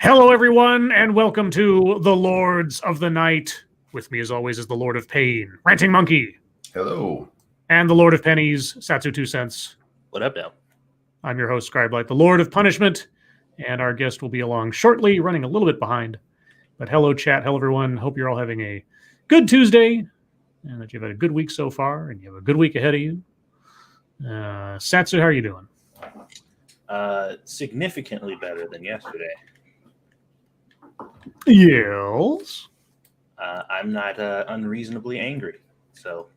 Hello, everyone, and welcome to the Lords of the Night. With me, as always, is the Lord of Pain, Ranting Monkey. Hello. And the Lord of Pennies, Satsu 2 cents. What up, now? I'm your host, Scribe, the Lord of Punishment, and our guest will be along shortly, running a little bit behind. But hello, chat. Hello, everyone. Hope you're all having a good Tuesday, and that you've had a good week so far, and you have a good week ahead of you. Satsu, how are you doing? Significantly better than yesterday. Yes. I'm not unreasonably angry, so.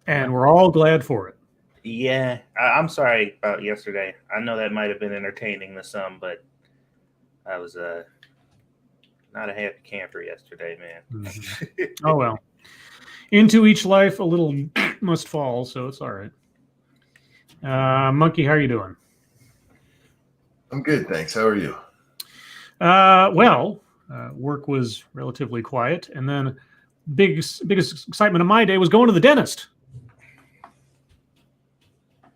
And we're all glad for it. Yeah, I'm sorry about yesterday. I know that might have been entertaining to some, but I was not a happy camper yesterday, man. Mm-hmm. Oh, well. Into each life, a little must fall, so it's all right. Monkey, how are you doing? I'm good, thanks. How are you? Work was relatively quiet, and then biggest excitement of my day was going to the dentist.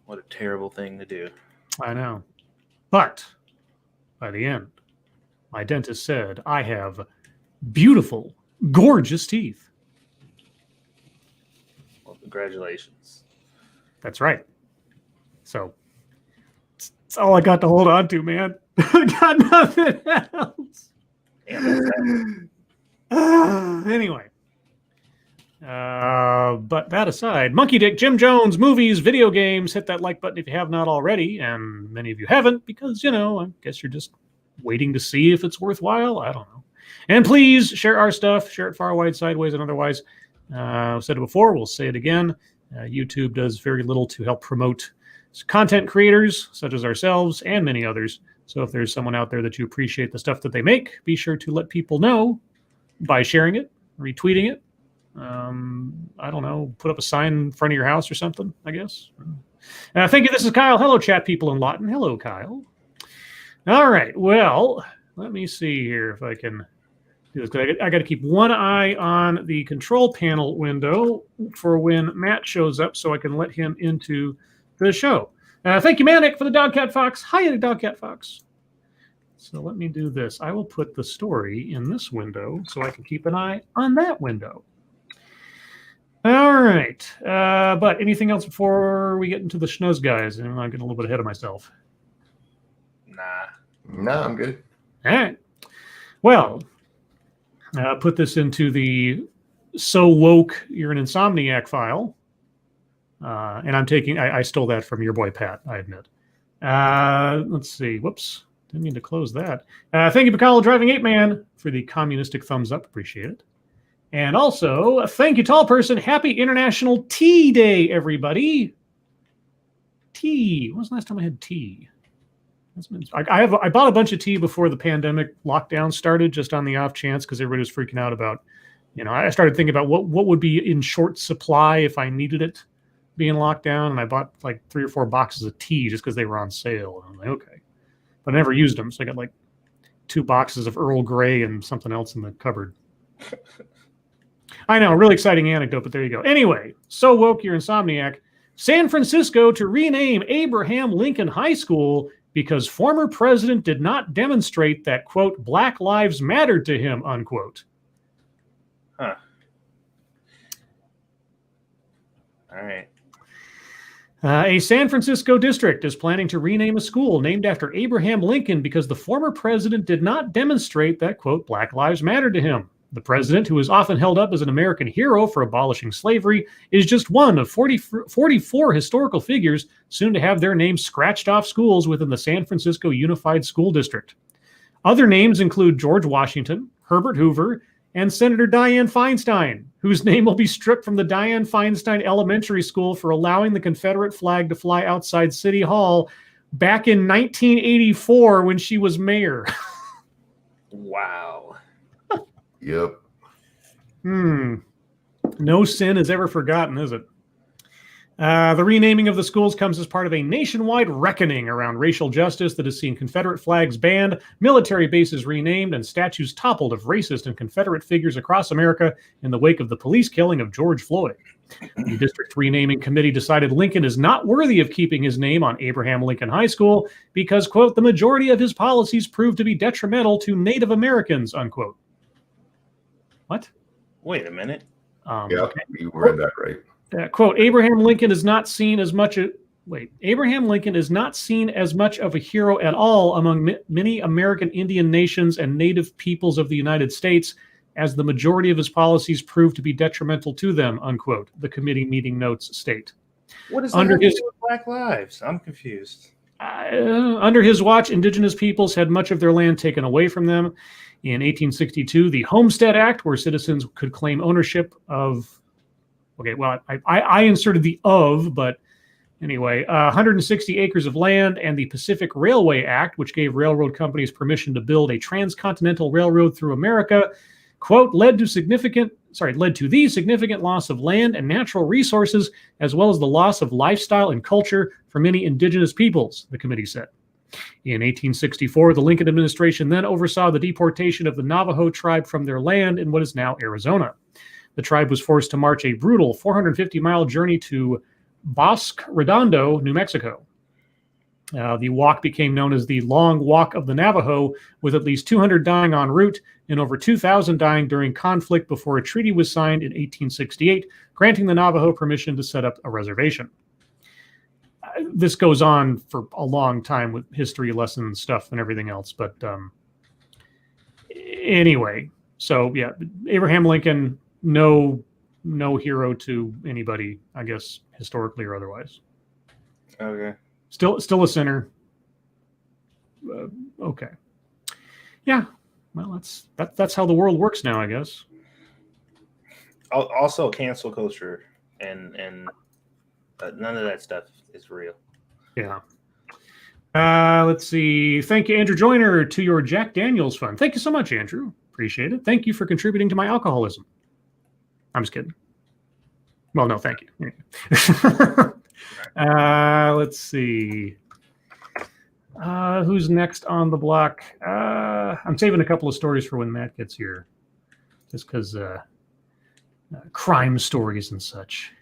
What a terrible thing to do. I know. But by the end, my dentist said I have beautiful, gorgeous teeth. Well, congratulations. That's right. So it's all I got to hold on to, man. I got nothing else. Anyway. But that aside, Monkey Dick, Jim Jones, movies, video games, hit that like button if you have not already, and many of you haven't because, I guess you're just waiting to see if it's worthwhile. I don't know. And please share our stuff, share it far, wide, sideways, and otherwise. I've said it before, we'll say it again. YouTube does very little to help promote content creators such as ourselves and many others. So if there's someone out there that you appreciate the stuff that they make, be sure to let people know by sharing it, retweeting it. I don't know, put up a sign in front of your house or something, I guess. Thank you. This is Kyle. Hello, chat people in Lawton. Hello, Kyle. All right. Well, let me see here if I can do this. I got to keep one eye on the control panel window for when Matt shows up so I can let him into the show. Thank you, Manic, for the Dogcat Fox. Hi, Dogcat Fox. So let me do this. I will put the story in this window so I can keep an eye on that window. All right. But anything else before we get into the schnoz guys? I'm getting a little bit ahead of myself. No, I'm good. All right. Well, put this into the so woke you're an insomniac file. And I stole that from your boy Pat, I admit. Let's see. Whoops. Didn't mean to close that. Thank you, Bacalo Driving 8-Man, for the communistic thumbs up. Appreciate it. And also, thank you, Tall Person. Happy International Tea Day, everybody. Tea. When was the last time I had tea? I bought a bunch of tea before the pandemic lockdown started, just on the off chance, because everybody was freaking out about, I started thinking about what would be in short supply if I needed it being locked down, and I bought like 3 or 4 boxes of tea just because they were on sale. And I'm like, okay. But I never used them, so I got like 2 boxes of Earl Grey and something else in the cupboard. I know, really exciting anecdote, but there you go. Anyway, so woke you're insomniac. San Francisco to rename Abraham Lincoln High School because former president did not demonstrate that, quote, Black Lives mattered to him, unquote. Huh. All right. A San Francisco district is planning to rename a school named after Abraham Lincoln because the former president did not demonstrate that, quote, Black Lives mattered to him. The president, who is often held up as an American hero for abolishing slavery, is just one of 44 historical figures soon to have their names scratched off schools within the San Francisco Unified School District. Other names include George Washington, Herbert Hoover, and Senator Dianne Feinstein, whose name will be stripped from the Dianne Feinstein Elementary School for allowing the Confederate flag to fly outside City Hall back in 1984 when she was mayor. Wow. Yep. No sin is ever forgotten, is it? The renaming of the schools comes as part of a nationwide reckoning around racial justice that has seen Confederate flags banned, military bases renamed, and statues toppled of racist and Confederate figures across America in the wake of the police killing of George Floyd. The district renaming committee decided Lincoln is not worthy of keeping his name on Abraham Lincoln High School because, quote, the majority of his policies proved to be detrimental to Native Americans, unquote. What? Wait a minute. Okay. You read that right. Quote, Abraham Lincoln is not seen as much of a hero at all among many American Indian nations and native peoples of the United States, as the majority of his policies proved to be detrimental to them, unquote, the committee meeting notes state. What does that have to do with Black Lives? I'm confused. Under his watch, indigenous peoples had much of their land taken away from them. In 1862, the Homestead Act, where citizens could claim ownership of okay, well, I inserted the of, but anyway, 160 acres of land, and the Pacific Railway Act, which gave railroad companies permission to build a transcontinental railroad through America, quote, led to the significant loss of land and natural resources, as well as the loss of lifestyle and culture for many indigenous peoples, the committee said. In 1864, the Lincoln administration then oversaw the deportation of the Navajo tribe from their land in what is now Arizona. The tribe was forced to march a brutal 450-mile journey to Bosque Redondo, New Mexico. The walk became known as the Long Walk of the Navajo, with at least 200 dying en route and over 2,000 dying during conflict before a treaty was signed in 1868, granting the Navajo permission to set up a reservation. This goes on for a long time with history lesson stuff and everything else, but anyway, so yeah, Abraham Lincoln, no hero to anybody, I guess, historically or otherwise. Okay. Still a sinner. Okay. Yeah. Well, that's how the world works now, I guess. Also, cancel culture and none of that stuff is real. Yeah. Let's see. Thank you, Andrew Joyner, to your Jack Daniels fund. Thank you so much, Andrew. Appreciate it. Thank you for contributing to my alcoholism. I'm just kidding. Well, no, thank you. Let's see. Who's next on the block? I'm saving a couple of stories for when Matt gets here, just because crime stories and such.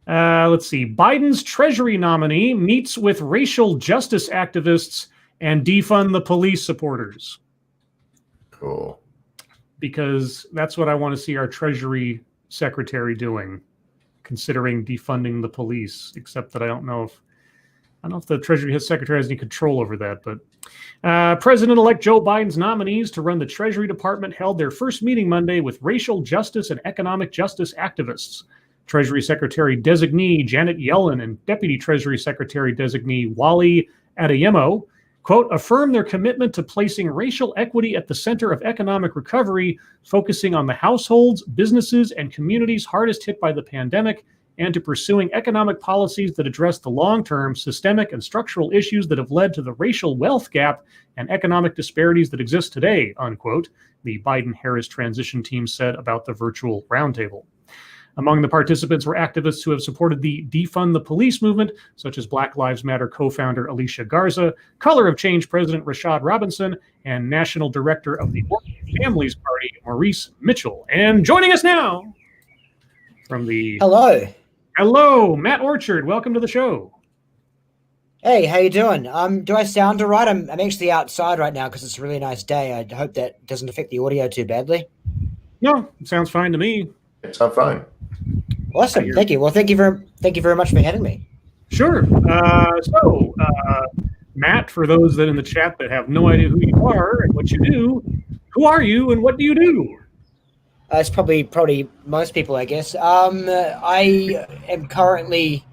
Let's see. Biden's Treasury nominee meets with racial justice activists and defund the police supporters. Cool. Because that's what I want to see our Treasury Secretary doing, considering defunding the police, except that I don't know if the Treasury Secretary has any control over that. But President-elect Joe Biden's nominees to run the Treasury Department held their first meeting Monday with racial justice and economic justice activists. Treasury Secretary designee Janet Yellen and Deputy Treasury Secretary designee Wally Adeyemo, quote, affirm their commitment to placing racial equity at the center of economic recovery, focusing on the households, businesses, and communities hardest hit by the pandemic, and to pursuing economic policies that address the long-term systemic and structural issues that have led to the racial wealth gap and economic disparities that exist today, unquote, the Biden-Harris transition team said about the virtual roundtable. Among the participants were activists who have supported the Defund the Police movement, such as Black Lives Matter co-founder Alicia Garza, Color of Change President Rashad Robinson, and National Director of the Working Families Party, Maurice Mitchell. And joining us now from the... Hello, Matt Orchard. Welcome to the show. Hey, how you doing? Do I sound all right? I'm actually outside right now because it's a really nice day. I hope that doesn't affect the audio too badly. No, it sounds fine to me. It sounds fine. Awesome. Thank you. Well, thank you very much for having me. Sure. So, Matt, for those that in the chat that have no idea who you are and what you do, who are you and what do you do? It's probably most people, I guess. I am currently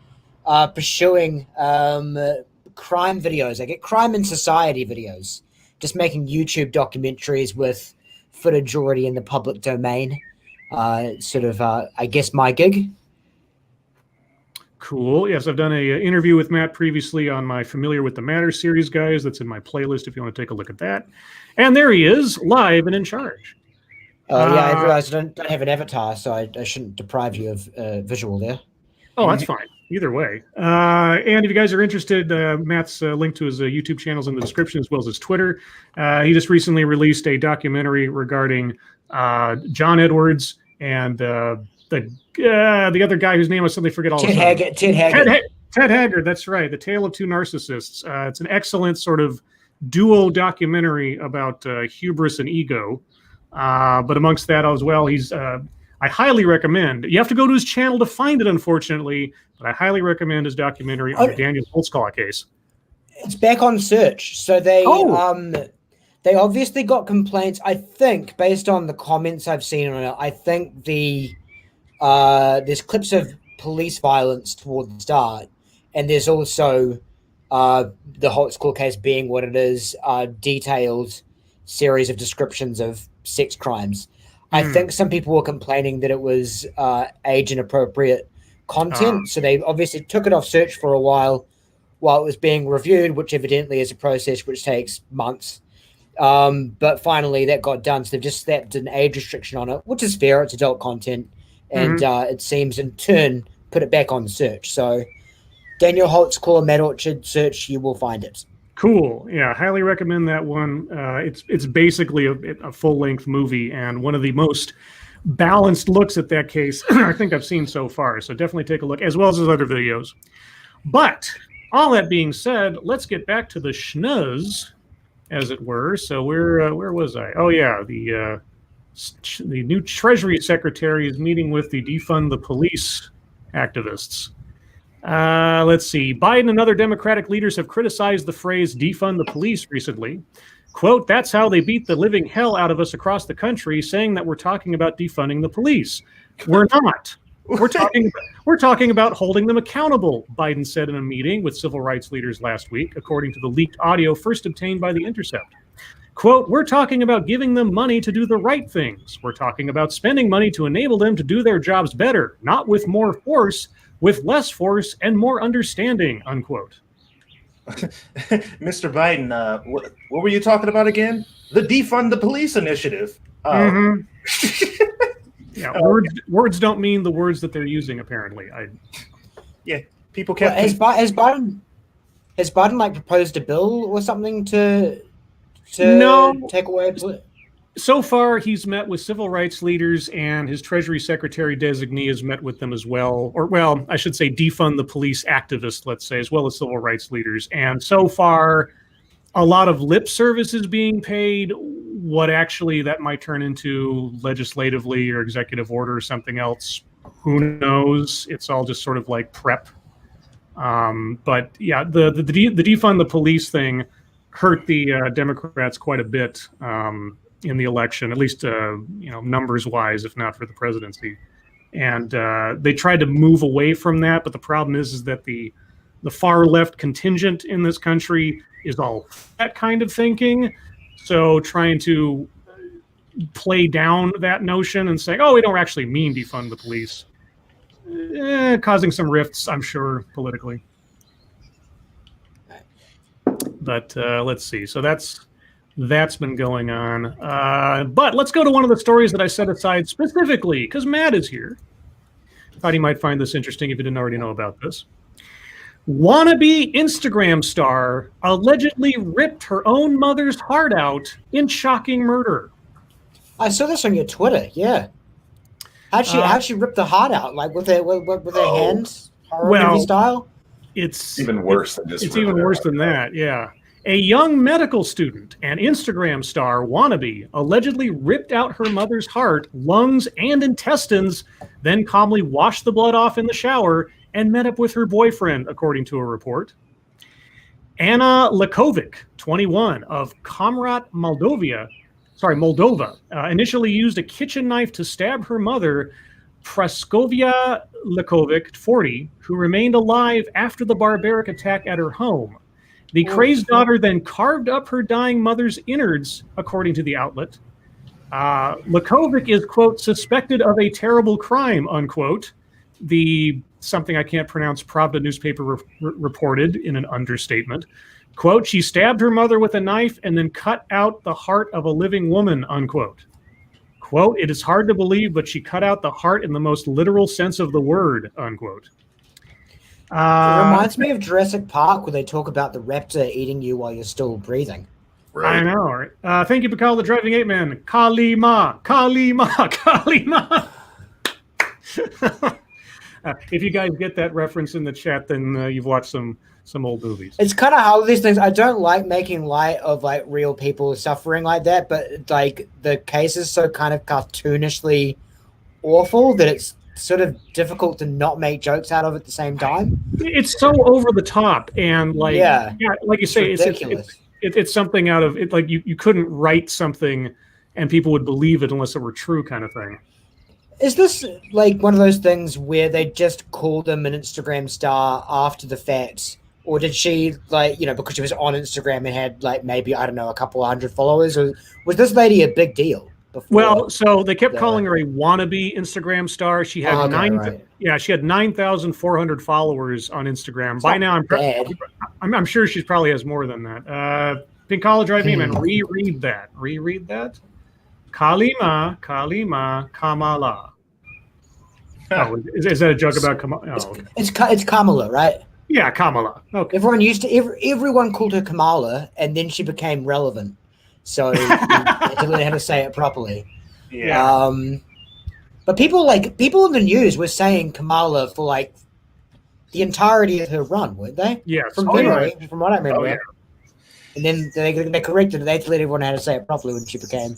pursuing crime videos. I get crime and society videos, just making YouTube documentaries with footage already in the public domain. I guess my gig. Cool. Yes, I've done an interview with Matt previously on my Familiar with the Matter series, guys. That's in my playlist if you want to take a look at that. And there he is, live and in charge. Yeah, I realized I don't have an avatar, so I shouldn't deprive you of visual there. Oh, that's fine. Either way. And if you guys are interested, Matt's link to his YouTube channel is in the description, as well as his Twitter. He just recently released a documentary regarding John Edwards and the other guy whose name I suddenly forget all the time. Ted Haggard. Ted Haggard, that's right. The Tale of Two Narcissists. It's an excellent sort of duo documentary about hubris and ego. But amongst that as well, I highly recommend. You have to go to his channel to find it, unfortunately, but I highly recommend his documentary on the Daniel Holtzclaw case. It's back on search. So they obviously got complaints. I think, based on the comments I've seen on it, I think there's clips of police violence toward the start, and there's also the Holtzclaw case being what it is, detailed series of descriptions of sex crimes. I think some people were complaining that it was age inappropriate content, so they obviously took it off search for a while it was being reviewed, which evidently is a process which takes months. But finally that got done, so they've just slapped an age restriction on it, which is fair. It's adult content, and it seems in turn put it back on search. So Daniel Holtzclaw, Matt Orchard, search, you will find it. Cool. Yeah, highly recommend that one. It's basically a full-length movie and one of the most balanced looks at that case I think I've seen so far. So definitely take a look, as well as his other videos. But all that being said, let's get back to the schnuzz, as it were. So where was I? Oh yeah, the new Treasury Secretary is meeting with the defund the police activists. Let's see. Biden and other Democratic leaders have criticized the phrase defund the police recently. Quote, that's how they beat the living hell out of us across the country, saying that we're talking about defunding the police. We're not. We're talking about holding them accountable, Biden said in a meeting with civil rights leaders last week, according to the leaked audio first obtained by The Intercept. Quote, we're talking about giving them money to do the right things. We're talking about spending money to enable them to do their jobs better, not with more force, with less force and more understanding, unquote. Mr. Biden, what were you talking about again? The defund the police initiative. Yeah, words don't mean the words that they're using, apparently. Yeah, people kept... Has Biden like proposed a bill or something to take away... So far, he's met with civil rights leaders, and his Treasury Secretary designee has met with them as well. Or, well, I should say defund the police activists, let's say, as well as civil rights leaders. And so far, a lot of lip service is being paid. What actually that might turn into legislatively or executive order or something else, who knows? It's all just sort of like prep. But yeah, the defund the police thing hurt the Democrats quite a bit. In the election, at least numbers wise, if not for the presidency. And they tried to move away from that, but the problem is that the far left contingent in this country is all that kind of thinking. So trying to play down that notion and saying, oh, we don't actually mean defund the police, causing some rifts, I'm sure, politically. But let's see. So that's been going on. But let's go to one of the stories that I set aside specifically because Matt is here. Thought he might find this interesting if you didn't already know about this. Wannabe Instagram star allegedly ripped her own mother's heart out in shocking murder. I saw this on your Twitter. Yeah. How'd she rip the heart out? Like with her hands, horror movie style? It's even worse than just. It's even worse than that. Yeah. A young medical student and Instagram star, Wannabe, allegedly ripped out her mother's heart, lungs, and intestines, then calmly washed the blood off in the shower and met up with her boyfriend, according to a report. Anna Lakovic, 21, of Komrat, Moldova, initially used a kitchen knife to stab her mother, Praskovia Lakovic, 40, who remained alive after the barbaric attack at her home. The crazed daughter then carved up her dying mother's innards, according to the outlet. Lakovic is, quote, suspected of a terrible crime, unquote. The something I can't pronounce Pravda newspaper reported in an understatement. Quote, she stabbed her mother with a knife and then cut out the heart of a living woman, unquote. Quote, it is hard to believe, but she cut out the heart in the most literal sense of the word, unquote. It reminds me of Jurassic Park where they talk about the raptor eating you while you're still breathing. Right. I know. Right? Thank you, Pakal, the Driving Ape Man. Kalima, Kalima, Kalima. If you guys get that reference in the chat, then you've watched some old movies. It's kind of how these things. I don't like making light of like real people suffering like that, but like the case is so kind of cartoonishly awful that it's sort of difficult to not make jokes out of at the same time. It's so over the top and like like you say, it's ridiculous. It's something out of it. Like you couldn't write something and people would believe it unless it were true, kind of thing. Is this like one of those things where they just called him an Instagram star after the fact? Or did she, like, you know, because she was on Instagram and had, like, maybe, I don't know, a couple hundred followers? Or was this lady a big deal before? Well, so they kept calling her a wannabe Instagram star. She had she had 9,400 followers on Instagram. By now, I'm sure she probably has more than that. Pink Collar Driving and reread that. Reread that. Kalima, Kamala. Oh, is that a joke about Kamala? Oh, okay. It's Kamala, right? Yeah, Kamala. Okay. Everyone called her Kamala, and then she became relevant. So they learn how to say it properly. Yeah. But people in the news were saying Kamala for like the entirety of her run, weren't they? Yes. From memory, from what I remember. Yeah. And then they corrected it. They let everyone know how to say it properly when she became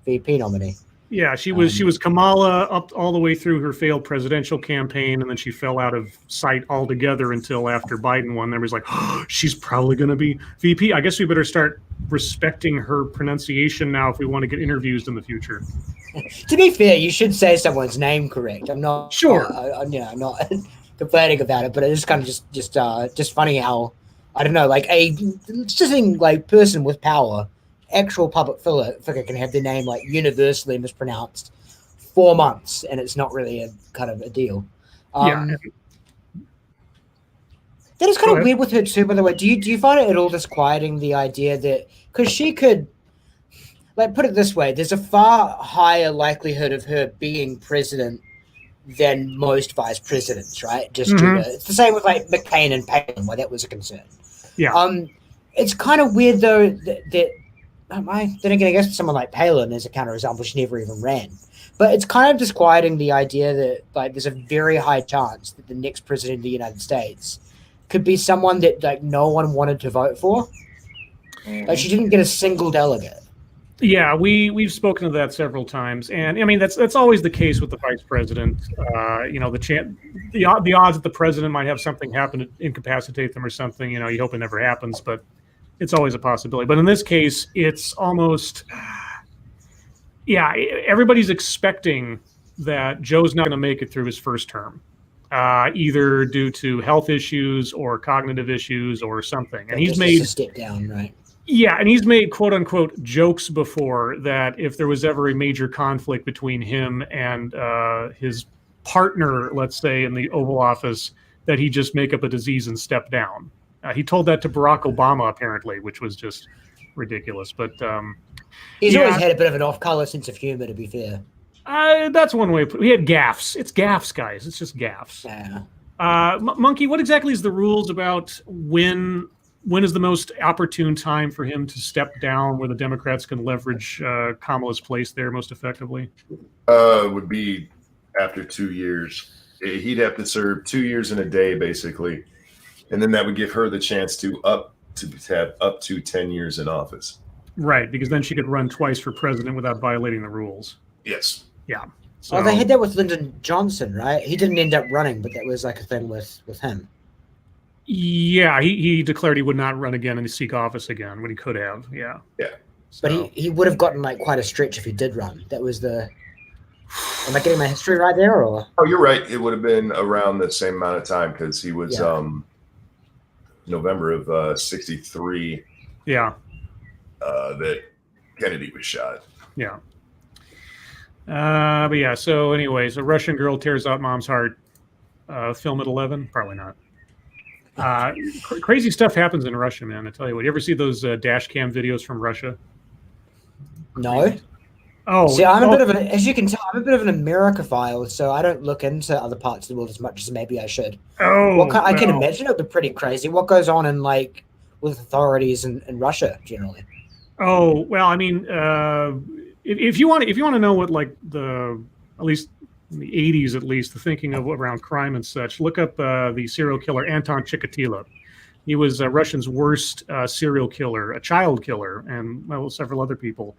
VP nominee. Yeah, she was Kamala up all the way through her failed presidential campaign, and then she fell out of sight altogether until after Biden won. Everybody's like, oh, she's probably going to be VP. I guess we better start respecting her pronunciation now if we want to get interviews in the future. To be fair, you should say someone's name correct. I'm not sure. I'm not complaining about it, but it's kind of just funny how, I don't know, like a sitting like person with power, actual public figure can have their name like universally mispronounced 4 months, and it's not really a kind of a deal. That is kind of weird with her too, by the way. Do you find it at all disquieting, the idea that, because she could, like, put it this way, there's a far higher likelihood of her being president than most vice presidents, right? Just it's the same with like McCain and Palin, why that was a concern. Yeah. It's kind of weird though that then again, I guess someone like Palin, as a counterexample, she never even ran. But it's kind of disquieting, the idea that like there's a very high chance that the next president of the United States could be someone that like no one wanted to vote for. Like she didn't get a single delegate. Yeah, we've spoken of that several times, and I mean that's always the case with the vice president. You know, the odds that the president might have something happen to incapacitate them or something. You know, you hope it never happens, but it's always a possibility. But in this case, it's almost, everybody's expecting that Joe's not going to make it through his first term, either due to health issues or cognitive issues or something. And he's made a step down, right? Yeah, and he's made quote unquote jokes before that if there was ever a major conflict between him and his partner, let's say in the Oval Office, that he'd just make up a disease and step down. He told that to Barack Obama, apparently, which was just ridiculous. But he's always had a bit of an off-color sense of humor, to be fair. That's one way. He had gaffes. It's gaffes, guys. It's just gaffes. Yeah. Monkey, what exactly is the rules about when is the most opportune time for him to step down, where the Democrats can leverage Kamala's place there most effectively? Would be after 2 years. He'd have to serve 2 years and a day, basically. And then that would give her the chance to have up to 10 years in office. Right, because then she could run twice for president without violating the rules. Yes. Yeah. So, they had that with Lyndon Johnson, right? He didn't end up running, but that was like a thing with him. Yeah, he declared he would not run again and seek office again when he could have. Yeah. Yeah. So. But he would have gotten like quite a stretch if he did run. That was the... Am I getting my history right there? Or? Oh, you're right. It would have been around the same amount of time because he was... November of 63. Yeah. That Kennedy was shot. Yeah. But yeah, so anyways, a Russian girl tears out mom's heart. Film at 11? Probably not. Crazy stuff happens in Russia, man. I tell you what. You ever see those dash cam videos from Russia? No. Oh, See, I'm a well, bit of an, as you can tell, I'm a bit of an Americaphile, so I don't look into other parts of the world as much as maybe I should. I can well, imagine it'd be pretty crazy. What goes on in like with authorities in Russia generally? well. I mean, if you want to know what like the at least in the '80s, at least the thinking of around crime and such, look up the serial killer Anton Chikatilo. He was Russia's worst serial killer, a child killer, and well, several other people.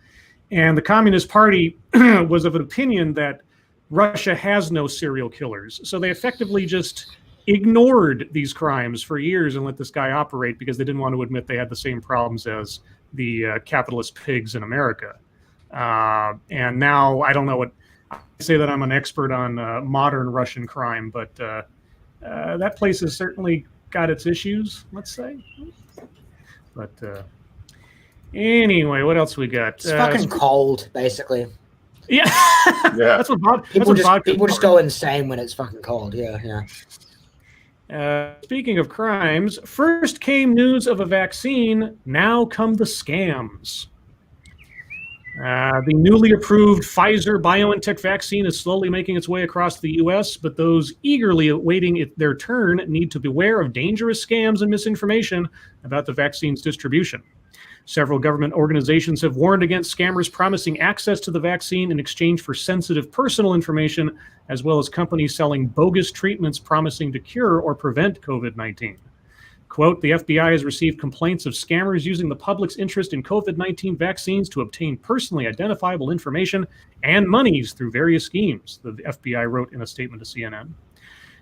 And the Communist Party was of an opinion that Russia has no serial killers. So they effectively just ignored these crimes for years and let this guy operate because they didn't want to admit they had the same problems as the capitalist pigs in America. And now I don't know what I say that I'm an expert on modern Russian crime, but that place has certainly got its issues, let's say. But anyway, what else we got? It's fucking cold, basically. Yeah, Yeah. that's what vodka. People Vodka's just for. go insane when it's fucking cold. Yeah. Speaking of crimes, first came news of a vaccine. Now come the scams. The newly approved Pfizer-BioNTech vaccine is slowly making its way across the U.S., but those eagerly awaiting their turn need to beware of dangerous scams and misinformation about the vaccine's distribution. Several government organizations have warned against scammers promising access to the vaccine in exchange for sensitive personal information, as well as companies selling bogus treatments promising to cure or prevent COVID-19. Quote, the FBI has received complaints of scammers using the public's interest in COVID-19 vaccines to obtain personally identifiable information and monies through various schemes, the FBI wrote in a statement to CNN.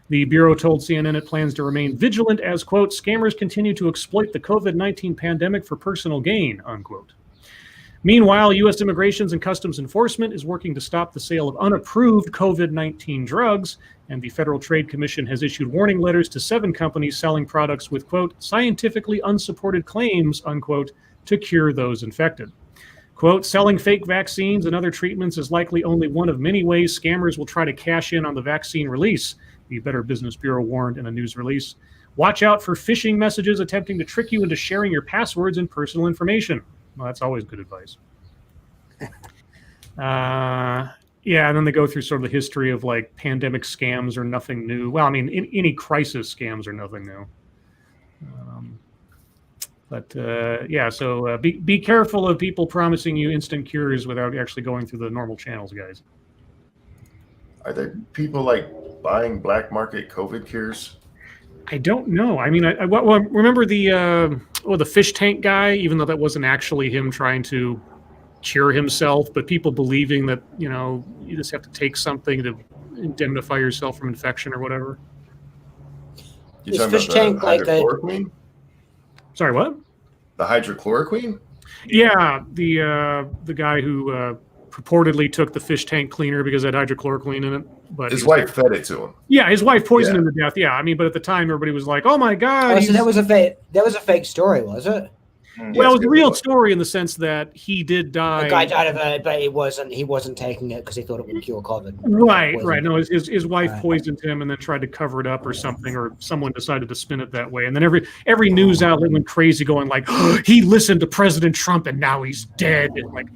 The Bureau told CNN it plans to remain vigilant as, quote, scammers continue to exploit the COVID-19 pandemic for personal gain, unquote. Meanwhile, U.S. Immigration and Customs Enforcement is working to stop the sale of unapproved COVID-19 drugs, and the Federal Trade Commission has issued warning letters to 7 companies selling products with, quote, scientifically unsupported claims, unquote, to cure those infected. Quote, selling fake vaccines and other treatments is likely only one of many ways scammers will try to cash in on the vaccine release, the Better Business Bureau warned in a news release. Watch out for phishing messages attempting to trick you into sharing your passwords and personal information. Well, that's always good advice. Yeah, and then they go through sort of the history of like pandemic scams are nothing new. Well, I mean, any crisis scams are nothing new. Yeah, so be careful of people promising you instant cures without actually going through the normal channels, guys. Are there people like buying black market COVID cures? I don't know. I mean, I remember the fish tank guy, even though that wasn't actually him trying to cure himself, but people believing that, you know, you just have to take something to indemnify yourself from infection or whatever. You talking fish about tank the like hydrochloroquine? Sorry, what? The hydrochloroquine? Yeah, the guy who purportedly took the fish tank cleaner because it had hydrochloroquine in it, but His wife fed it to him. Yeah, his wife poisoned him to death. Yeah, I mean, but at the time, everybody was like, "Oh my god!" Oh, so that was a fake story, was it? Well, it was a real story in the sense that he did die. A guy died of it, but he wasn't taking it because he thought it would cure COVID. Right. No, his wife poisoned him and then tried to cover it up or something, or someone decided to spin it that way. And then every news outlet went crazy, going like, oh, "He listened to President Trump and now he's dead." And like,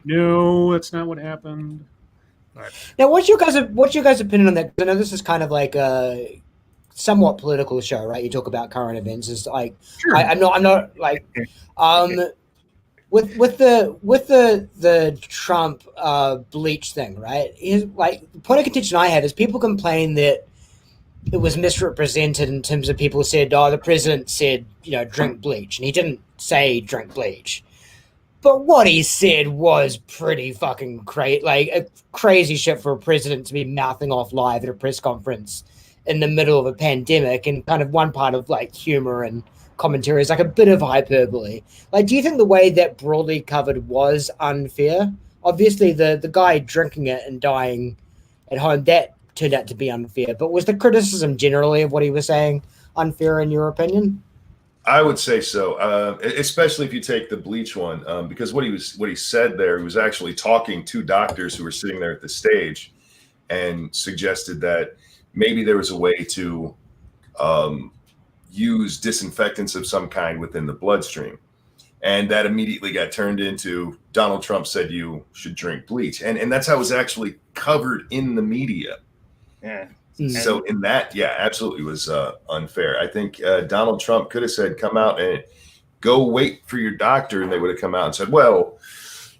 no, that's not what happened. But. Now, what's your guys' opinion on that? I know this is kind of like a somewhat political show, right? You talk about current events. It's like sure. I'm not like with the Trump bleach thing, right? Like the point of contention I have is people complain that it was misrepresented in terms of people said, "Oh, the president said, you know, drink bleach," and he didn't say drink bleach. But what he said was pretty fucking crazy shit for a president to be mouthing off live at a press conference in the middle of a pandemic, and kind of one part of like humor and commentary is like a bit of hyperbole. Like, do you think the way that broadly covered was unfair? Obviously, the guy drinking it and dying at home, that turned out to be unfair. But was the criticism generally of what he was saying unfair in your opinion? I would say so, especially if you take the bleach one, because what he said there, he was actually talking to doctors who were sitting there at the stage, and suggested that maybe there was a way to use disinfectants of some kind within the bloodstream. And that immediately got turned into Donald Trump said you should drink bleach. And that's how it was actually covered in the media. Yeah. So in that, yeah, absolutely was unfair. I think Donald Trump could have said, come out and go wait for your doctor. And they would have come out and said, well,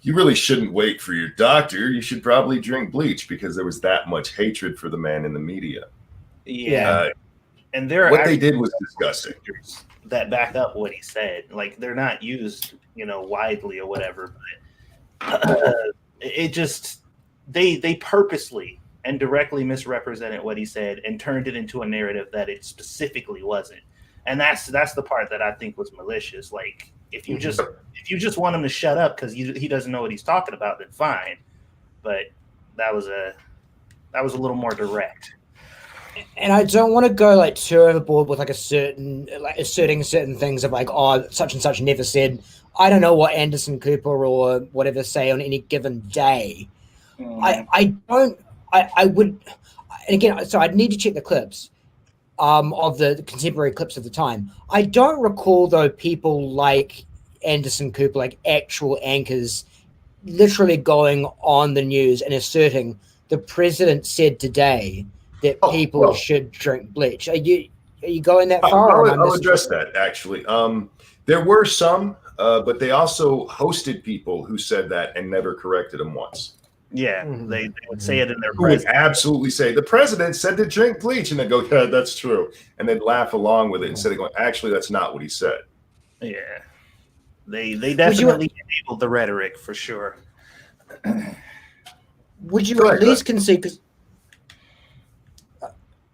you really shouldn't wait for your doctor. You should probably drink bleach, because there was that much hatred for the man in the media. Yeah. And there are what they did was disgusting. That back up what he said. Like, they're not used, widely or whatever, but it just they purposely and directly misrepresented what he said and turned it into a narrative that it specifically wasn't. And that's the part that I think was malicious. Like, if you just want him to shut up because he doesn't know what he's talking about, then fine. But that was a little more direct. And I don't want to go like too overboard with like asserting certain things of like, oh, such and such never said. I don't know what Anderson Cooper or whatever say on any given day. I would, and again, so I'd need to check the clips of the contemporary clips of the time. I don't recall though people like Anderson Cooper, like actual anchors, literally going on the news and asserting the president said today that people should drink bleach. Are you going that far? I'll address that, actually. There were some, but they also hosted people who said that and never corrected them once. Yeah, they would say it in their Who would absolutely say, the president said to drink bleach, and then go, yeah, that's true. And then laugh along with it instead of going, actually, that's not what he said. Yeah. They definitely enabled the rhetoric for sure. Would you at least concede, because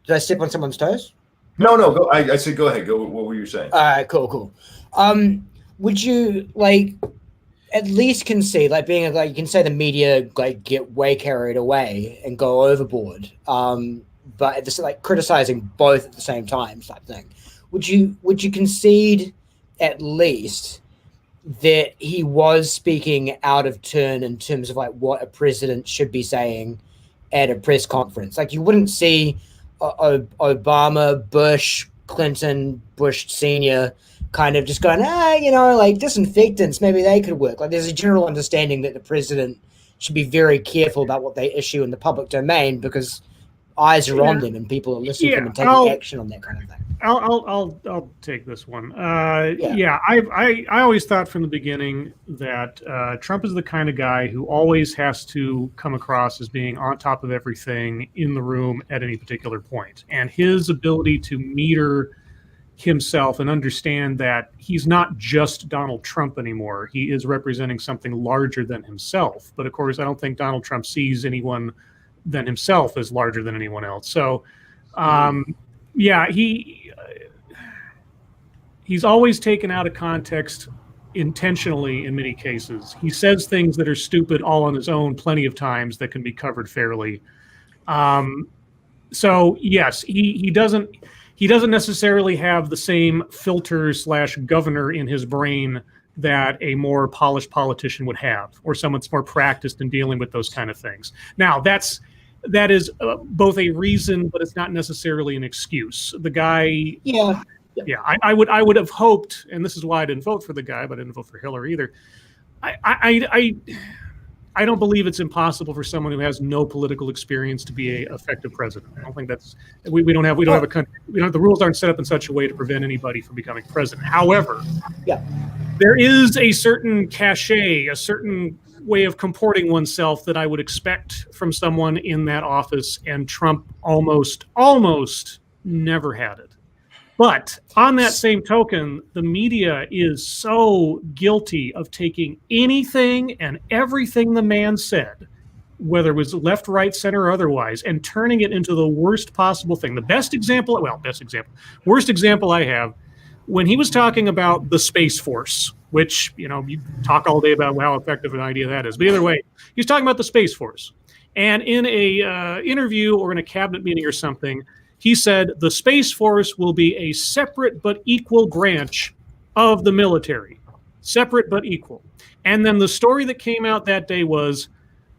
did I step on someone's toes? No, go. I said, go ahead. Go. What were you saying? All right, cool. Would you like at least concede, like being like, you can say the media like get way carried away and go overboard, but at this like criticizing both at the same time type thing. Would you concede at least that he was speaking out of turn in terms of like what a president should be saying at a press conference? Like, you wouldn't see Obama, Bush, Clinton, Bush Senior kind of just going, like disinfectants, maybe they could work. Like, there's a general understanding that the president should be very careful about what they issue in the public domain because eyes are on them and people are listening to them and taking action on that kind of thing. I'll take this one. I always thought from the beginning that Trump is the kind of guy who always has to come across as being on top of everything in the room at any particular point. And his ability to meter himself and understand that he's not just Donald Trump anymore. He is representing something larger than himself. But of course, I don't think Donald Trump sees anyone than himself as larger than anyone else. So, he's always taken out of context intentionally in many cases. He says things that are stupid all on his own plenty of times that can be covered fairly. So yes, he doesn't necessarily have the same filter / governor in his brain that a more polished politician would have, or someone that's more practiced in dealing with those kind of things. Now, that is both a reason, but it's not necessarily an excuse. The guy, I would have hoped, and this is why I didn't vote for the guy, but I didn't vote for Hillary either. I don't believe it's impossible for someone who has no political experience to be an effective president. I don't think that's we don't have a country. The rules aren't set up in such a way to prevent anybody from becoming president. However, there is a certain cachet, a certain way of comporting oneself that I would expect from someone in that office, and Trump almost never had it. But on that same token, the media is so guilty of taking anything and everything the man said, whether it was left, right, center, or otherwise, and turning it into the worst possible thing. The worst example I have, when he was talking about the Space Force, which, you talk all day about how effective an idea that is. But either way, he's talking about the Space Force. And in a interview or in a cabinet meeting or something, he said the Space Force will be a separate but equal branch of the military. Separate but equal. And then the story that came out that day was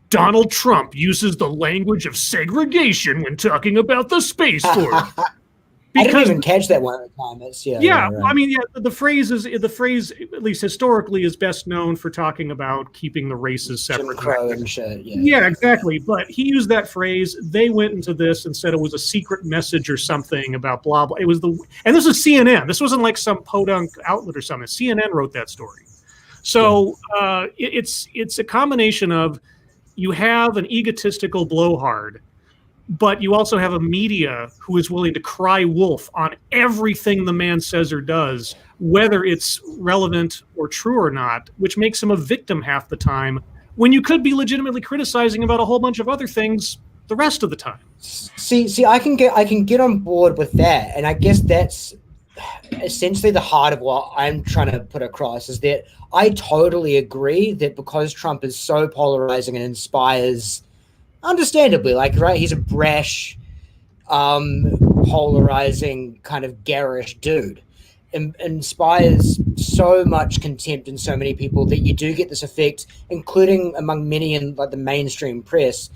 Donald Trump uses the language of segregation when talking about the Space Force. I didn't because even catch that one at the time. It's yeah, right. I mean, yeah, the phrase at least historically is best known for talking about keeping the races Jim separate. Crow and shit. Yeah, exactly. But he used that phrase. They went into this and said it was a secret message or something about blah blah. It was and this is CNN. This wasn't like some podunk outlet or something. CNN wrote that story. So it's a combination of, you have an egotistical blowhard, but you also have a media who is willing to cry wolf on everything the man says or does, whether it's relevant or true or not, which makes him a victim half the time, when you could be legitimately criticizing about a whole bunch of other things the rest of the time. See, I can get on board with that, and I guess that's essentially the heart of what I'm trying to put across, is that I totally agree that because Trump is so polarizing and inspires, understandably, like, right, he's a brash, polarizing, kind of garish dude, inspires so much contempt in so many people that you do get this effect, including among many in like the mainstream press,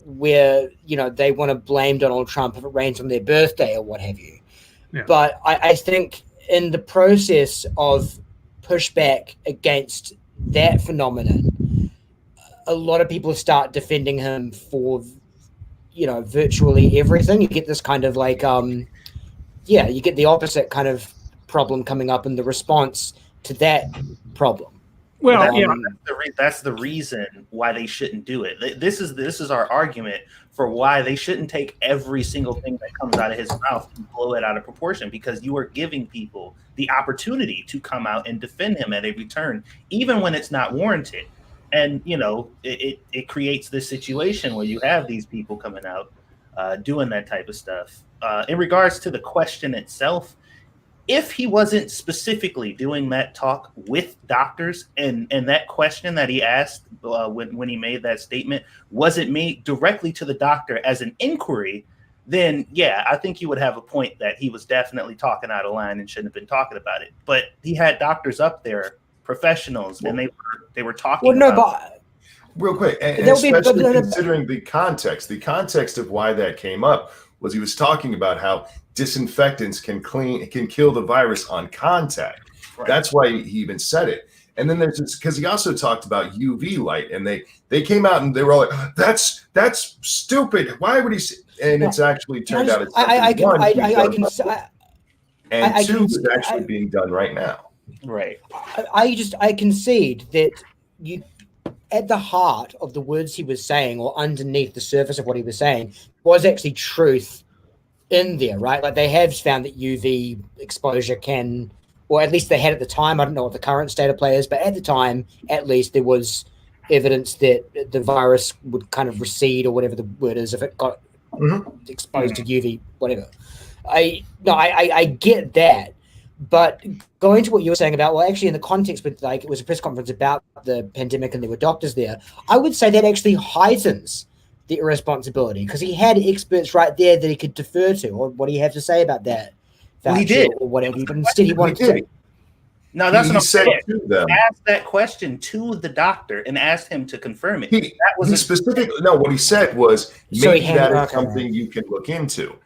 where, you know, they want to blame Donald Trump if it rains on their birthday or what have you. Yeah. But I think in the process of pushback against that phenomenon, a lot of people start defending him for, you know, virtually everything. You get this kind of like, you get the opposite kind of problem coming up in the response to that problem. Well, that's the reason why they shouldn't do it. This is our argument for why they shouldn't take every single thing that comes out of his mouth and blow it out of proportion, because you are giving people the opportunity to come out and defend him at every turn, even when it's not warranted. And, you know, it creates this situation where you have these people coming out doing that type of stuff. In regards to the question itself, if he wasn't specifically doing that talk with doctors, and that question that he asked when he made that statement wasn't made directly to the doctor as an inquiry, then yeah, I think you would have a point that he was definitely talking out of line and shouldn't have been talking about it. But he had doctors up there, professionals, and they were talking. Well, no, but real quick, and especially considering the context of why that came up was he was talking about how disinfectants can kill the virus on contact. Right. That's why he even said it. And then there's this, because he also talked about UV light, and they came out and they were all like, that's stupid. Why would he say? And it's actually turned out it's two is actually being done right now. Right. I concede that you, at the heart of the words he was saying, or underneath the surface of what he was saying, was actually truth in there, right? Like, they have found that UV exposure can, or at least they had at the time, I don't know what the current state of play is, but at the time, at least, there was evidence that the virus would kind of recede, or whatever the word is, if it got exposed to UV, whatever. I get that. But going to what you were saying about, well, actually in the context with, like, it was a press conference about the pandemic and there were doctors there, I would say that actually heightens the irresponsibility, because he had experts right there that he could defer to. Or what do you have to say about that? Well, he did. Or whatever, but instead he wanted to. No, that's what I'm saying. He asked that question to the doctor and asked him to confirm it. What he said was, maybe that is something you can look into.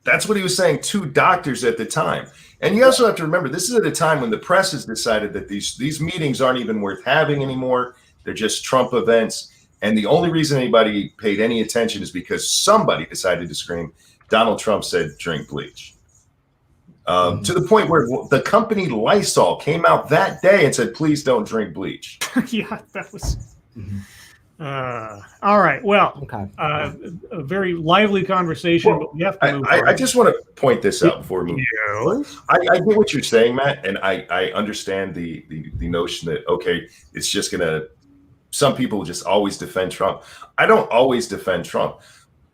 That's what he was saying to doctors at the time. And you also have to remember, this is at a time when the press has decided that these meetings aren't even worth having anymore. They're just Trump events. And the only reason anybody paid any attention is because somebody decided to scream, Donald Trump said, drink bleach. To the point where the company Lysol came out that day and said, please don't drink bleach. Yeah, that was... all right. Well, a very lively conversation, but we have to move on. I just want to point this out before we move. I get what you're saying, Matt, and I understand the notion that, okay, it's just going to, some people just always defend Trump. I don't always defend Trump,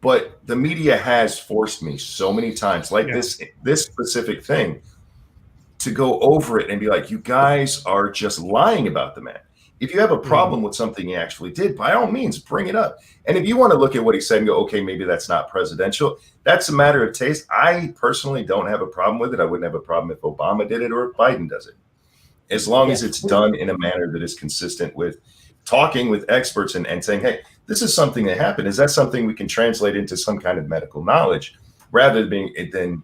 but the media has forced me so many times, like this specific thing, to go over it and be like, you guys are just lying about the man. If you have a problem with something he actually did, by all means, bring it up. And if you want to look at what he said and go, okay, maybe that's not presidential, that's a matter of taste. I personally don't have a problem with it. I wouldn't have a problem if Obama did it or if Biden does it, as long as it's done in a manner that is consistent with talking with experts and saying, hey, this is something that happened. Is that something we can translate into some kind of medical knowledge, rather than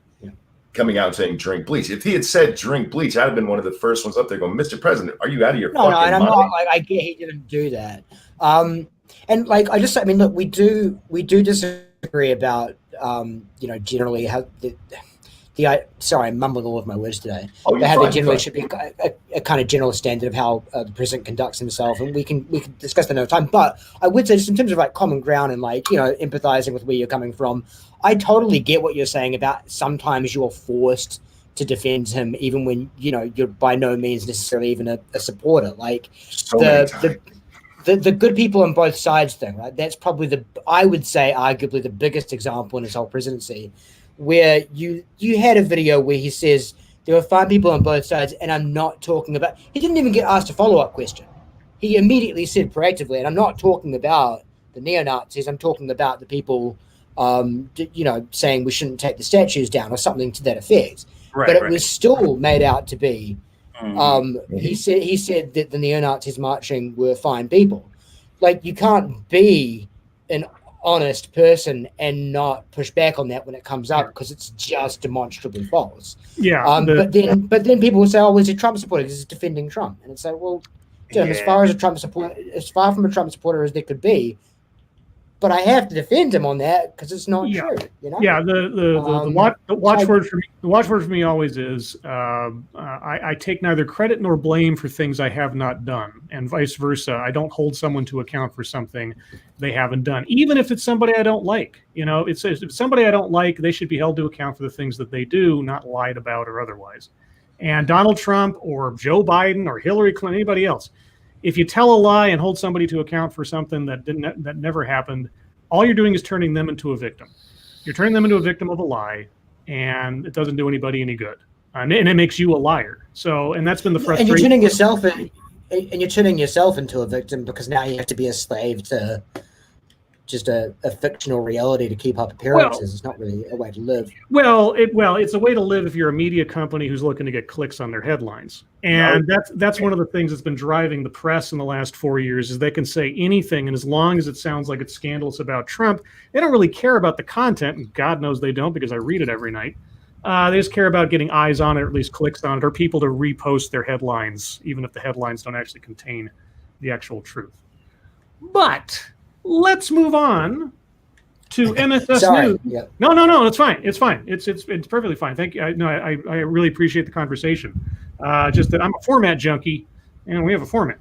coming out saying drink bleach. If he had said drink bleach, I'd have been one of the first ones up there going, Mr. President, are you out of your No, fucking and I'm mind? not like I get he didn't do that. And like I mean, look, we do disagree about generally how sorry, I'm mumbling all of my words today. Oh, But how there fine, generally fine. should be a kind of general standard of how the president conducts himself, and we can discuss that another time. But I would say, just in terms of like common ground and like empathizing with where you're coming from, I totally get what you're saying about sometimes you're forced to defend him, even when you're by no means necessarily even a supporter. Like So many times. the good people on both sides thing, right? That's probably I would say arguably the biggest example in his whole presidency, where you had a video where he says there were fine people on both sides, and I'm not talking about. He didn't even get asked a follow-up question. He immediately said proactively, and I'm not talking about the neo-Nazis. I'm talking about the people, saying we shouldn't take the statues down or something to that effect. Right, But it right. was still made out to be. Mhm. He said that the neo-Nazis marching were fine people. Like, you can't be an honest person and not push back on that when it comes up, because it's just demonstrably false. Yeah. But then people will say, "Oh, was he Trump supporter? Because he's defending Trump." And it's like, well, Jim, as far from a Trump supporter as there could be, but I have to defend him on that because it's not true. Yeah, the watchword for me always is I take neither credit nor blame for things I have not done, and vice versa. I don't hold someone to account for something they haven't done, even if it's somebody I don't like. If it's somebody I don't like, they should be held to account for the things that they do, not lied about or otherwise. And Donald Trump or Joe Biden or Hillary Clinton, anybody else, if you tell a lie and hold somebody to account for something that never happened, all you're doing is turning them into a victim. You're turning them into a victim of a lie, and it doesn't do anybody any good. And it makes you a liar. So, and that's been the frustration. And you're turning yourself into a victim, because now you have to be a slave to just a fictional reality to keep up appearances. It's not really a way to live. Well, it's a way to live if you're a media company who's looking to get clicks on their headlines. And that's one of the things that's been driving the press in the last 4 years, is they can say anything, and as long as it sounds like it's scandalous about Trump, they don't really care about the content, and God knows they don't, because I read it every night. They just care about getting eyes on it, or at least clicks on it, or people to repost their headlines, even if the headlines don't actually contain the actual truth. But let's move on to MSS News. Yeah. No, it's fine. It's fine. It's perfectly fine. Thank you. I really appreciate the conversation. Just that I'm a format junkie, and we have a format.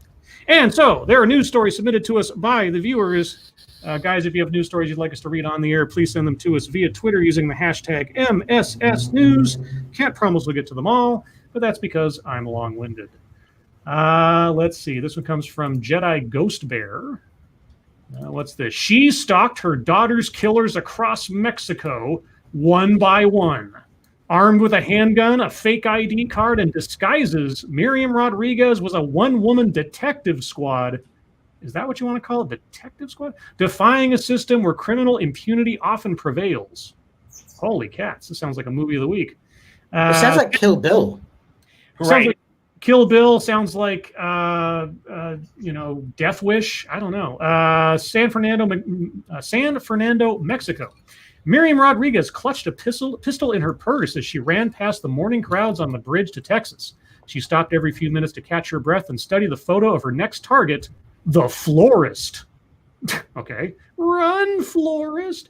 And so there are news stories submitted to us by the viewers. Guys, if you have news stories you'd like us to read on the air, please send them to us via Twitter using the hashtag MSSNews. Can't promise we'll get to them all, but that's because I'm long-winded. Let's see. This one comes from Jedi Ghost Bear. What's this? She stalked her daughter's killers across Mexico one by one. Armed with a handgun, a fake ID card, and disguises, Miriam Rodriguez was a one-woman detective squad. Is that what you want to call it? Detective squad? Defying a system where criminal impunity often prevails. Holy cats. This sounds like a movie of the week. It sounds like Kill Bill. Sounds like Kill Bill. Sounds like, Death Wish. I don't know. San Fernando, Mexico. Miriam Rodriguez clutched a pistol in her purse as she ran past the morning crowds on the bridge to Texas. She stopped every few minutes to catch her breath and study the photo of her next target, the florist. Okay. Run, florist.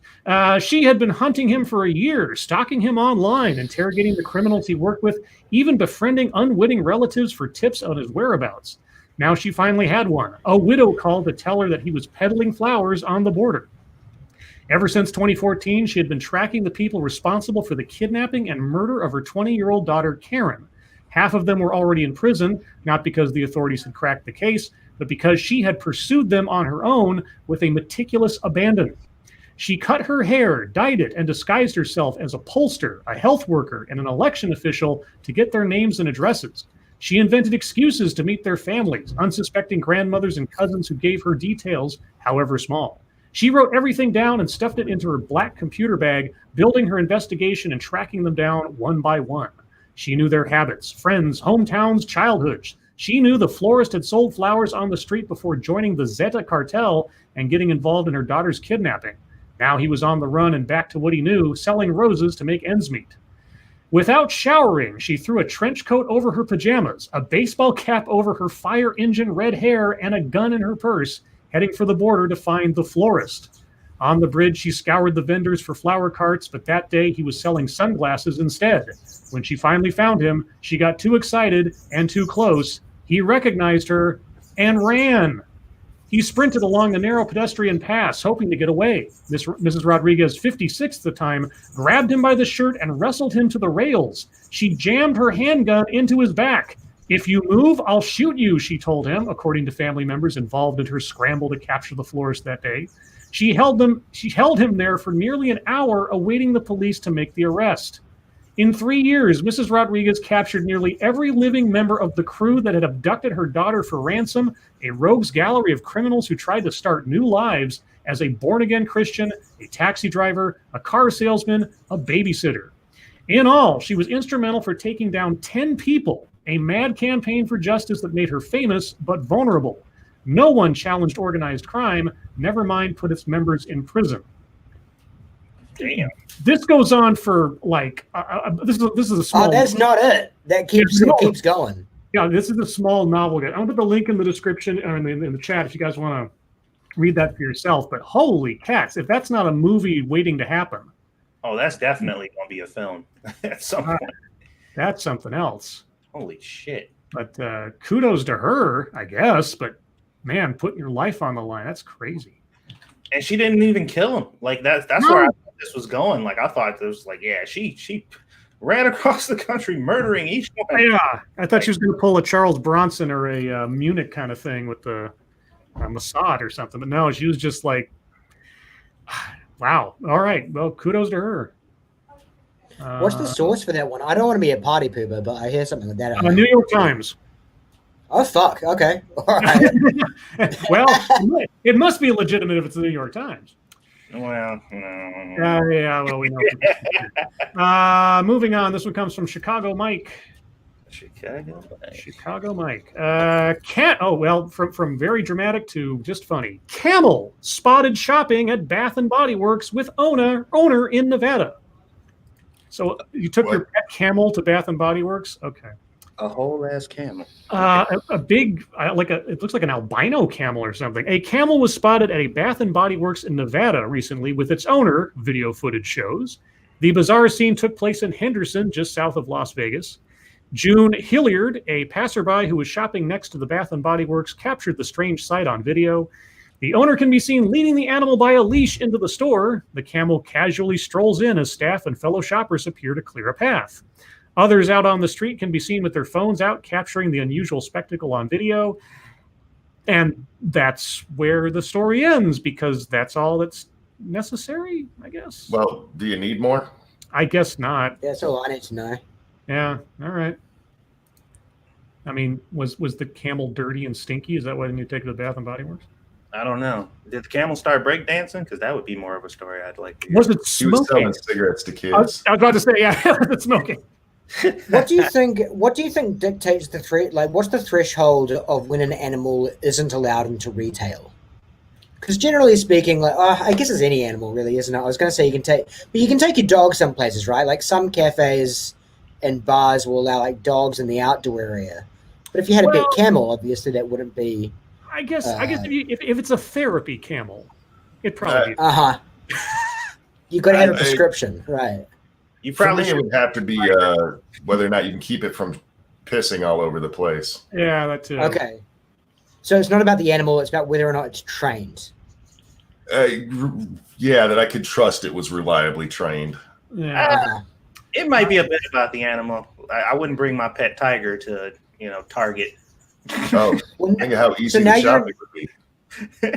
She had been hunting him for a year, stalking him online, interrogating the criminals he worked with, even befriending unwitting relatives for tips on his whereabouts. Now she finally had one. A widow called to tell her that he was peddling flowers on the border. Ever since 2014, she had been tracking the people responsible for the kidnapping and murder of her 20-year-old daughter, Karen. Half of them were already in prison, not because the authorities had cracked the case, but because she had pursued them on her own with a meticulous abandon. She cut her hair, dyed it, and disguised herself as a pollster, a health worker, and an election official to get their names and addresses. She invented excuses to meet their families, unsuspecting grandmothers and cousins who gave her details, however small. She wrote everything down and stuffed it into her black computer bag, building her investigation and tracking them down one by one. She knew their habits, friends, hometowns, childhoods. She knew the florist had sold flowers on the street before joining the Zeta cartel and getting involved in her daughter's kidnapping. Now he was on the run and back to what he knew, selling roses to make ends meet. Without showering, she threw a trench coat over her pajamas, a baseball cap over her fire engine red hair, and a gun in her purse, heading for the border to find the florist. On the bridge, she scoured the vendors for flower carts, but that day he was selling sunglasses instead. When she finally found him, she got too excited and too close. He recognized her and ran. He sprinted along the narrow pedestrian pass, hoping to get away. Mrs. Rodriguez, 56 at the time, grabbed him by the shirt and wrestled him to the rails. She jammed her handgun into his back. "If you move, I'll shoot you," she told him, according to family members involved in her scramble to capture the florist that day. She held him there for nearly an hour, awaiting the police to make the arrest. In 3 years, Mrs. Rodriguez captured nearly every living member of the crew that had abducted her daughter for ransom, a rogues gallery of criminals who tried to start new lives as a born-again Christian, a taxi driver, a car salesman, a babysitter. In all, she was instrumental for taking down 10 people, a mad campaign for justice that made her famous but vulnerable. No one challenged organized crime, never mind put its members in prison. Damn. This goes on for like this is a small. Oh, that's not it. That keeps going. Yeah, this is a small novel. I'm gonna put the link in the description or in the chat if you guys want to read that for yourself. But holy cats, if that's not a movie waiting to happen. Oh, that's definitely gonna be a film at some point. That's something else. Holy shit. But kudos to her, I guess. But man, putting your life on the line, that's crazy. And she didn't even kill him. Like that's where I thought this was going. Like I thought it was like, yeah, she ran across the country murdering each one. Yeah, I thought she was going to pull a Charles Bronson or a Munich kind of thing with the Mossad or something. But no, she was just like, wow. All right. Well, kudos to her. What's the source for that one? I don't want to be a party pooper, but I hear something like that. New York Times. Oh, fuck. Okay. All right. Well, it must be legitimate if it's the New York Times. Well, no. Yeah, well, we know. Moving on. This one comes from Chicago Mike. Chicago Mike. From very dramatic to just funny. Camel spotted shopping at Bath and Body Works with owner in Nevada. So you took your pet camel to Bath and Body Works? Okay. A whole ass camel. A big, it looks like an albino camel or something. A camel was spotted at a Bath and Body Works in Nevada recently with its owner, video footage shows. The bizarre scene took place in Henderson, just south of Las Vegas. June Hilliard, a passerby who was shopping next to the Bath and Body Works, captured the strange sight on video. The owner can be seen leading the animal by a leash into the store. The camel casually strolls in as staff and fellow shoppers appear to clear a path. Others out on the street can be seen with their phones out, capturing the unusual spectacle on video. And that's where the story ends, because that's all that's necessary, I guess. Well, do you need more? I guess not. That's all I need to know. Yeah, all right. I mean, was the camel dirty and stinky? Is that why they need to take it to the Bath and Body Works? I don't know. Did the camel start breakdancing? Because that would be more of a story I'd like to hear. Was it She was smoking? selling cigarettes to kids. I was about to say, yeah, was it smoking? What do you think dictates what's the threshold of when an animal isn't allowed into retail? Because generally speaking, I guess it's any animal, really, isn't it? I was going to say you can take your dog some places, right? Like some cafes and bars will allow like dogs in the outdoor area. But if you had a big camel, obviously that wouldn't be. I guess if it's a therapy camel, it probably. You got to have a prescription, right? You probably it would have to be whether or not you can keep it from pissing all over the place. Yeah, that too. Okay, so it's not about the animal; it's about whether or not it's trained. Yeah, that I could trust it was reliably trained. Yeah. It might be a bit about the animal. I wouldn't bring my pet tiger to Target. Oh, think of how easy the shopping would be.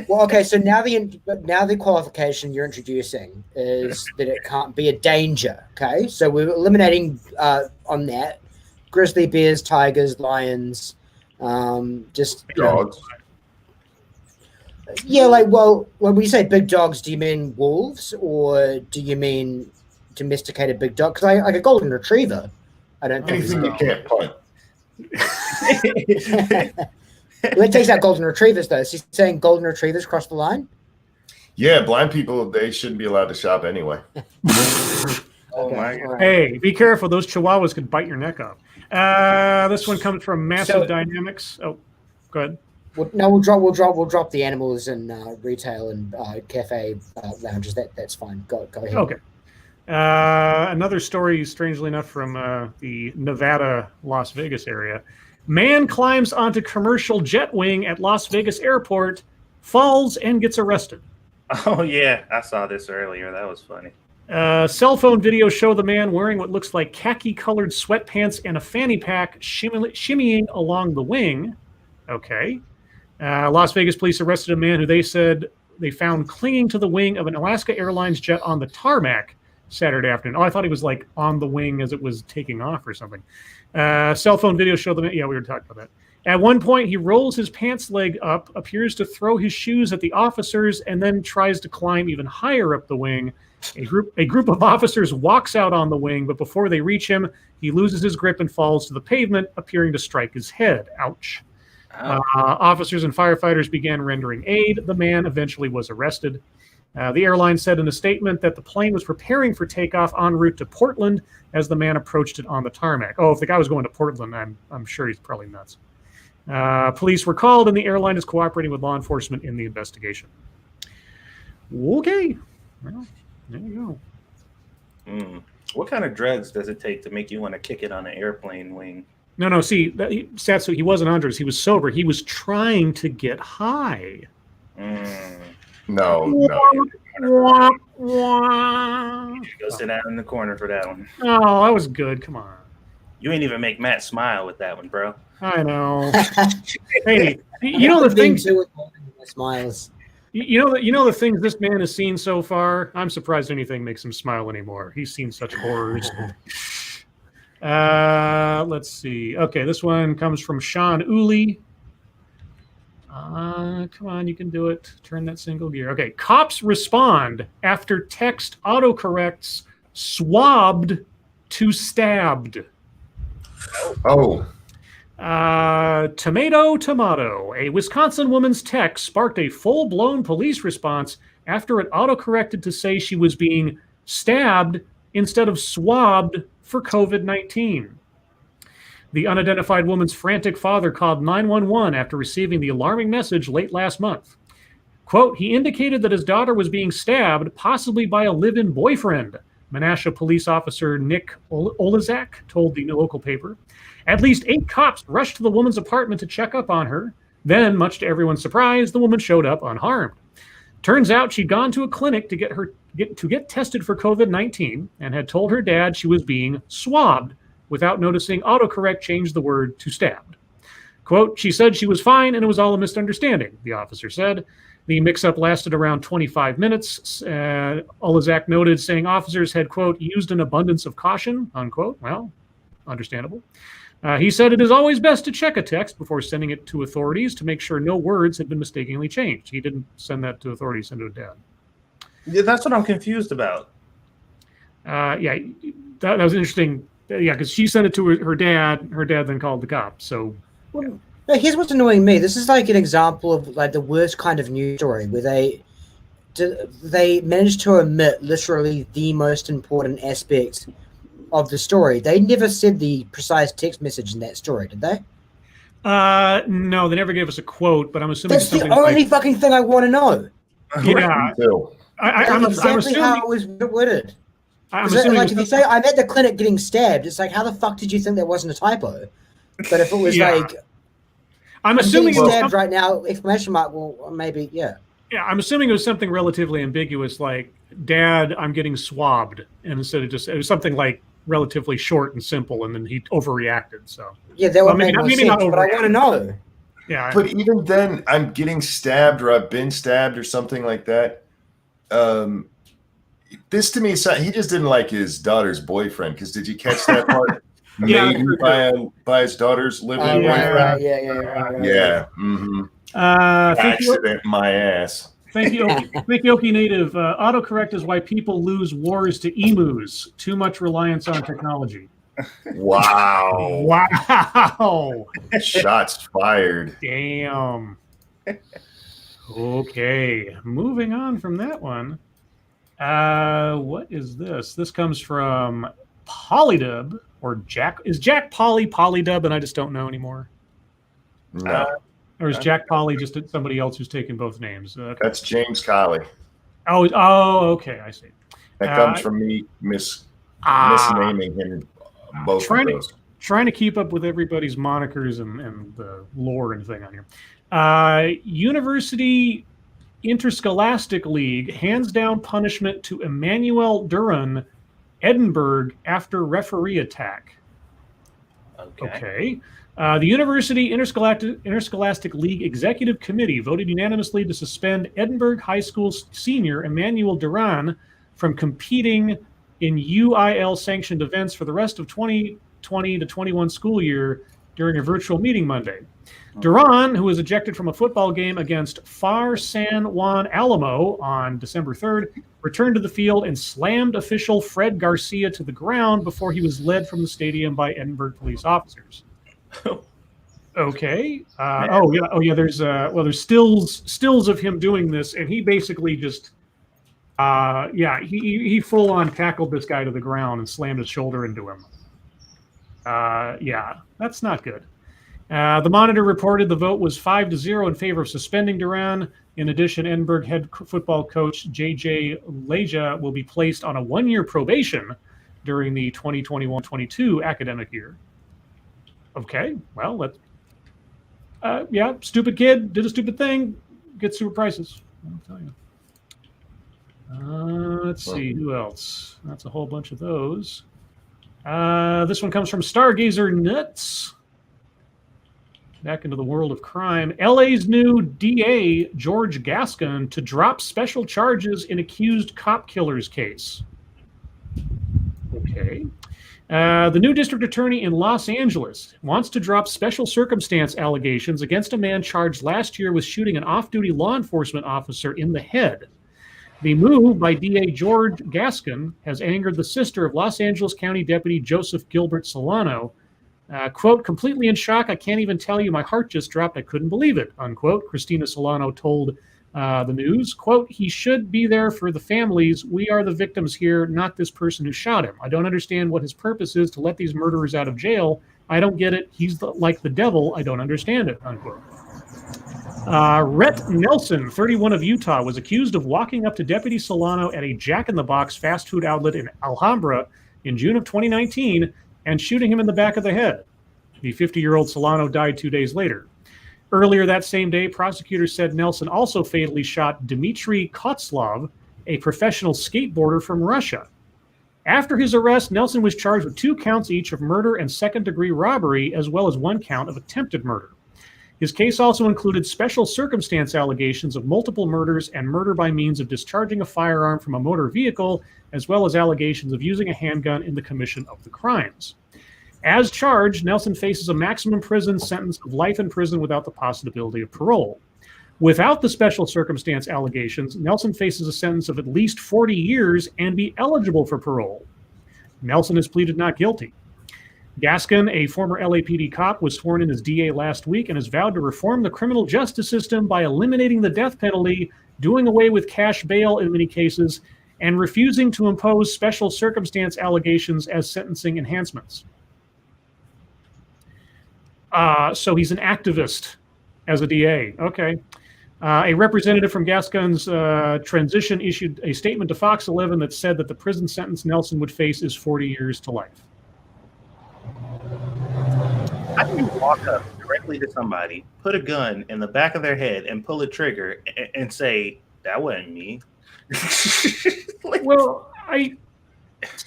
Well, okay, so now the qualification you're introducing is that it can't be a danger. Okay, so we're eliminating on that grizzly bears, tigers, lions, just Dogs. Yeah, when we say big dogs, do you mean wolves or do you mean domesticated big dog? Because like a golden retriever, I don't think anything you can't punt. Well, it takes out golden retrievers, though. So you're saying golden retrievers cross the line? Yeah, blind people, they shouldn't be allowed to shop anyway. Oh Okay, my all right. Hey, be careful. Those chihuahuas could bite your neck off. This one comes from Massive Dynamics. Oh, go ahead. We'll drop the animals in retail and cafe lounges. That's fine. Go ahead. Okay. Another story, strangely enough, from the Nevada, Las Vegas area. Man climbs onto commercial jet wing at Las Vegas airport, falls, and gets arrested. Oh yeah, I saw this earlier. That was funny. Cell phone videos show the man wearing what looks like khaki-colored sweatpants and a fanny pack shimmying along the wing. Okay. Las Vegas police arrested a man who they said they found clinging to the wing of an Alaska Airlines jet on the tarmac Saturday afternoon. Oh, I thought he was like on the wing as it was taking off or something. Cell phone video showed them. Yeah, we were talking about that. At one point, he rolls his pants leg up, appears to throw his shoes at the officers, and then tries to climb even higher up the wing. A group of officers walks out on the wing, but before they reach him, he loses his grip and falls to the pavement, appearing to strike his head. Ouch. Officers and firefighters began rendering aid. The man eventually was arrested. The airline said in a statement that the plane was preparing for takeoff en route to Portland as the man approached it on the tarmac. Oh, if the guy was going to Portland, I'm sure he's probably nuts. Police were called, and the airline is cooperating with law enforcement in the investigation. Okay. Well, there you go. What kind of drugs does it take to make you want to kick it on an airplane wing? No. See, Satsu, he wasn't on drugs. He was sober. He was trying to get high. No. You should go sit down in the corner for that one. Oh, that was good. Come on. You ain't even make Matt smile with that one, bro. I know. Hey, you know the things. Smiles. You know the things this man has seen so far. I'm surprised anything makes him smile anymore. He's seen such horrors. Let's see. Okay, this one comes from Sean Uli. Come on, you can do it. Turn that single gear. Okay, cops respond after text autocorrects swabbed to stabbed. Oh. Tomato. A Wisconsin woman's text sparked a full-blown police response after it autocorrected to say she was being stabbed instead of swabbed for COVID-19. The unidentified woman's frantic father called 911 after receiving the alarming message late last month. Quote, he indicated that his daughter was being stabbed, possibly by a live-in boyfriend, Menasha police officer Nick Olizak told the local paper. At least 8 cops rushed to the woman's apartment to check up on her. Then, much to everyone's surprise, the woman showed up unharmed. Turns out she'd gone to a clinic to get tested for COVID-19 and had told her dad she was being swabbed without noticing autocorrect changed the word to stabbed. Quote, she said she was fine and it was all a misunderstanding, the officer said. The mix-up lasted around 25 minutes. Olizak noted, saying officers had, quote, used an abundance of caution, unquote. Well, understandable. He said it is always best to check a text before sending it to authorities to make sure no words had been mistakenly changed. He didn't send that to authorities, send it to dad. Yeah, that's what I'm confused about. Yeah, that was interesting. Yeah, because she sent it to her dad. Her dad then called the cops. So, yeah. No, here's what's annoying me. This is like an example of like the worst kind of news story where they managed to omit literally the most important aspect of the story. They never said the precise text message in that story, did they? No, they never gave us a quote, but I'm assuming that's the only fucking thing I want to know. Yeah, I'm exactly how it was worded. I'm assuming like if you say I'm at the clinic getting stabbed, it's like how the fuck did you think that wasn't a typo? But if it was like I'm assuming getting stabbed right now, exclamation mark, well maybe yeah. Yeah, I'm assuming it was something relatively ambiguous, like Dad, I'm getting swabbed, and instead of just it was something like relatively short and simple, and then he overreacted. So yeah, that would make more sense. But I want to know. Yeah, but even then, I'm getting stabbed, or I've been stabbed, or something like that. This to me, he just didn't like his daughter's boyfriend. Because did you catch that part? Made by his daughter's live-in boyfriend. Yeah. Mm-hmm. Accident, my ass. Thank you, Native. Autocorrect is why people lose wars to emus. Too much reliance on technology. Wow. Wow. Shots fired. Damn. Okay. Moving on from that one. What is this? This comes from Polydub or Jack. Is Jack Polydub, and I just don't know anymore? No, Or is Jack Polly just somebody else who's taken both names? that's James Colley. Oh, okay, I see. That comes from me misnaming him both of those. Trying to keep up with everybody's monikers and the lore and thing on here. University Interscholastic League hands down punishment to Emmanuel Duran, Edinburgh, after referee attack. Okay. The University Interscholastic League Executive Committee voted unanimously to suspend Edinburgh High School senior Emmanuel Duran from competing in UIL-sanctioned events for the rest of 2020 to 21 school year during a virtual meeting Monday. Duran, who was ejected from a football game against Far San Juan Alamo on December 3rd, returned to the field and slammed official Fred Garcia to the ground before he was led from the stadium by Edinburgh police officers. Okay. Yeah. There's stills of him doing this, and he basically just, he full on tackled this guy to the ground and slammed his shoulder into him. That's not good. The Monitor reported the vote was 5-0 in favor of suspending Duran. In addition, Edinburgh head football coach J.J. Leja will be placed on a 1-year probation during the 2021-22 academic year. Okay, well, let's. Stupid kid did a stupid thing, gets stupid prices. I'll tell you. Let's see, who else? That's a whole bunch of those. This one comes from Stargazer Nuts. Back into the world of crime. LA's new DA, George Gascon, to drop special charges in accused cop killers case. Okay. The new district attorney in Los Angeles wants to drop special circumstance allegations against a man charged last year with shooting an off-duty law enforcement officer in the head. The move by DA George Gascon has angered the sister of Los Angeles County Deputy Joseph Gilbert Solano. Quote, completely in shock, I can't even tell you, my heart just dropped, I couldn't believe it, unquote. Christina Solano told the News, quote, he should be there for the families. We are the victims here, not this person who shot him. I don't understand what his purpose is to let these murderers out of jail. I don't get it. He's like the devil. I don't understand it, unquote. Rhett Nelson, 31 of Utah, was accused of walking up to Deputy Solano at a Jack in the Box fast food outlet in Alhambra in June of 2019 and shooting him in the back of the head. The 50-year-old Solano died 2 days later. Earlier that same day, prosecutors said Nelson also fatally shot Dmitry Kotslov, a professional skateboarder from Russia. After his arrest, Nelson was charged with 2 counts each of murder and second-degree robbery, as well as 1 count of attempted murder. His case also included special circumstance allegations of multiple murders and murder by means of discharging a firearm from a motor vehicle, as well as allegations of using a handgun in the commission of the crimes. As charged, Nelson faces a maximum prison sentence of life in prison without the possibility of parole. Without the special circumstance allegations, Nelson faces a sentence of at least 40 years and be eligible for parole. Nelson has pleaded not guilty. Gascon, a former LAPD cop, was sworn in as DA last week and has vowed to reform the criminal justice system by eliminating the death penalty, doing away with cash bail in many cases, and refusing to impose special circumstance allegations as sentencing enhancements. So he's an activist as a DA. Okay. A representative from Gascon's transition issued a statement to Fox 11 that said that the prison sentence Nelson would face is 40 years to life. How do you walk up directly to somebody, put a gun in the back of their head, and pull a trigger and say, that wasn't me?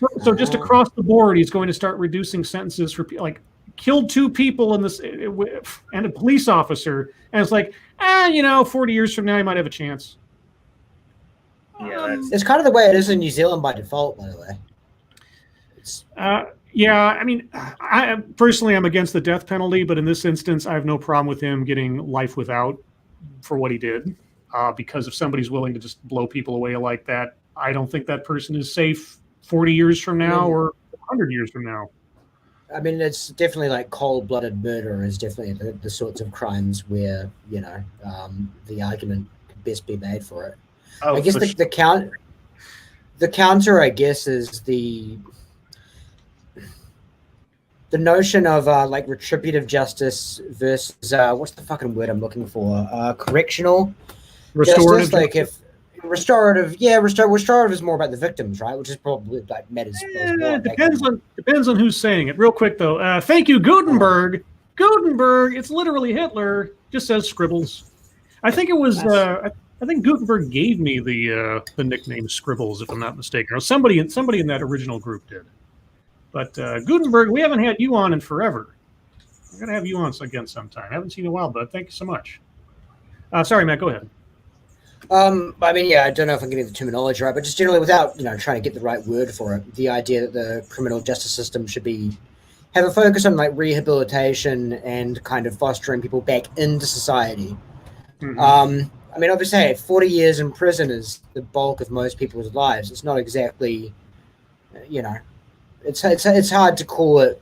So just across the board, he's going to start reducing sentences for killed 2 people in this and a police officer, and it's 40 years from now, he might have a chance. Yeah, it's kind of the way it is in New Zealand by default, by the way. I mean, I personally, I'm against the death penalty, but in this instance, I have no problem with him getting life without for what he did. Because if somebody's willing to just blow people away like that, I don't think that person is safe 40 years from now or 100 years from now. I mean, it's definitely cold-blooded murder is definitely the sorts of crimes where, the argument could best be made for it. I guess the count. The counter, I guess, is the notion of like retributive justice versus what's the fucking word I'm looking for? Correctional Restorative justice. Like if restorative, restorative is more about the victims, right? Which is probably like matters. It depends on who's saying it. Real quick though, thank you, Gutenberg. Gutenberg, it's literally Hitler. Just says scribbles. I think it was. I think Gutenberg gave me the nickname Scribbles, if I'm not mistaken, or somebody in that original group did. But Gutenberg, we haven't had you on in forever. We're gonna have you on again sometime. I haven't seen you in a while, bud. Thank you so much. Sorry, Matt. Go ahead. I mean, yeah, I don't know if I'm getting the terminology right, but just generally, without trying to get the right word for it, the idea that the criminal justice system should have a focus on like rehabilitation and kind of fostering people back into society. Mm-hmm. I mean, obviously, 40 years in prison is the bulk of most people's lives. It's not exactly, it's hard to call it,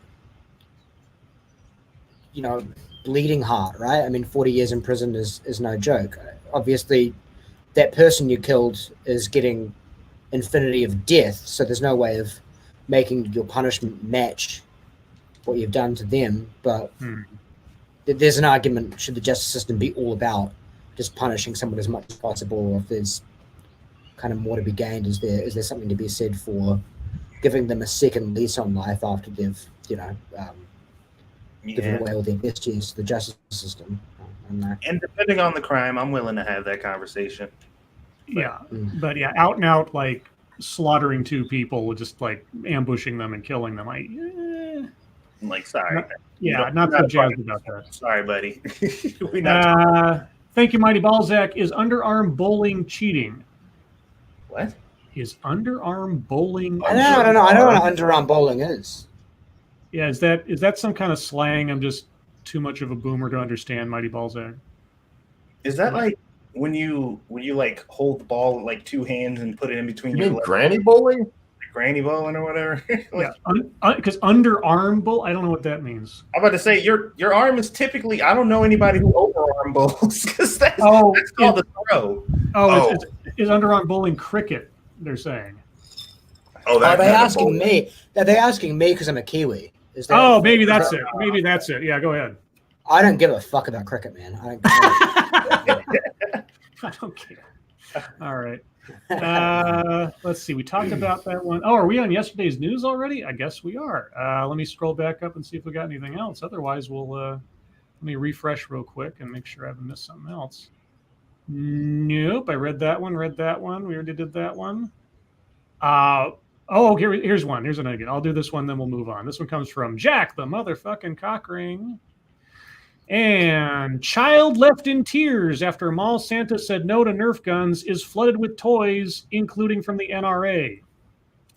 bleeding heart, right? I mean, 40 years in prison is no joke. Obviously, that person you killed is getting infinity of death, so there's no way of making your punishment match what you've done to them. But there's an argument, should the justice system be all about just punishing someone as much as possible, or if there's kind of more to be gained? Is there something to be said for giving them a second lease on life after they've given away all their best years to the justice system? And depending on the crime, I'm willing to have that conversation. But out and out, like slaughtering two people, just like ambushing them and killing them. I'm like, sorry. Not so jazzed about that. Sorry, buddy. Thank you, Mighty Balzac. Is underarm bowling cheating? What? Is underarm bowling? I don't know what underarm bowling is. Yeah, is that some kind of slang? I'm just too much of a boomer to understand, Mighty Balzac. Is that like when you like hold the ball with like two hands and put it in between your legs? Granny bowling? Granny bowling or whatever. Because underarm bowl, I don't know what that means. I'm about to say your arm is typically. I don't know anybody who overarm bowls because that's called a throw. Is underarm bowling cricket? They're saying. Are they asking me? Are they asking me because I'm a Kiwi? Maybe that's it. Maybe that's it. Yeah, go ahead. I don't give a fuck about cricket, man. I don't care. All right. Let's see. We talked about that one. Oh, are we on yesterday's news already? I guess we are. Let me scroll back up and see if we got anything else. Otherwise, we'll let me refresh real quick and make sure I haven't missed something else. Nope. I read that one. We already did that one. Here's one. Here's another. I'll do this one, then we'll move on. This one comes from Jack, the motherfucking cockring. And child left in tears after mall Santa said no to Nerf guns is flooded with toys, including from the NRA.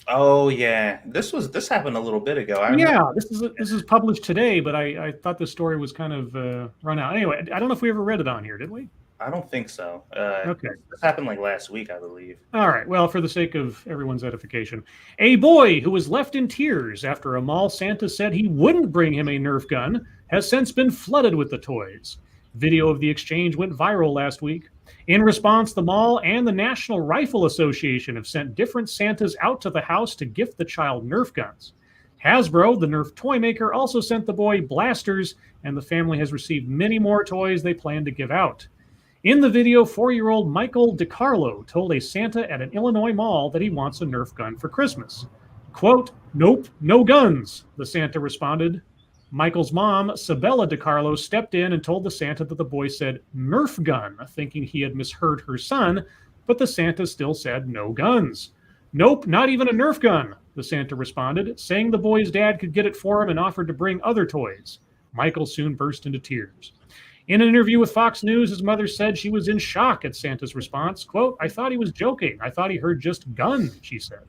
Oh yeah, this happened a little bit ago. This is published today, but I thought the story was kind of run out. Anyway, I don't know if we ever read it on here, did we? I don't think so. Okay. This happened like last week, I believe. All right. Well, for the sake of everyone's edification, a boy who was left in tears after a mall Santa said he wouldn't bring him a Nerf gun has since been flooded with the toys. Video of the exchange went viral last week. In response, the mall and the National Rifle Association have sent different Santas out to the house to gift the child Nerf guns. Hasbro, the Nerf toy maker, also sent the boy blasters, and the family has received many more toys they plan to give out. In the video, 4-year-old Michael DiCarlo told a Santa at an Illinois mall that he wants a Nerf gun for Christmas. Quote, "Nope, no guns," the Santa responded. Michael's mom, Sabella DiCarlo, stepped in and told the Santa that the boy said Nerf gun, thinking he had misheard her son, but the Santa still said no guns. "Nope, not even a Nerf gun," the Santa responded, saying the boy's dad could get it for him and offered to bring other toys. Michael soon burst into tears. In an interview with Fox News, his mother said she was in shock at Santa's response. Quote, "I thought he was joking. I thought he heard just gun," she said.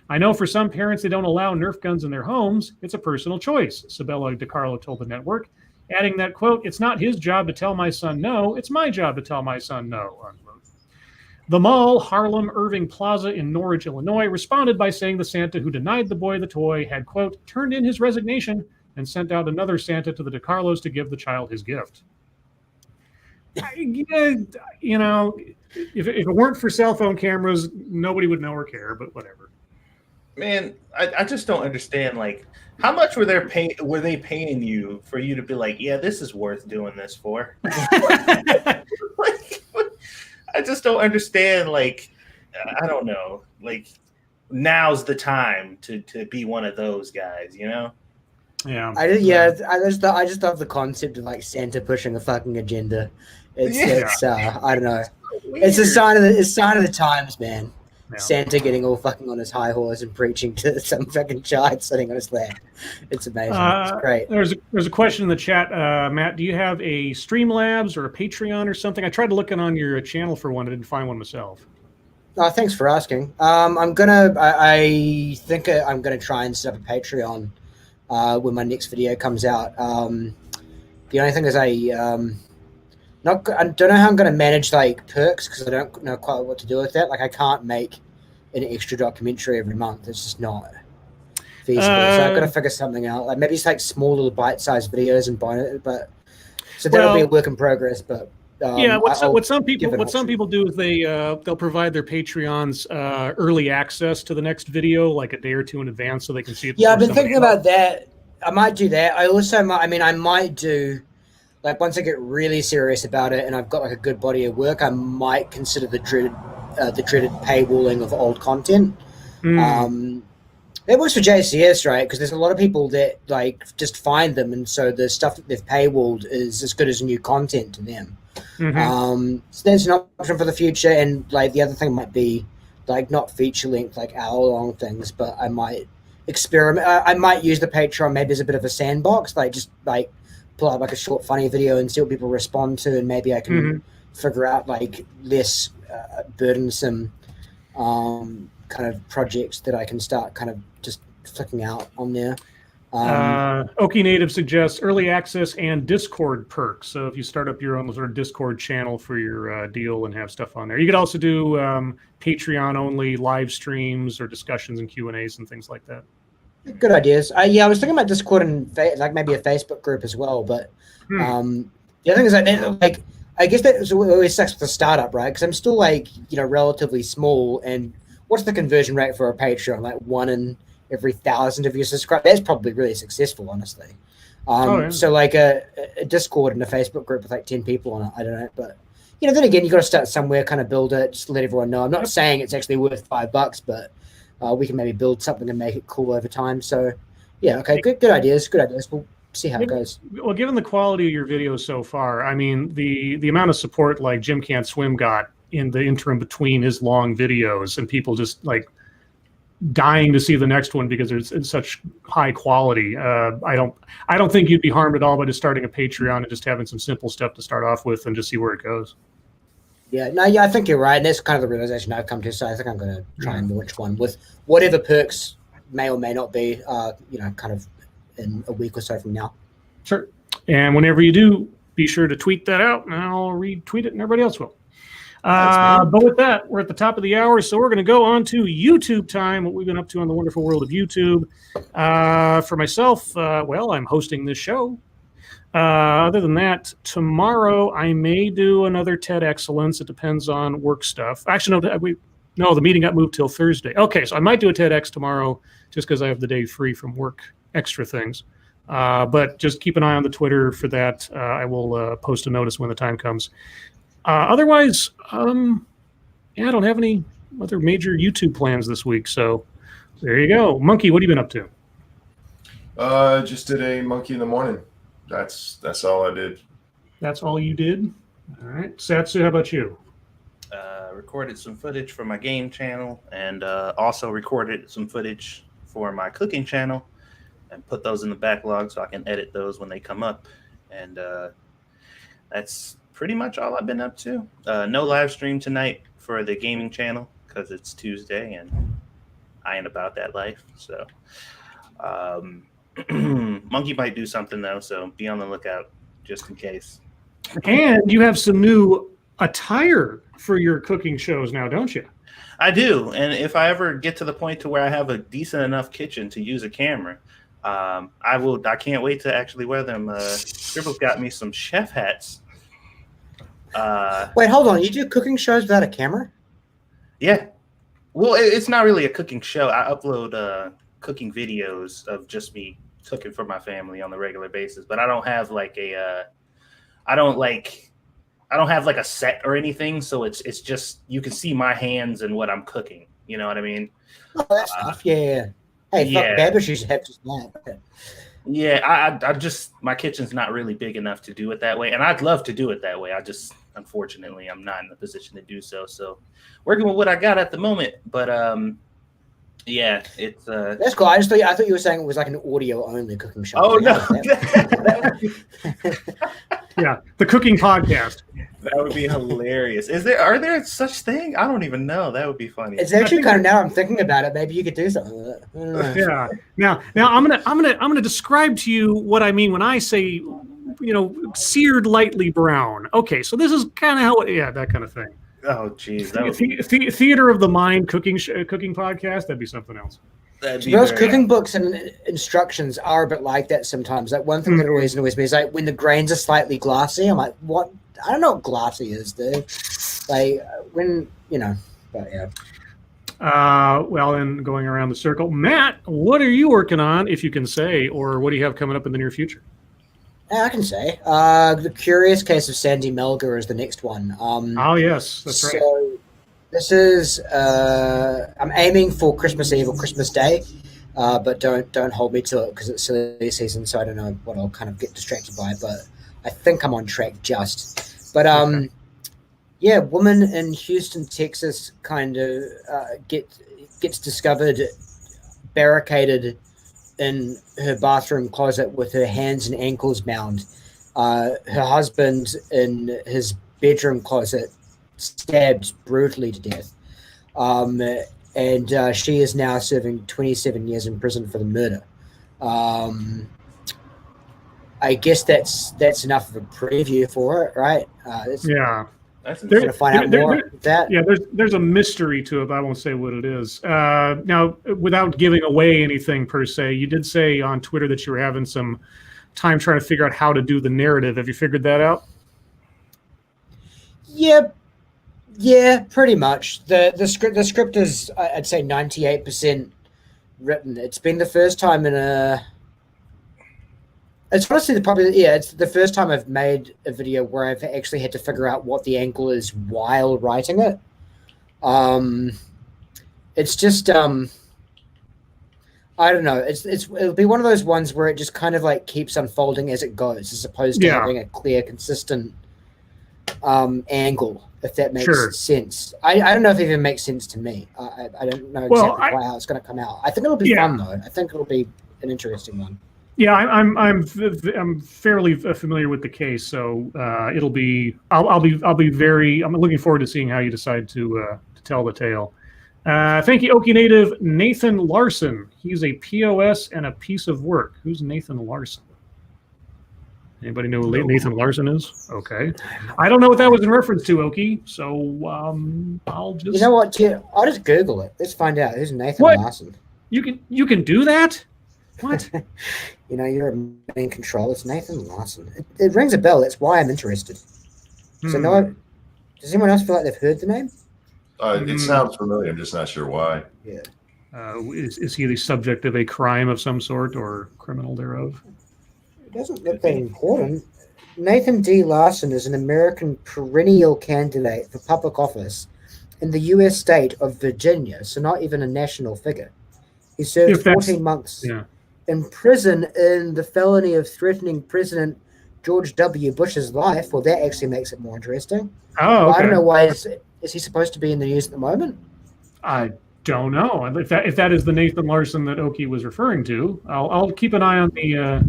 "I know for some parents they don't allow Nerf guns in their homes. It's a personal choice," Sabella DiCarlo told the network, adding that, quote, "It's not his job to tell my son no. It's my job to tell my son no," unquote. The mall, Harlem Irving Plaza in Norwich, Illinois, responded by saying the Santa who denied the boy the toy had, quote, "turned in his resignation and sent out another Santa to the DiCarlos to give the child his gift." Yeah, you know, if it weren't for cell phone cameras, nobody would know or care. But whatever. Man, I just don't understand. Like, how much were they paying you for you to be like, yeah, this is worth doing this for? Like, I just don't understand. Like, I don't know. Like, now's the time to be one of those guys, you know? Yeah. I just love the concept of like Santa pushing a fucking agenda. It's I don't know. It's a sign of the times, man. Yeah. Santa getting all fucking on his high horse and preaching to some fucking child sitting on his lap. It's amazing. It's great. There's a question in the chat, Matt. Do you have a Streamlabs or a Patreon or something? I tried looking on your channel for one. I didn't find one myself. Thanks for asking. I think I'm gonna try and set up a Patreon when my next video comes out. The only thing is I don't know how I'm going to manage like perks because I don't know quite what to do with that. Like I can't make an extra documentary every month. It's just not feasible. So I've got to figure something out. Like maybe it's like small little bite-sized videos and bonus. But so that'll be a work in progress. But what some people do is they'll provide their Patreons early access to the next video like a day or two in advance so they can see it. Yeah, I've been thinking about that. I might do that. I might do. Like once I get really serious about it and I've got like a good body of work, I might consider the dreaded paywalling of old content. It works for JCS, right? Because there's a lot of people that like just find them, and so the stuff that they've paywalled is as good as new content to them. So there's an option for the future, and like the other thing might be like not feature length, like hour-long things, but I might experiment. I might use the Patreon maybe as a bit of a sandbox, like just like pull out like a short funny video and see what people respond to, and maybe I can figure out like less burdensome kind of projects that I can start kind of just flicking out on there. Okie Native suggests early access and Discord perks. So if you start up your own sort of Discord channel for your deal and have stuff on there, you could also do Patreon only live streams or discussions and Q&As and things like that. Good ideas. I was thinking about Discord and like maybe a Facebook group as well. But the other thing is like I guess that always sucks with a startup, right? Because I'm still like relatively small. And what's the conversion rate for a Patreon? Like 1 in every 1,000 of your subscribers. That's probably really successful, honestly. So like a Discord and a Facebook group with like 10 people on it. I don't know, but then again, you got to start somewhere, kind of build it, just let everyone know. I'm not saying it's actually worth $5, but we can maybe build something and make it cool over time. So, yeah, okay, good ideas. We'll see how it goes. Well, given the quality of your videos so far, I mean, the amount of support like Jim Can't Swim got in the interim between his long videos, and people just like dying to see the next one because it's such high quality. I don't think you'd be harmed at all by just starting a Patreon and just having some simple stuff to start off with and just see where it goes. I think you're right. And that's kind of the realization I've come to. So I think I'm going to try and launch one with whatever perks may or may not be, kind of in a week or so from now. Sure. And whenever you do, be sure to tweet that out and I'll retweet it and everybody else will. But with that, we're at the top of the hour, so we're going to go on to YouTube time, what we've been up to on the wonderful world of YouTube. For myself, I'm hosting this show. Other than that, tomorrow I may do another TED Excellence. It depends on work stuff. Actually, no, the meeting got moved till Thursday. Okay, so I might do a TEDx tomorrow just because I have the day free from work extra things. But just keep an eye on the Twitter for that. I will post a notice when the time comes. Otherwise, I don't have any other major YouTube plans this week. So there you go. Monkey, what have you been up to? Just did a Monkey in the Morning. That's all I did. That's all you did? All right. Satsu, how about you? Recorded some footage for my game channel and also recorded some footage for my cooking channel and put those in the backlog so I can edit those when they come up. And that's pretty much all I've been up to. No live stream tonight for the gaming channel because it's Tuesday and I ain't about that life. So Monkey might do something though, so be on the lookout just in case. And you have some new attire for your cooking shows now, don't you? I do, and if I ever get to the point to where I have a decent enough kitchen to use a camera, I will. I can't wait to actually wear them. Scribble's got me some chef hats. Wait, hold on. You do cooking shows without a camera? Yeah. Well, it's not really a cooking show. I upload cooking videos of just me cooking for my family on the regular basis, but I don't have like I don't have like a set or anything, so it's just you can see my hands and what I'm cooking. You know what I mean? Oh, that's enough. Yeah. Hey, yeah. fuck, Babish should have just that. Yeah, I just my kitchen's not really big enough to do it that way, and I'd love to do it that way. I just unfortunately I'm not in a position to do so. So working with what I got at the moment, but yeah, it's that's cool. I thought you were saying it was like an audio only cooking show. Oh no. Yeah, the cooking podcast. That would be hilarious. Are there such thing? I don't even know. That would be funny. It's actually kind of, now I'm thinking about it, maybe you could do something with it. I don't know. Yeah. Now I'm gonna describe to you what I mean when I say, seared lightly brown. Okay, so this is kind of how that kind of thing. Oh geez, Theater of the Mind cooking podcast. That'd be something else. Those cooking books and instructions are a bit like that sometimes. Like one thing that always annoys me is like when the grains are slightly glassy. I'm like, what? I don't know what glassy is, dude. Like when but yeah. Well, and going around the circle, Matt, what are you working on, if you can say, or what do you have coming up in the near future? Yeah, I can say. The Curious Case of Sandy Melga is the next one. Oh yes, that's right. So this is I'm aiming for Christmas Eve or Christmas Day, but don't hold me to it because it's silly season, so I don't know what I'll kind of get distracted by. But I think I'm on track just. But yeah, woman in Houston, Texas, kind of gets discovered barricaded in her bathroom closet with her hands and ankles bound. Her husband in his bedroom closet stabbed brutally to death. And she is now serving 27 years in prison for the murder. I guess that's enough of a preview for it, right? Yeah. That's going to find out more about that. Yeah, there's a mystery to it, but I won't say what it is. Now, without giving away anything per se, you did say on Twitter that you were having some time trying to figure out how to do the narrative. Have you figured that out? Yeah, pretty much. The script is, I'd say, 98% written. It's been the first time it's honestly it's the first time I've made a video where I've actually had to figure out what the angle is while writing it. It's just I don't know. It'll be one of those ones where it just kind of like keeps unfolding as it goes, as opposed to having a clear, consistent angle. If that makes sense. I don't know if it even makes sense to me. I don't know exactly how it's going to come out. I think it'll be fun though. I think it'll be an interesting one. Yeah, I'm fairly familiar with the case, so it'll be. I'll be very. I'm looking forward to seeing how you decide to tell the tale. Thank you, Okie native Nathan Larson. He's a POS and a piece of work. Who's Nathan Larson? Anybody know who Nathan Larson is? Okay, I don't know what that was in reference to, Okie. So I'll just. You know what? I'll just Google it. Let's find out who's Nathan Larson. You can do that. What? You're in control. It's Nathan Larson. It rings a bell. That's why I'm interested. So does anyone else feel like they've heard the name? It sounds familiar. I'm just not sure why. Yeah. Is he the subject of a crime of some sort or criminal thereof? It doesn't look that important. Nathan D. Larson is an American perennial candidate for public office in the U.S. state of Virginia, so not even a national figure. He served 14 months in prison in the felony of threatening President George W. Bush's life. Well, that actually makes it more interesting. Oh, okay. I don't know why. Is he supposed to be in the news at the moment? I don't know. If that is the Nathan Larson that Okie was referring to, I'll keep an eye on the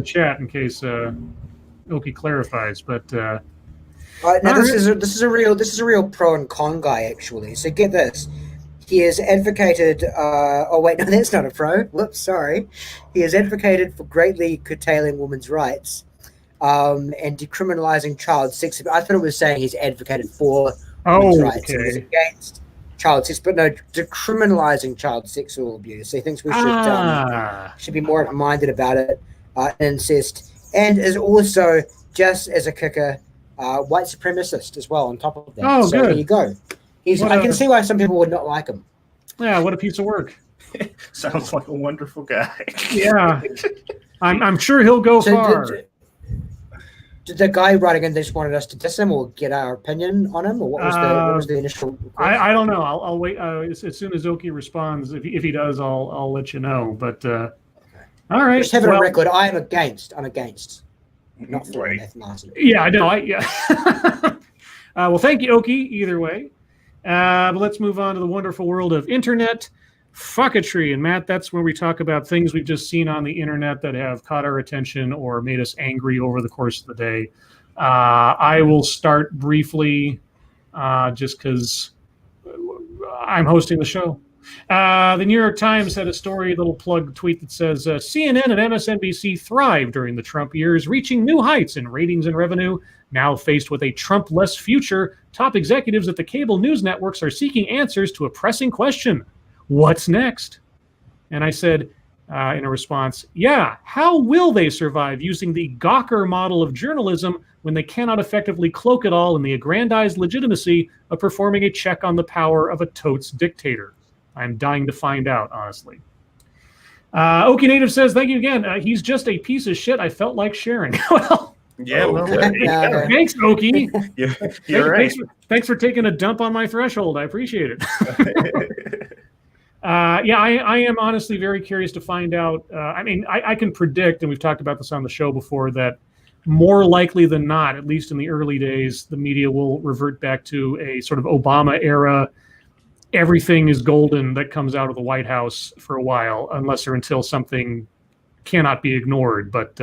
chat in case Okie clarifies. But this is a real pro and con guy actually. So get this. He has advocated, no, that's not a pro. Whoops, sorry. He has advocated for greatly curtailing women's rights and decriminalizing child sex. I thought it was saying he's advocated for women's rights. Okay. He's against child sex, but no, decriminalizing child sexual abuse. So he thinks we should be more open-minded about it, incest, and is also, just as a kicker, white supremacist as well. On top of that, Oh, so good. there you go. I can see why some people would not like him. Yeah, what a piece of work. Sounds like a wonderful guy. Yeah, I'm sure he'll go far. Did the guy writing in just wanted us to diss him or get our opinion on him, or what was the initial? I don't know. I'll wait as soon as Oki responds. If he does, I'll let you know. But all right, Just have it on record. I'm against. Not for Right. Nathan Larson. Yeah, I know. Well, thank you, Oki. Either way, but let's move on to the wonderful world of internet fucketry. And Matt, that's where we talk about things we've just seen on the internet that have caught our attention or made us angry over the course of the day. I will start briefly, just because I'm hosting the show. The New York Times had a story, a little plug tweet that says CNN and MSNBC thrived during the Trump years, reaching new heights in ratings and revenue. Now faced with a Trump-less future, top executives at the cable news networks are seeking answers to a pressing question. What's next? And I said in a response, yeah, how will they survive using the Gawker model of journalism when they cannot effectively cloak it all in the aggrandized legitimacy of performing a check on the power of a totes dictator? I'm dying to find out, honestly. Oki Native says, thank you again. He's just a piece of shit. I felt like sharing. Well, Yeah, well, thanks, Oki. You're right. Thanks for taking a dump on my threshold. I appreciate it. I am honestly very curious to find out. I can predict, and we've talked about this on the show before, that more likely than not, at least in the early days, the media will revert back to a sort of Obama era. Everything is golden that comes out of the White House for a while, unless or until something cannot be ignored. But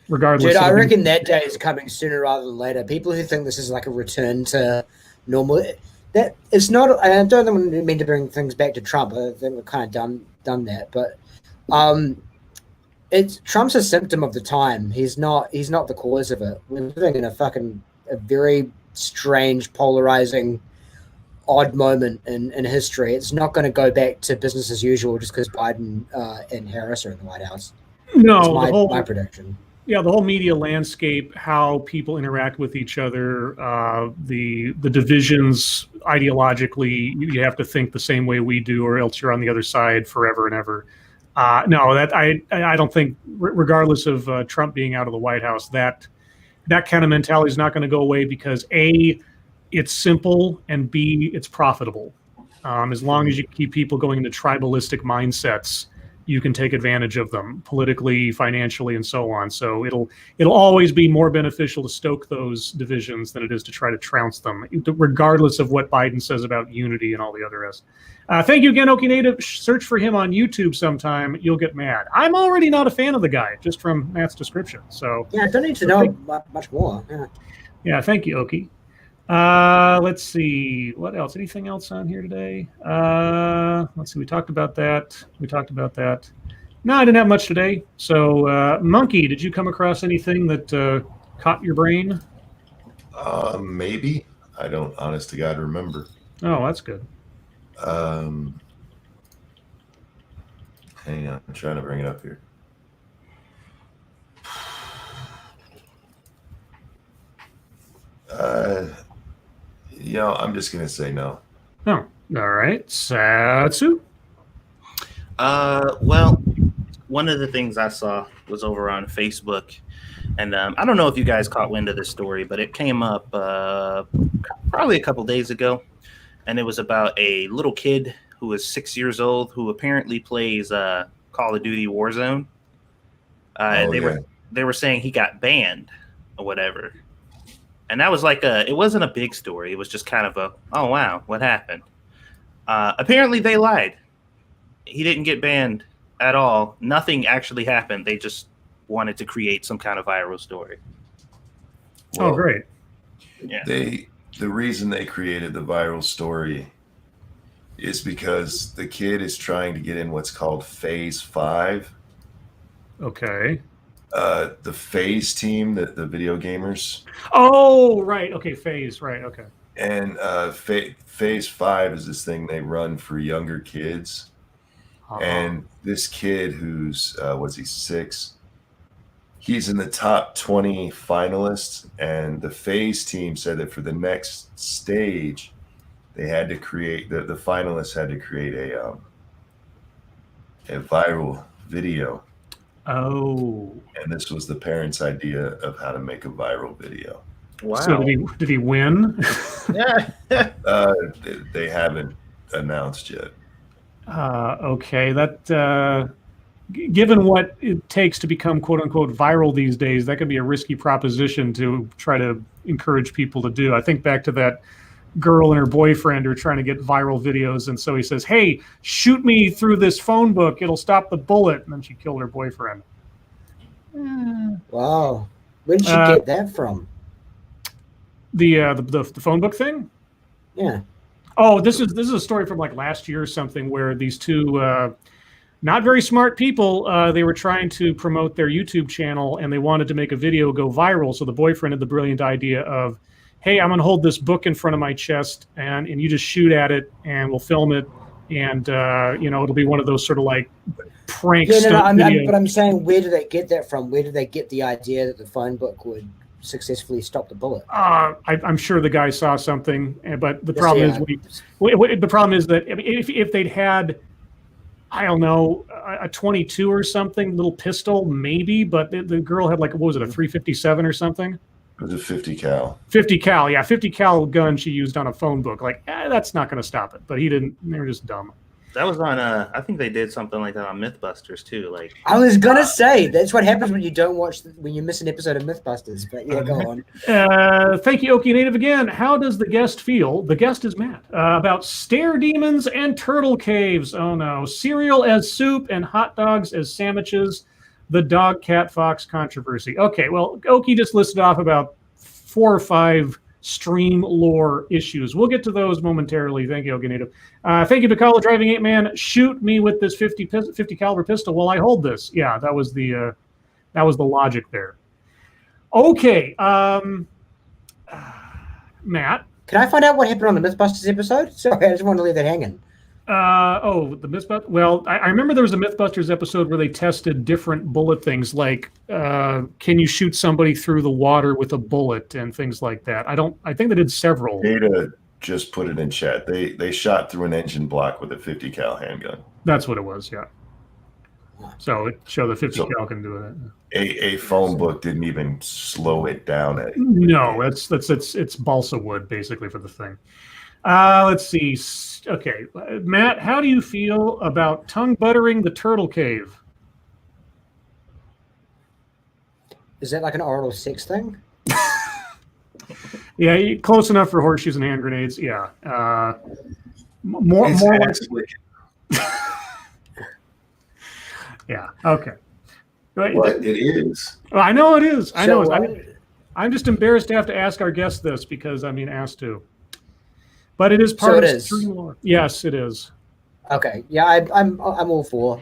regardless, dude, I reckon that day is coming sooner rather than later. People who think this is like a return to normal. That it's not. I don't mean to bring things back to Trump. I think we've kind of done that, but it's Trump's a symptom of the time. He's not the cause of it. We're living in a very strange, polarizing, odd moment in history. It's not going to go back to business as usual just because Biden and Harris are in the White House. No, that's my prediction. Yeah, the whole media landscape, how people interact with each other, the divisions ideologically, you have to think the same way we do, or else you're on the other side forever and ever. No, that I don't think, regardless of Trump being out of the White House, that kind of mentality is not going to go away because A, it's simple, and B, it's profitable. As long as you keep people going into tribalistic mindsets, you can take advantage of them politically, financially, and so on. So it'll always be more beneficial to stoke those divisions than it is to try to trounce them, regardless of what Biden says about unity and all the other rest. Thank you again, Oki Native. Search for him on YouTube sometime. You'll get mad. I'm already not a fan of the guy, just from Matt's description. So yeah, I don't need to know much more. Yeah, thank you, Oki. Let's see. What else? Anything else on here today? Let's see. We talked about that. No, I didn't have much today. So, Monkey, did you come across anything that caught your brain? Maybe. I don't, honest to God, remember. Oh, that's good. Hang on. I'm trying to bring it up here. I'm just going to say no. Oh, all right. Satsu? Well, one of the things I saw was over on Facebook, and I don't know if you guys caught wind of this story, but it came up probably a couple days ago, and it was about a little kid who was 6 years old who apparently plays Call of Duty Warzone. They were saying he got banned or whatever. And that was it wasn't a big story. It was just kind of oh, wow, what happened? Apparently they lied. He didn't get banned at all. Nothing actually happened. They just wanted to create some kind of viral story. Well, oh, great. Yeah. The reason they created the viral story is because the kid is trying to get in what's called Phase 5. Okay. The Phase team, the video gamers. Oh, right. Okay, Phase. Right. Okay. And Phase 5 is this thing they run for younger kids. And this kid who's, was he 6? he's in the top 20 finalists, and the phase team said that for the next stage, they had to create the finalists had to create a viral video. Oh. And this was the parents' idea of how to make a viral video. Wow. So did he win? Yeah. They haven't announced yet. Okay, that given what it takes to become "quote unquote" viral these days, that could be a risky proposition to try to encourage people to do. I think back to that girl and her boyfriend are trying to get viral videos, and so he says, "Hey, shoot me through this phone book; it'll stop the bullet." And then she killed her boyfriend. Wow, where did she get that from? The phone book thing. Yeah. Oh, this is a story from like last year or something, where these two not very smart people, they were trying to promote their YouTube channel, and they wanted to make a video go viral. So the boyfriend had the brilliant idea of, hey, I'm going to hold this book in front of my chest, and you just shoot at it, and we'll film it, and it'll be one of those sort of like prank videos. But I'm saying, where did they get that from? Where did they get the idea that the phone book would successfully stop the bullet? I'm sure the guy saw something, but the problem the problem is that if they'd had, I don't know, a 22 or something, little pistol, maybe, but the girl had like, what was it, a 357 or something? It was a 50 cal. 50 cal, yeah, 50 cal gun she used on a phone book. Like, that's not going to stop it. But he didn't. They were just dumb. That was on. I think they did something like that on MythBusters too. Like, I was gonna say that's what happens when you don't watch when you miss an episode of MythBusters. But yeah, go on. Thank you, Okie Native again. How does the guest feel? The guest is Matt about stair demons and turtle caves. Oh no, cereal as soup and hot dogs as sandwiches. The dog, cat, fox controversy. Okay, well, Okie just listed off about 4 or 5 stream lore issues. We'll get to those momentarily. Thank you, Okie Native. Thank you, Bacala Driving 8 Man. Shoot me with this 50 caliber pistol while I hold this. Yeah, that was the logic there. Okay, Matt. Can I find out what happened on the MythBusters episode? Sorry, I just want to leave that hanging. The Mythbusters. Well, I remember there was a MythBusters episode where they tested different bullet things, like can you shoot somebody through the water with a bullet and things like that. I think they did several. Data just put it in chat. They shot through an engine block with a 50 cal handgun. That's what it was, yeah. So it showed that 50 cal can do it. A phone book didn't even slow it down. No, it's balsa wood basically for the thing. Let's see. Okay, Matt, how do you feel about tongue buttering the turtle cave? Is that like an oral sex thing? Yeah, close enough for horseshoes and hand grenades. Yeah, more like. Yeah. Okay. What it is? Well, I know it is. I know. So, I'm just embarrassed to have to ask our guest this because I'm being asked to. But it is part of stream lore. Yes, it is. Okay. Yeah, I'm all for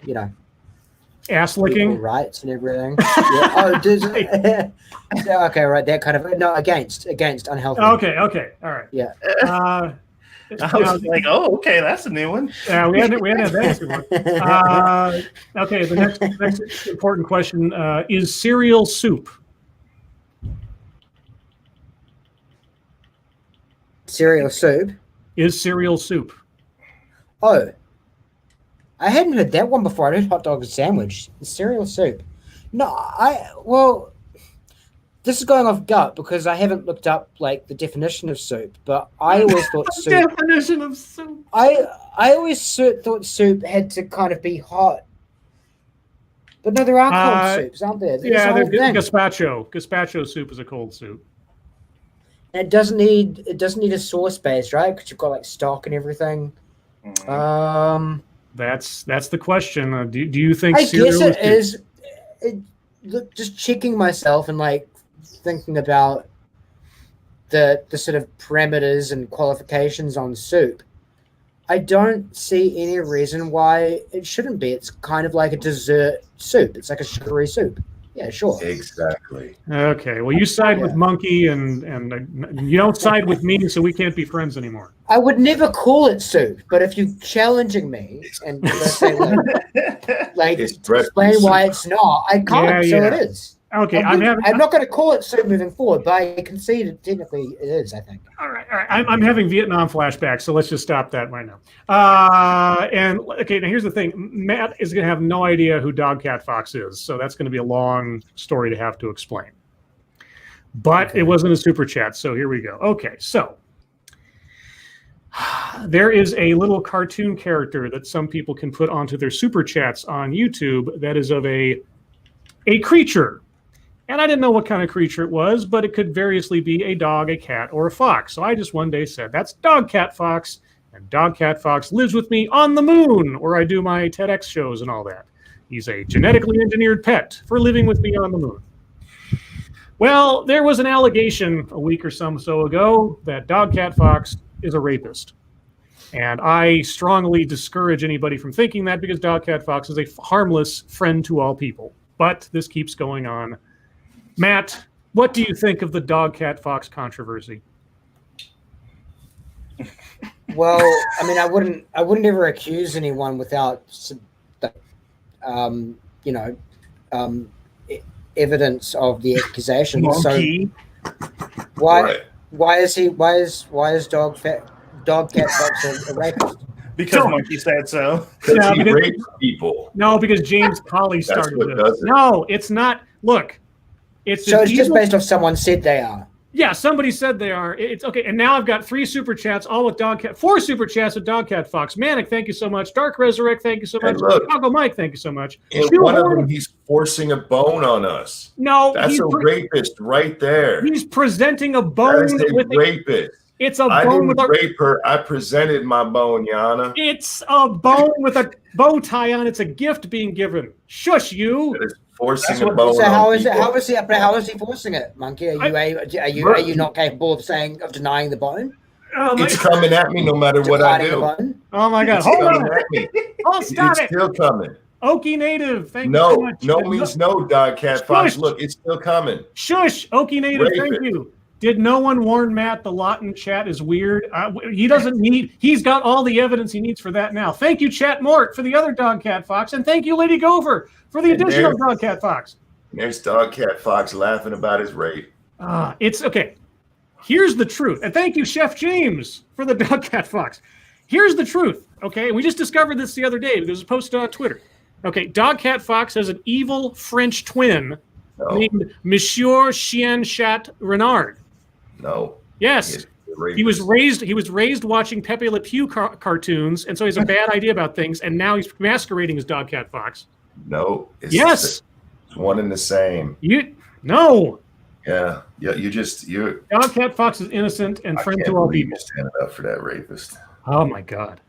ass licking rights and everything. Yeah. Oh, okay, right. That kind of against unhealthy. Okay. All right. Yeah. I was like, oh, okay, that's a new one. Yeah, we hadn't had that before. Okay, the next important question is cereal soup. Cereal soup. Is cereal soup? Oh, I hadn't heard that one before. I heard hot dog and sandwich. Cereal soup. No, this is going off gut because I haven't looked up like the definition of soup. But I always thought soup. Definition of soup. I always thought soup had to kind of be hot. But no, there are cold soups, aren't there? Yeah, there's gazpacho. Gazpacho soup is a cold soup. And it doesn't need a sauce base, right? Because you've got like stock and everything. That's the question. Do you think? I guess it is. Just checking myself and like thinking about the sort of parameters and qualifications on soup. I don't see any reason why it shouldn't be. It's kind of like a dessert soup. It's like a sugary soup. Yeah, sure. Exactly. Okay. Well, you side with Monkey, and you don't side with me, so we can't be friends anymore. I would never call it soup, but if you're challenging me and let's say like explain why it's not, I can't. It is. Okay, I'm having. not going to call it so moving forward, but I concede it technically it is. I think. All right. I'm having Vietnam flashbacks, so let's just stop that right now. And okay, now here's the thing: Matt is going to have no idea who Dog Cat Fox is, so that's going to be a long story to have to explain. But Okay. it wasn't a super chat, so here we go. Okay, so there is a little cartoon character that some people can put onto their super chats on YouTube that is of a creature. And I didn't know what kind of creature it was, but it could variously be a dog, a cat, or a fox. So I just one day said, that's Dog Cat Fox. And Dog Cat Fox lives with me on the moon, where I do my TEDx shows and all that. He's a genetically engineered pet for living with me on the moon. Well, there was an allegation a week or so ago that Dog Cat Fox is a rapist. And I strongly discourage anybody from thinking that because Dog Cat Fox is a harmless friend to all people. But this keeps going on. Matt, what do you think of the Dog Cat Fox controversy? Well, I mean, I wouldn't ever accuse anyone without, evidence of the accusation. Monkey. So why Right. why is Dog Cat Fox a rapist? Because So- Monkey said so. Because Yeah, he because- rapes people. No, because James Colley That's started what this. does it. No, it's not. Look, it's So it's just evil- based off someone said they are. Yeah, somebody said they are. It's okay. And now I've got 3 super chats, all with Dog Cat, 4 super chats with Dog Cat Fox. Manic, thank you so much. Dark Resurrect, thank you so Hey, much. look. Chicago Mike, thank you so much. And Shoehorn- one of them, he's forcing a bone on us. no, That's a rapist right there. he's presenting a That bone is a with rapist. it's a I bone didn't with a rape her. I presented my bone, Yana. it's a bone with a bow tie on. It's a gift being given. Shush you. That is forcing That's a what- bone So on how is it? people. How is he forcing it, Monkey? Are you not capable of denying the bone? Oh my, It's coming at me no matter what I Declining the do. bone? oh my God. It's Hold coming on. at me. Oh, stop It's it. still coming. Okie Native, thank you so No, much. no means no, Dog Cat Fox. Shush. Look, it's still coming. Shush, Okie Native, Rape thank it. you. Did no one warn Matt the Lawton chat is weird? He doesn't need, he's got all the evidence he needs for that now. Thank you, Chat Mort, for the other Dog Cat Fox. And thank you, Lady Gopher, for the And additional there's- Dog Cat Fox. There's Dog Cat Fox laughing about his rape. It's okay. Here's the truth. And thank you, Chef James, for the Dog Cat Fox. Here's the truth. Okay. We just discovered this the other day because it was posted on Twitter. Okay. Dog Cat Fox has an evil French twin No, named Monsieur Chien Chat Renard. no. Yes. He is a rapist. He was raised watching Pepe Le Pew cartoons, and so he has a bad idea about things, and now he's masquerading as Dog Cat Fox. No. It's Yes. It's one and the same. No. Yeah. Yeah. You're. Dog Cat Fox is innocent and I friend can't to all believe people. you standing up for that rapist. Oh my God.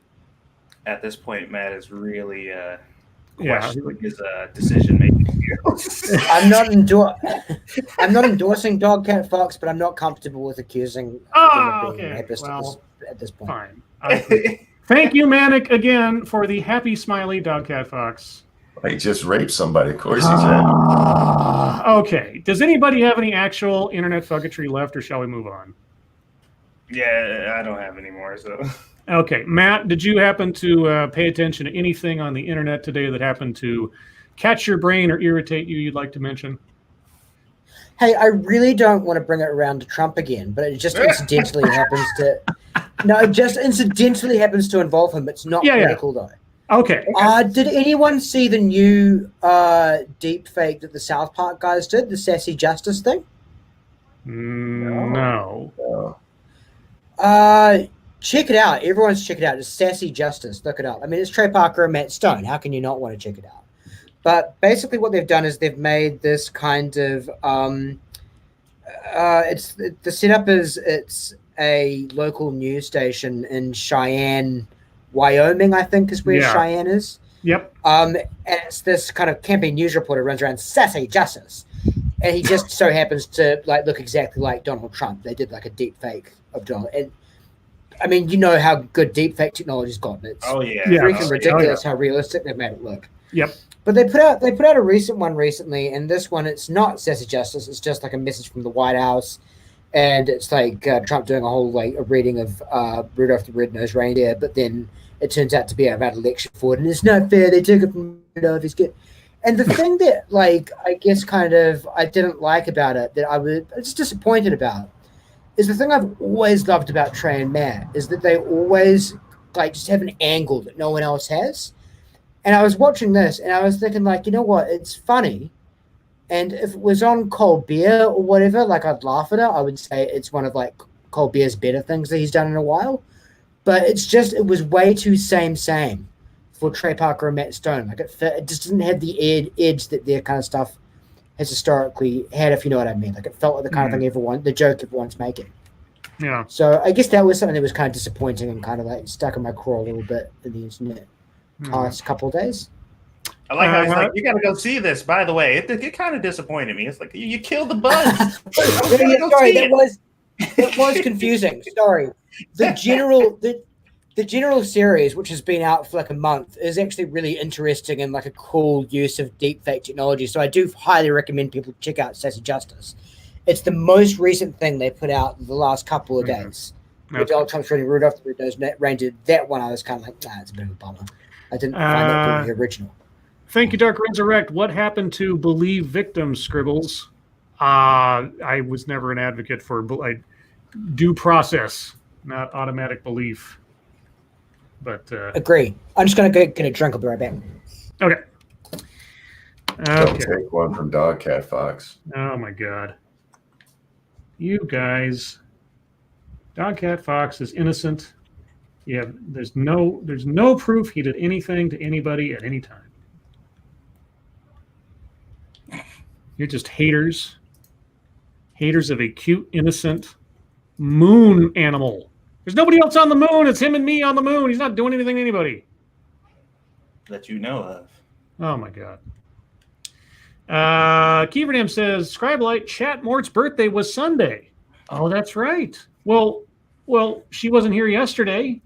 At this point, Matt is really Yeah. questioning his decision making here. I'm not endorsing Dog Cat Fox, but I'm not comfortable with accusing him Oh, of being a okay. rapist Well, at this point. fine. Thank you, Manic, again for the happy smiley Dog Cat Fox. He just raped somebody. Of course he did. Okay. Does anybody have any actual internet fucketry left, or shall we move on? Yeah, I don't have any more. So Okay, Matt, did you happen to pay attention to anything on the internet today that happened to catch your brain or irritate you you'd like to mention? Hey, I really don't want to bring it around to Trump again, but it just incidentally happens to. No, it just incidentally happens to involve him. It's not Yeah, yeah. political though. Okay. Did anyone see the new deep fake that the South Park guys did, the Sassy Justice thing? No. Check it out. Everyone's check it out. It's Sassy Justice. Look it up. I mean, it's Trey Parker and Matt Stone. How can you not want to check it out? But basically, what they've done is they've made this kind of it's the setup is it's a local news station in Cheyenne, Wyoming, I think is where Yeah. Cheyenne is. Yep. And it's this kind of camping news reporter runs around Sassy Justice, and he just so happens to look exactly like Donald Trump. They did like a deep fake of Donald, and I mean, you know how good deep fake technology's gotten. It's oh yeah, Yeah. freaking Oh, ridiculous how realistic they've made it look. Yep. But they put out a recent one recently, and this one it's not Sassy Justice. It's just like a message from the White House, and it's like Trump doing a whole a reading of Rudolph the Red-Nosed Reindeer. But then it turns out to be about election fraud, and it's not fair. They took it from Rudolph. He's good, And the thing that, like, I guess kind of I didn't like about it, that I was disappointed about, is the thing I've always loved about Trey and Matt is that they always like just have an angle that no one else has. And I was watching this and I was thinking, like, you know what? It's funny. And if it was on Colbert or whatever, like, I'd laugh at it. I would say it's one of like Colbert's better things that he's done in a while. But it was way too same for Trey Parker and Matt Stone. Like, it just didn't have the edge that their kind of stuff has historically had, if you know what I mean. Like, it felt like the kind of thing the joke everyone's making. Yeah. So I guess that was something that was kind of disappointing and kind of like stuck in my craw a little bit in the internet past couple of days. I like how he's like, you got to go see this. By the way, it kind of disappointed me. It's like you killed the buzz. Sorry, that was confusing. Sorry, the general series, which has been out for like a month, is actually really interesting and like a cool use of deepfake technology. So I do highly recommend people check out Sassy Justice. It's the most recent thing they put out the last couple of days. With Donald Trump's running Rudolph the Red-Nosed Reindeer. That one I was kind of like, nah, it's a bit of a bummer. I didn't find that really original. Thank you, Dark Resurrect. What happened to believe victims, Scribbles? I was never an advocate for due process, not automatic belief. But agree. I'm just going to go get a drink. I'll be right back. Okay. Don't take one from Dog Cat Fox. Oh my God. You guys. Dog Cat Fox is innocent. Yeah, there's no proof he did anything to anybody at any time. You're just haters. Haters of a cute, innocent moon animal. There's nobody else on the moon. It's him and me on the moon. He's not doing anything to anybody. That you know of. Oh, my God. Kievernam says, Scribe Light, Chat Mort's birthday was Sunday. Oh, that's right. Well, she wasn't here yesterday.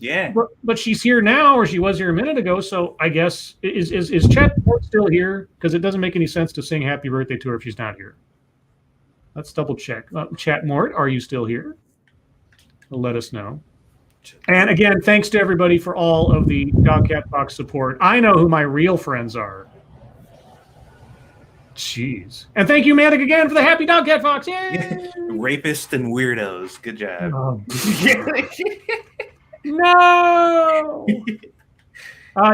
Yeah. But she's here now, or she was here a minute ago. So I guess, is Chat Mort still here? Because it doesn't make any sense to sing happy birthday to her if she's not here. Let's double check. Chat Mort, are you still here? Let us know. And again, thanks to everybody for all of the Dog Cat Fox support. I know who my real friends are. Jeez. And thank you, Manic, again for the happy Dog Cat Fox. Yay! Rapists and weirdos. Good job. Oh, no!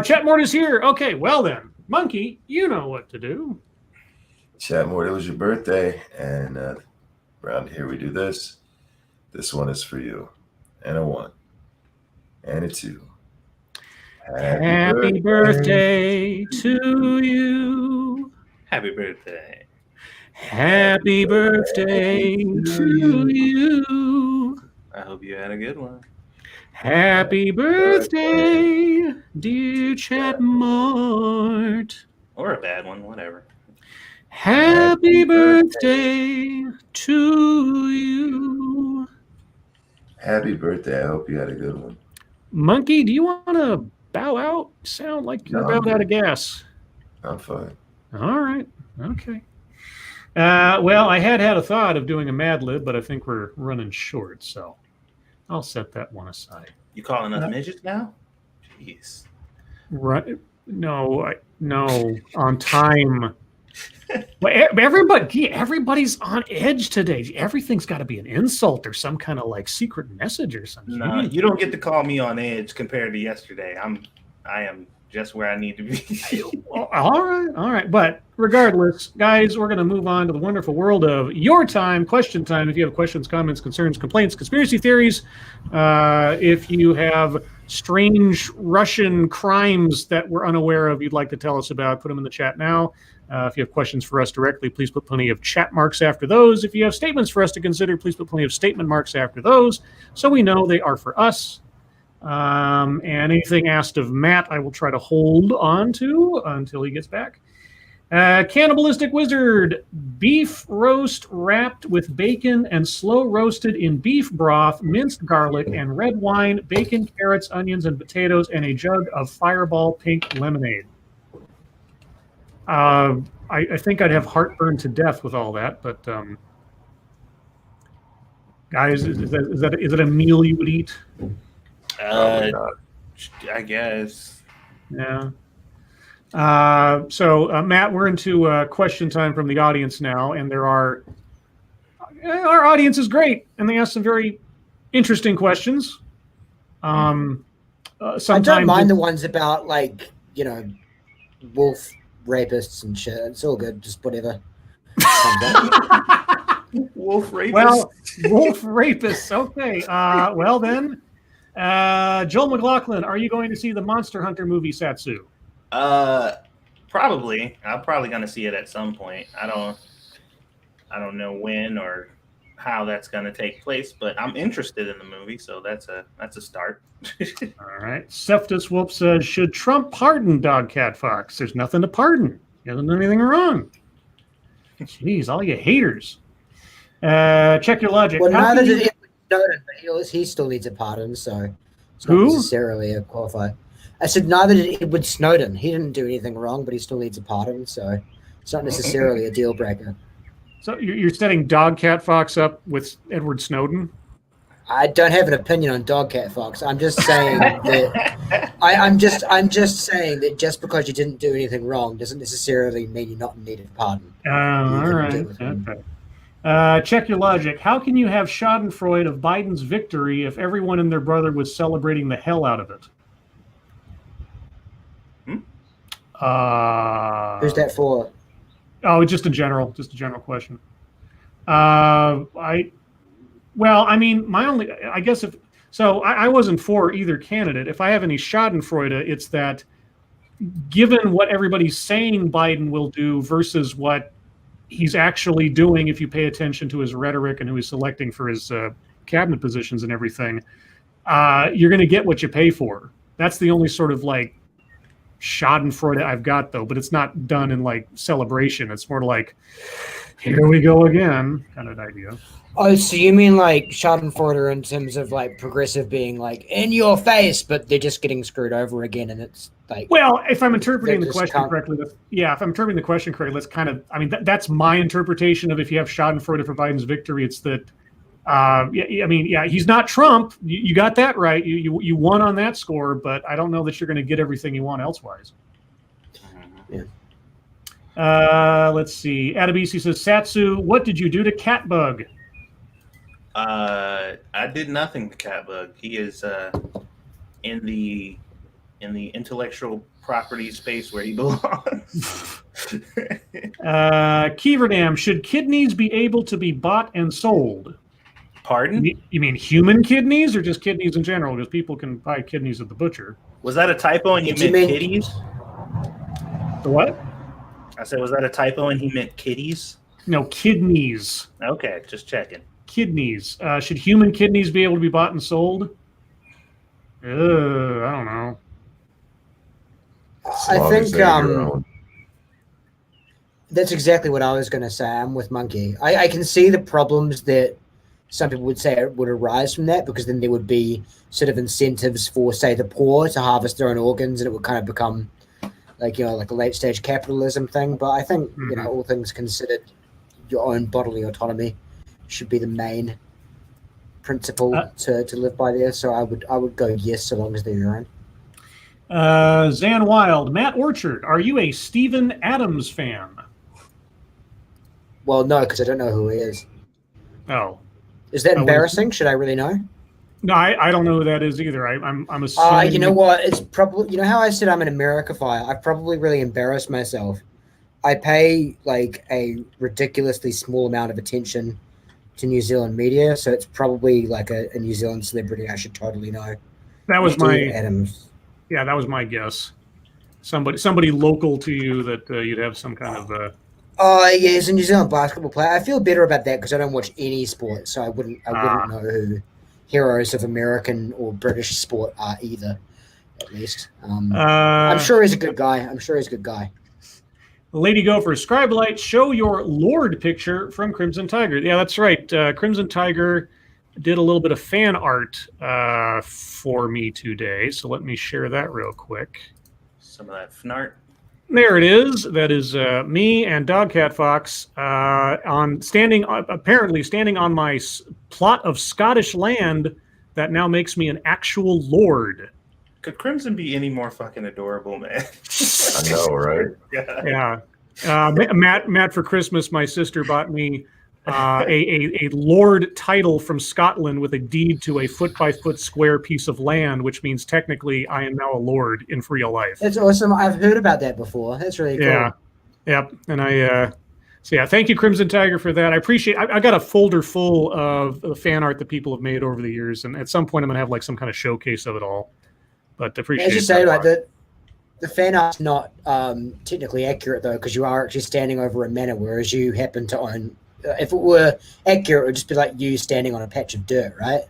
Chatmort is here. Okay, well then. Monkey, you know what to do. Chatmort, it was your birthday, and around here we do this. This one is for you. And a 1. And a 2. Happy birthday to you. Happy birthday. Happy birthday to you. I hope you had a good one. Happy birthday, dear Chatmort. Or a bad one, whatever. Happy birthday to you. Happy birthday. I hope you had a good one. Monkey, do you want to bow out? Sound like you're about out of gas. I'm fine. All right. Okay. Well, I had a thought of doing a Mad Lib, but I think we're running short, so I'll set that one aside. You calling us midgets now? Jeez. Right? No, on time. Well, everybody's on edge today. Everything's got to be an insult or some kind of like secret message or something. No, you don't get to call me on edge compared to yesterday. I am just where I need to be. All right. But regardless, guys, we're going to move on to the wonderful world of your time, question time. If you have questions, comments, concerns, complaints, conspiracy theories, if you have strange Russian crimes that we're unaware of you'd like to tell us about, put them in the chat now. If you have questions for us directly, please put plenty of chat marks after those. If you have statements for us to consider, please put plenty of statement marks after those so we know they are for us. And anything asked of Matt, I will try to hold on to until he gets back. Cannibalistic Wizard, beef roast wrapped with bacon and slow roasted in beef broth, minced garlic, and red wine, bacon, carrots, onions, and potatoes, and a jug of Fireball pink lemonade. I think I'd have heartburn to death with all that, but guys, is it a meal you would eat? I guess. Yeah. Matt, we're into question time from the audience now, and our audience is great, and they ask some very interesting questions. I don't mind the ones about wolf rapists and shit. It's all good, just whatever. Wolf rapists. Well, wolf rapists. Okay. Well then, Joel McLaughlin, are you going to see the Monster Hunter movie Satsu? Probably. I'm probably going to see it at some point. I don't know when or how that's going to take place, but I'm interested in the movie, so that's a start. All right. Seftus Wolf says, should Trump pardon Dogcat Fox? There's nothing to pardon. He hasn't done anything wrong. Jeez, all you haters. Check your logic. Well, neither did Edward Snowden, but he still needs a pardon, so it's not necessarily a qualifier. I said neither did Edward Snowden. He didn't do anything wrong, but he still needs a pardon, so it's not necessarily a deal breaker. So you're setting Dogcat Fox up with Edward Snowden? I don't have an opinion on Dogcat Fox. I'm just saying that I'm just saying that just because you didn't do anything wrong doesn't necessarily mean you're not in need of pardon. All right. Okay. Check your logic. How can you have Schadenfreude of Biden's victory if everyone and their brother was celebrating the hell out of it? Who's that for? Oh, just a general question. I wasn't for either candidate. If I have any Schadenfreude, it's that given what everybody's saying Biden will do versus what he's actually doing, if you pay attention to his rhetoric and who he's selecting for his cabinet positions and everything, you're going to get what you pay for. That's the only sort of Schadenfreude I've got, though, but it's not done in celebration. It's more like, here we go again kind of idea. Oh, so you mean Schadenfreude in terms of progressive being in your face, but they're just getting screwed over again, and it's Well, if I'm interpreting the question correctly, let's kind of, that's my interpretation of if you have Schadenfreude for Biden's victory, it's that, he's not Trump. You got that right. You won on that score, but I don't know that you're going to get everything you want elsewise. Yeah. Let's see. Adabisi says, Satsu, what did you do to Catbug? I did nothing to Catbug. He is in the intellectual property space where he belongs. Keeverdam, should kidneys be able to be bought and sold? Pardon? You mean human kidneys or just kidneys in general? Because people can buy kidneys at the butcher. Was that a typo and you meant kitties? The what? I said, was that a typo and he meant kitties? No, kidneys. Okay, just checking. Kidneys. Should human kidneys be able to be bought and sold? I don't know. I think that's exactly what I was going to say. I'm with Monkey. I can see the problems that some people would say would arise from that, because then there would be sort of incentives for, say, the poor to harvest their own organs, and it would kind of become like a late stage capitalism thing. But I think all things considered, your own bodily autonomy should be the main principle to live by there. So I would go yes, so long as they're your own. Zan Wild, Matt Orchard, are you a Stephen Adams fan? Well, no, because I don't know who he is. Oh, is that embarrassing? Should I really know? No, I don't know who that is either. I'm assuming. You know what? It's probably, you know how I said I'm an Americaphier? I've probably really embarrassed myself. I pay a ridiculously small amount of attention to New Zealand media, so it's probably a New Zealand celebrity I should totally know. That was Adams. Yeah, that was my guess. Somebody local to you that you'd have some kind of. Oh yeah, he's a New Zealand basketball player. I feel better about that because I don't watch any sport, so I wouldn't know who heroes of American or British sport are either. At least, I'm sure he's a good guy. Lady Gopher, Scribe Light, show your Lord picture from Crimson Tiger. Yeah, that's right. Crimson Tiger did a little bit of fan art for me today, so let me share that real quick. Some of that fnart. There it is. That is me and Dogcat Fox apparently standing on my plot of Scottish land that now makes me an actual lord. Could Crimson be any more fucking adorable, man? I know, right? Yeah. Yeah. Matt, for Christmas, my sister bought me a lord title from Scotland with a deed to a 4-by-4 square piece of land, which means technically I am now a lord in real life. That's awesome. I've heard about that before. That's really cool. Yeah. Yep. And so yeah, thank you, Crimson Tiger, for that. I appreciate. I got a folder full of the fan art that people have made over the years, and at some point I'm gonna have like some kind of showcase of it all. But appreciate. As you say, like the fan art's not technically accurate though, because you are actually standing over a manor, whereas you happen to own. If it were accurate, it would just be like you standing on a patch of dirt, right?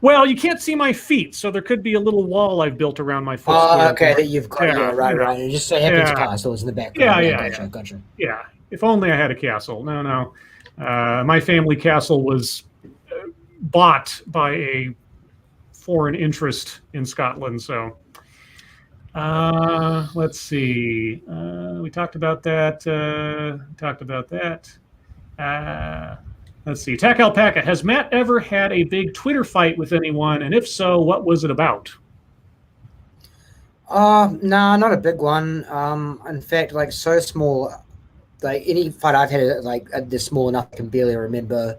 Well, you can't see my feet, so there could be a little wall I've built around my foot. Oh, okay, that you've got. Yeah, right. And just so happens castles in the background. Gotcha. Yeah. If only I had a castle. No. My family castle was bought by a foreign interest in Scotland. So let's see. We talked about that. Let's see. Tack Alpaca, has Matt ever had a big Twitter fight with anyone? And if so, what was it about? No, not a big one. In fact, like so small, like any fight I've had, like this small enough, I can barely remember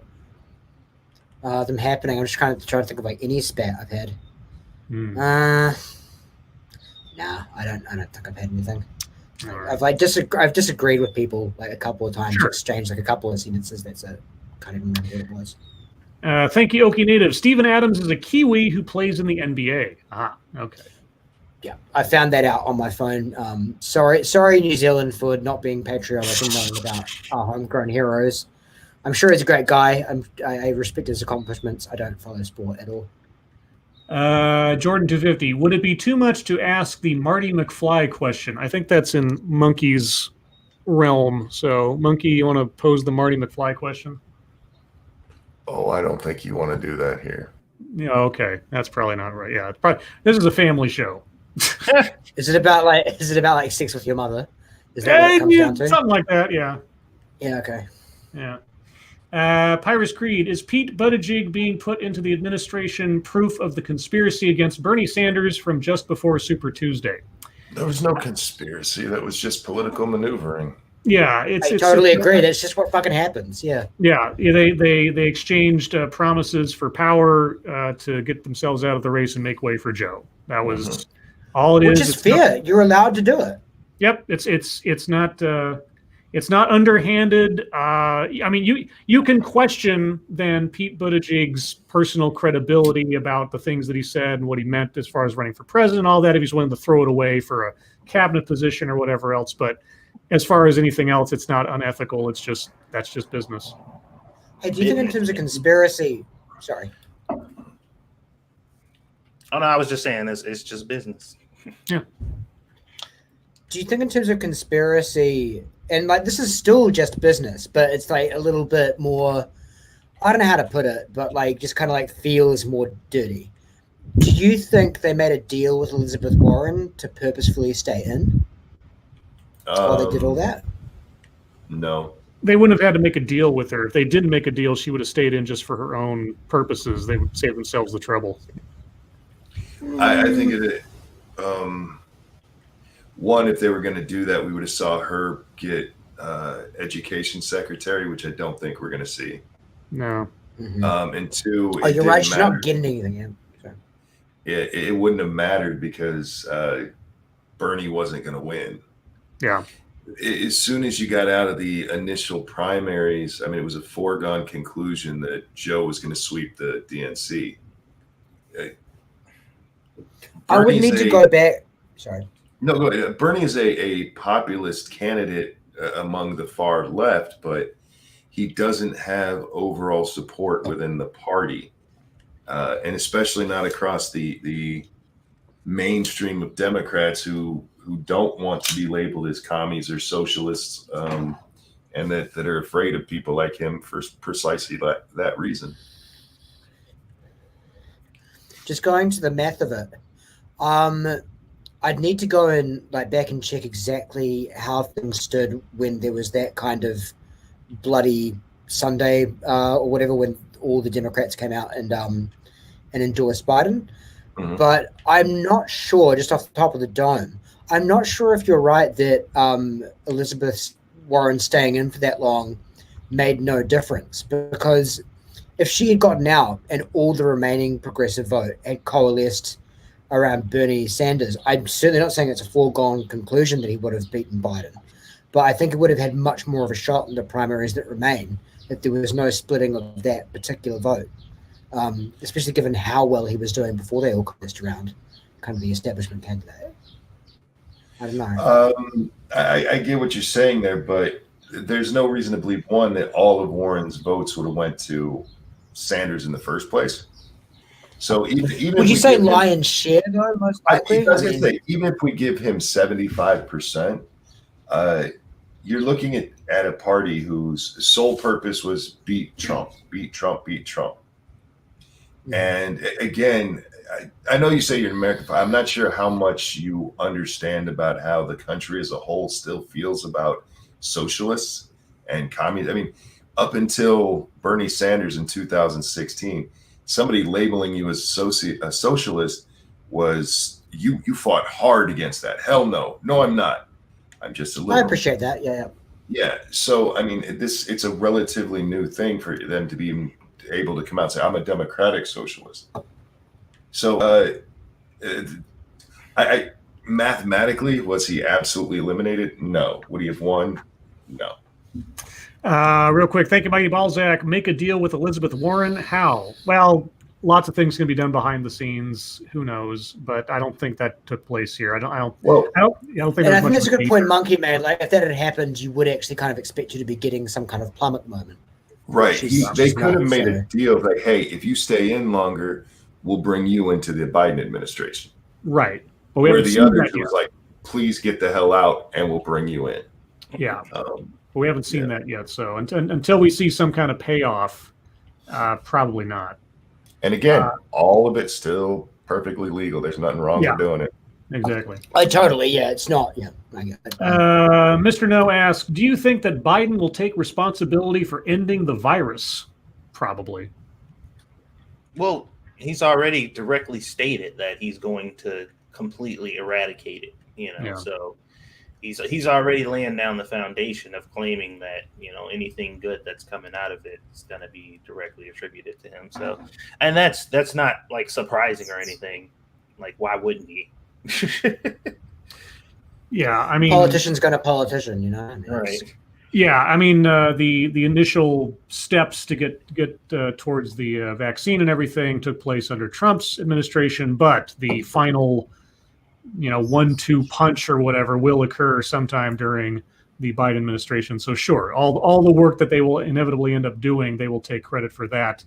them happening. I'm just trying to think of like any spat I've had. Nah, I don't think I've had anything. Right. I've disagreed with people like a couple of times, exchanged like a couple of sentences. That's it. Can't even remember what it was. Thank you, Okie Native. Steven Adams is a Kiwi who plays in the NBA. Okay. Yeah, I found that out on my phone. Sorry, New Zealand, for not being patriotic and knowing about our homegrown heroes. I'm sure he's a great guy. I respect his accomplishments. I don't follow sport at all. Jordan 250. Would it be too much to ask the Marty McFly question? I think that's in Monkey's realm. So, Monkey, you want to pose the Marty McFly question? Oh, I don't think you want to do that here. Yeah, okay. That's probably not right. Yeah, this is a family show. Is it about like sex with your mother? Is that what it comes down to? Something like that, yeah. Yeah, okay. Yeah. Pyrus Creed, is Pete Buttigieg being put into the administration proof of the conspiracy against Bernie Sanders from just before Super Tuesday? There was no conspiracy. That was just political maneuvering. Yeah, I totally agree. That's just what fucking happens. Yeah. Yeah. They exchanged promises for power to get themselves out of the race and make way for Joe. That was all it is. Which is fair. You're allowed to do it. Yep. It's not underhanded. I mean, you can question then Pete Buttigieg's personal credibility about the things that he said and what he meant as far as running for president and all that, if he's willing to throw it away for a cabinet position or whatever else. But as far as anything else, it's not unethical. That's just business. Hey, do you think in terms of conspiracy? Sorry. Oh no, I was just saying it's just business. Yeah. Do you think in terms of conspiracy, and like this is still just business, but it's like a little bit more, I don't know how to put it, but like just kind of like feels more dirty. Do you think they made a deal with Elizabeth Warren to purposefully stay in? While they did all that? No. They wouldn't have had to make a deal with her. If they didn't make a deal, she would have stayed in just for her own purposes. They would save themselves the trouble. I think one, if they were going to do that, we would have saw her get education secretary, which I don't think we're going to see. No. And two, you're right. She's not getting anything in. It wouldn't have mattered because Bernie wasn't going to win. Yeah. As soon as you got out of the initial primaries, I mean, it was a foregone conclusion that Joe was going to sweep the DNC. I would need to go back. Sorry. No, go ahead. Bernie is a populist candidate among the far left, but he doesn't have overall support within the party, and especially not across the mainstream of Democrats who don't want to be labeled as commies or socialists, and that are afraid of people like him for precisely that reason. Just going to the math of it, I'd need to go back and check exactly how things stood when there was that kind of bloody Sunday or whatever, when all the Democrats came out and endorsed Biden. But I'm not sure, just off the top of the dome, I'm not sure if you're right that Elizabeth Warren staying in for that long made no difference, because if she had gotten out and all the remaining progressive vote had coalesced around Bernie Sanders, I'm certainly not saying it's a foregone conclusion that he would have beaten Biden, but I think it would have had much more of a shot in the primaries that remain if there was no splitting of that particular vote, especially given how well he was doing before they all coalesced around kind of the establishment candidate. I don't know. I get what you're saying there, but there's no reason to believe, one, that all of Warren's votes would have went to Sanders in the first place. So even would you if say lion's share though? Most likely, I was going to say, even if we give him 75%, you're looking at a party whose sole purpose was beat Trump, beat Trump, beat Trump. And again, I know you say you're an American. I'm not sure how much you understand about how the country as a whole still feels about socialists and communists. I mean, up until Bernie Sanders in 2016, somebody labeling you as a socialist was you fought hard against that. Hell no. No, I'm not. I'm just a liberal. I appreciate that. Yeah. So, I mean, it's a relatively new thing for them to be able to come out and say, I'm a democratic socialist. So, I mathematically, was he absolutely eliminated? No. Would he have won? No. Real quick, thank you, Mighty Balzac. Make a deal with Elizabeth Warren. How? Well, lots of things can be done behind the scenes. Who knows? But I don't think that took place here. I don't think. And I think that's a good point Monkey made. Like, if that had happened, you would actually kind of expect you to be getting some kind of plummet moment. Right. They could have made a deal like, hey, if you stay in longer, we'll bring you into the Biden administration. Right. But where the others was like, please get the hell out and we'll bring you in. Yeah. But we haven't seen that yet. So until we see some kind of payoff, probably not. And again, all of it's still perfectly legal. There's nothing wrong with doing it. Exactly. It's not. Yeah. I get it. Mr. No asks, do you think that Biden will take responsibility for ending the virus? Probably. Well, he's already directly stated that he's going to completely eradicate it, so he's already laying down the foundation of claiming that, anything good that's coming out of it is going to be directly attributed to him. So, and that's not like surprising or anything. Like, why wouldn't he? Yeah, I mean, politician's gonna politician, right? Yeah, I mean, the initial steps to get towards the vaccine and everything took place under Trump's administration, but the final, 1-2 punch or whatever will occur sometime during the Biden administration. So sure, all the work that they will inevitably end up doing, they will take credit for that,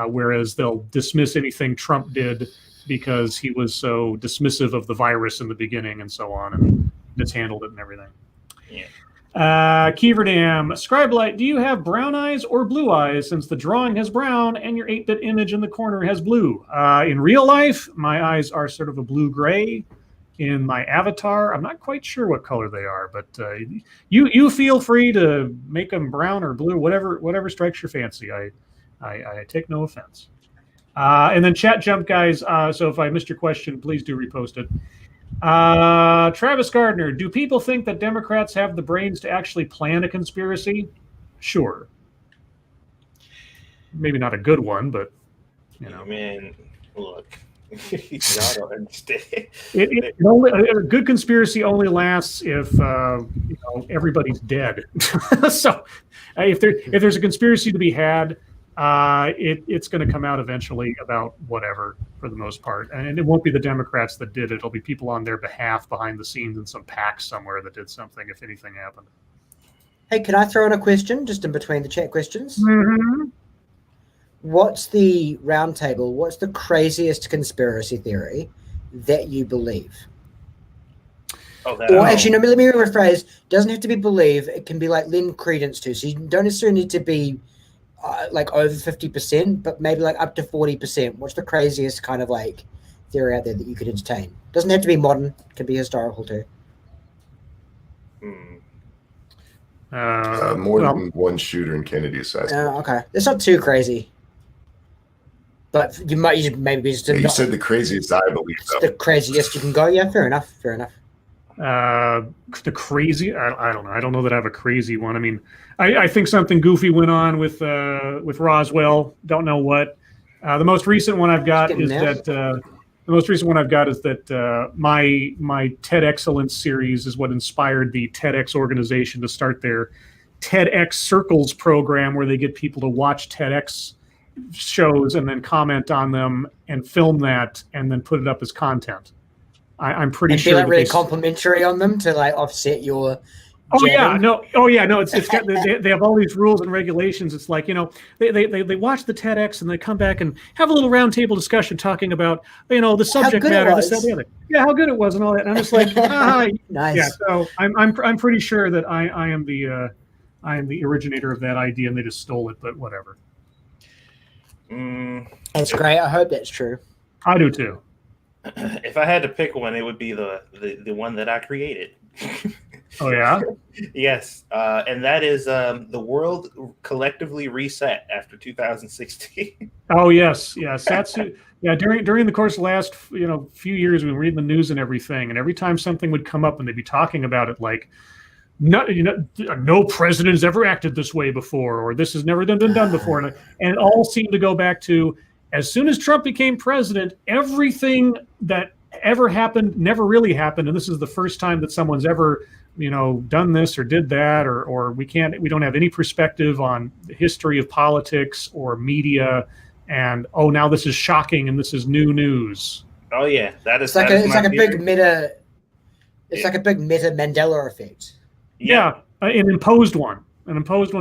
whereas they'll dismiss anything Trump did because he was so dismissive of the virus in the beginning and so on, and mishandled it and everything. Yeah. Keeverdam, Scribe Light, do you have brown eyes or blue eyes, since the drawing has brown and your 8-bit image in the corner has blue? In real life, my eyes are sort of a blue-gray. In my avatar, I'm not quite sure what color they are, but you feel free to make them brown or blue, whatever strikes your fancy. I take no offense. And then chat jump, guys. So if I missed your question, please do repost it. Travis Gardner, do people think that Democrats have the brains to actually plan a conspiracy? Sure. Maybe not a good one, but Man, look, y'all don't understand. A good conspiracy only lasts if everybody's dead. So if there's a conspiracy to be had, it's going to come out eventually about whatever, for the most part, and it won't be the Democrats that did it. It'll be people on their behalf behind the scenes in some pack somewhere that did something, if anything happened. Hey, can I throw in a question just in between the chat questions? Mm-hmm. What's the round table? What's the craziest conspiracy theory that you believe? Actually, no, let me rephrase. Doesn't have to be believe. It can be like lend credence to. So you don't necessarily need to be like over 50%, but maybe like up to 40%. What's the craziest kind of like theory out there that you could entertain? Doesn't have to be modern. It can be historical too. More than one shooter in Kennedy assassination. Okay, it's not too crazy. But you maybe just Yeah, you said the craziest, I believe. the craziest you can go. Yeah, fair enough. Fair enough. The crazy, I don't know. I don't know that I have a crazy one. I mean, I think something goofy went on with Roswell. Don't know what. The most recent one I've got is that my TED Excellence series is what inspired the TEDx organization to start their TEDx Circles program, where they get people to watch TEDx shows and then comment on them and film that and then put it up as content. I'm pretty sure that really complimentary on them to like offset your. Oh yeah, no. It's got they have all these rules and regulations. It's like, they watch the TEDx and they come back and have a little roundtable discussion talking about the subject matter, this, that, the other. Yeah, how good it was and all that. And I'm just like, nice. Yeah. So I'm pretty sure that I am the originator of that idea and they just stole it, but whatever. That's great. I hope that's true. I do too. If I had to pick one, it would be the one that I created. Oh yeah. Yes, and that is the world collectively reset after 2016. Oh yes, yeah. Satsu. Yeah, during the course of the last few years, we've been reading the news and everything, and every time something would come up and they'd be talking about it, like, no president has ever acted this way before, or this has never been done before, and it all seemed to go back to, as soon as Trump became president, everything that ever happened never really happened, and this is the first time that someone's ever done this or did that, or we don't have any perspective on the history of politics or media, and now this is shocking and this is new news. Oh yeah, it's like a big meta Mandela effect. Yeah, an imposed one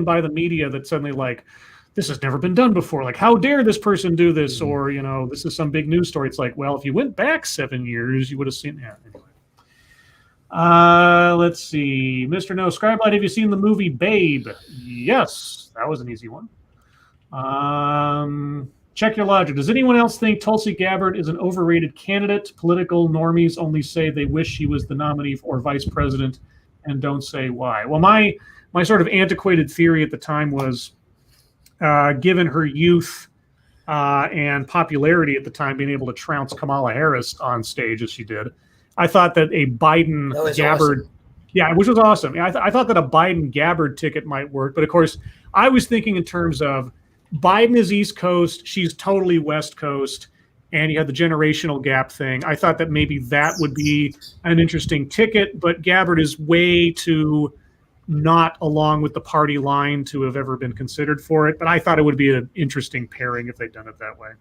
by the media that suddenly, like, this has never been done before. Like, how dare this person do this? Or, this is some big news story. It's like, well, if you went back 7 years, you would have seen that. Anyway. Let's see. Mr. No Scribe, have you seen the movie Babe? Yes, that was an easy one. Check your logic. Does anyone else think Tulsi Gabbard is an overrated candidate? Political normies only say they wish she was the nominee for vice president and don't say why. Well, my sort of antiquated theory at the time was, given her youth and popularity at the time, being able to trounce Kamala Harris on stage as she did, I thought that a Biden Gabbard, awesome. Which was awesome. I thought that a Biden Gabbard ticket might work, but of course, I was thinking in terms of Biden is East Coast, she's totally West Coast, and you had the generational gap thing. I thought that maybe that would be an interesting ticket, but Gabbard is way too not along with the party line to have ever been considered for it. But I thought it would be an interesting pairing if they'd done it that way.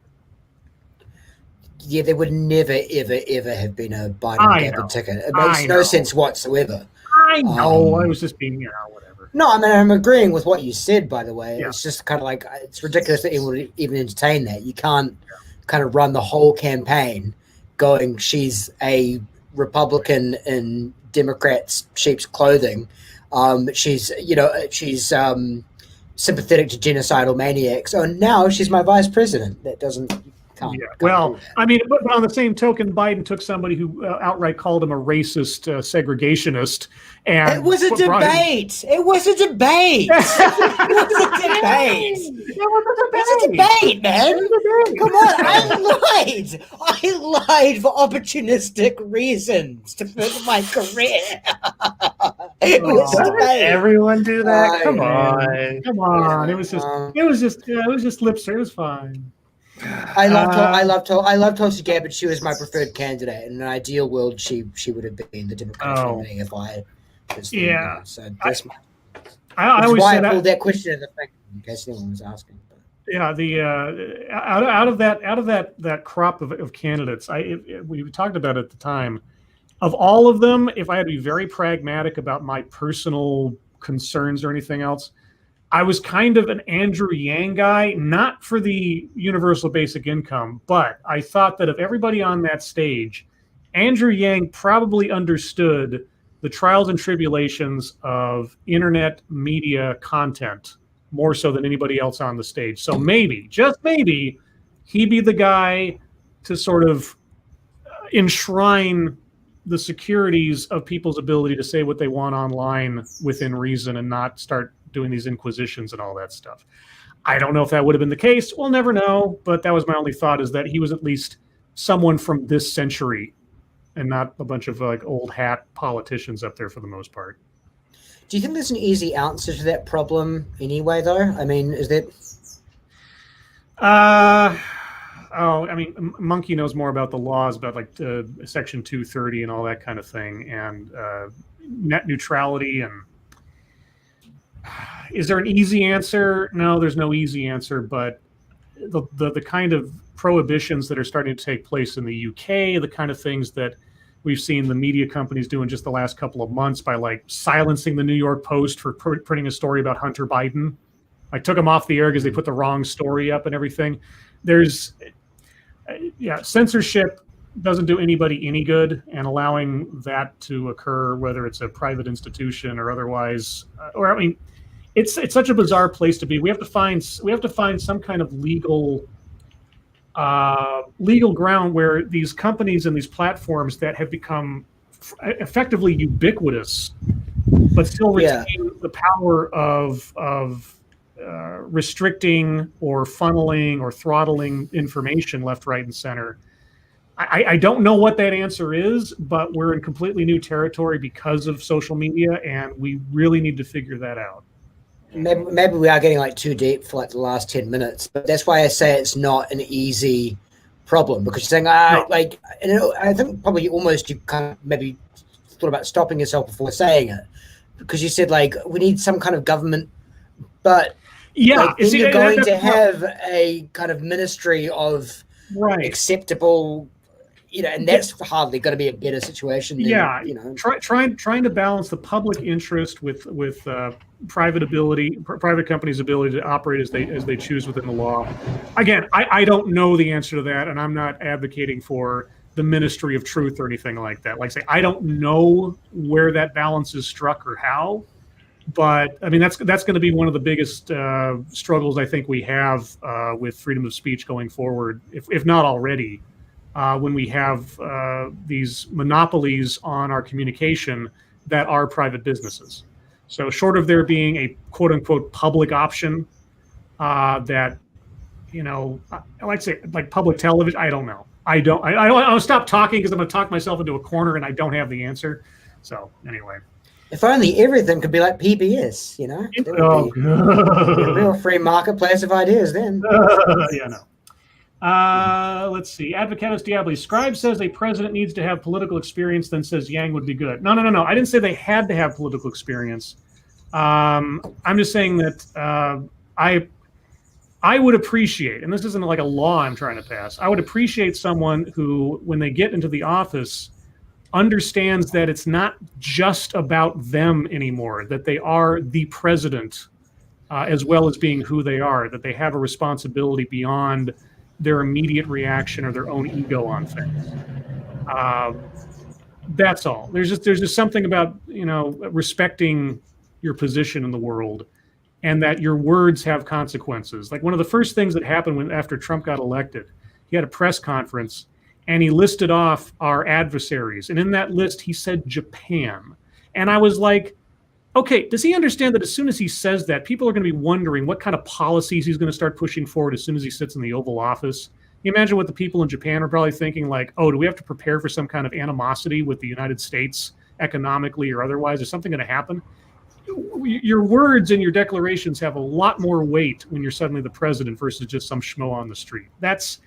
Yeah, there would never, ever have been a Biden-Gabbard ticket. It makes no sense whatsoever. I know. I was just being, whatever. No, I mean, I'm agreeing with what you said, by the way. Yeah. It's just kind of like, it's ridiculous that anyone would even entertain that. You can't kind of run the whole campaign going, she's a Republican in Democrats' sheep's clothing. She's sympathetic to genocidal maniacs. Oh, now she's my vice president. That doesn't. Well, I mean, but on the same token, Biden took somebody who outright called him a racist segregationist. And it was a debate. It was a debate. It was a debate, man. Come on, I lied for opportunistic reasons to further my career. It was a debate. Everyone do that? Come on. It was just lip service. It was fine. I love Tulsi Gabbard. She was my preferred candidate. In an ideal world, she would have been the Democratic nominee if I was there. So that's I always why say I pulled that question in case anyone was asking. But. Yeah, the out of that crop of candidates, we talked about it at the time. Of all of them, if I had to be very pragmatic about my personal concerns or anything else, I was kind of an Andrew Yang guy, not for the universal basic income, but I thought that of everybody on that stage, Andrew Yang probably understood the trials and tribulations of internet media content more so than anybody else on the stage. So maybe, just maybe, he'd be the guy to sort of enshrine the securities of people's ability to say what they want online within reason and not start doing these inquisitions and all that stuff. I don't know if that would have been the case. We'll never know. But that was my only thought, is that he was at least someone from this century and not a bunch of like old hat politicians up there for the most part. Do you think there's an easy answer to that problem anyway, though? I mean, is that... I mean, Monkey knows more about the laws, about like Section 230 and all that kind of thing, and net neutrality. And is there an easy answer? No, there's no easy answer. But the kind of prohibitions that are starting to take place in the UK, the kind of things that we've seen the media companies do in just the last couple of months by like silencing the New York Post for printing a story about Hunter Biden, like took them off the air because they put the wrong story up and everything. There's, censorship doesn't do anybody any good, and allowing that to occur, whether it's a private institution or otherwise, it's such a bizarre place to be. We have to find some kind of legal ground where these companies and these platforms that have become effectively ubiquitous, but still retain the power of restricting or funneling or throttling information left, right, and center. I don't know what that answer is, but we're in completely new territory because of social media, and we really need to figure that out. Maybe we are getting like too deep for like the last 10 minutes, but that's why I say it's not an easy problem, because you're saying, I think probably almost you kind of maybe thought about stopping yourself before saying it, because you said like we need some kind of government, but then you're going to have a kind of ministry of acceptable, and that's hardly going to be a better situation than, trying to balance the public interest with private companies' ability to operate as they choose within the law. Again, I don't know the answer to that, and I'm not advocating for the Ministry of Truth or anything like that. Like I say, I don't know where that balance is struck or how, but I mean that's going to be one of the biggest struggles I think we have with freedom of speech going forward, if not already. When we have these monopolies on our communication that are private businesses. So short of there being a quote unquote public option that, I like to say like public television, I don't know. I'll stop talking because I'm going to talk myself into a corner and I don't have the answer. So anyway. If only everything could be like PBS, That would be a real free marketplace of ideas then. Let's see. Advocatus Diabli. Scribe says a president needs to have political experience, then says Yang would be good. No. I didn't say they had to have political experience. I'm just saying that I would appreciate, and this isn't like a law I'm trying to pass, I would appreciate someone who, when they get into the office, understands that it's not just about them anymore, that they are the president, as well as being who they are, that they have a responsibility beyond their immediate reaction or their own ego on things. That's all. There's just something about, respecting your position in the world, and that your words have consequences. Like one of the first things that happened after Trump got elected, he had a press conference and he listed off our adversaries. And in that list, he said Japan. And I was like, okay, does he understand that as soon as he says that, people are going to be wondering what kind of policies he's going to start pushing forward as soon as he sits in the Oval Office? You imagine what the people in Japan are probably thinking, like, oh, do we have to prepare for some kind of animosity with the United States economically or otherwise? Is something going to happen? Your words and your declarations have a lot more weight when you're suddenly the president versus just some schmo on the street. That's,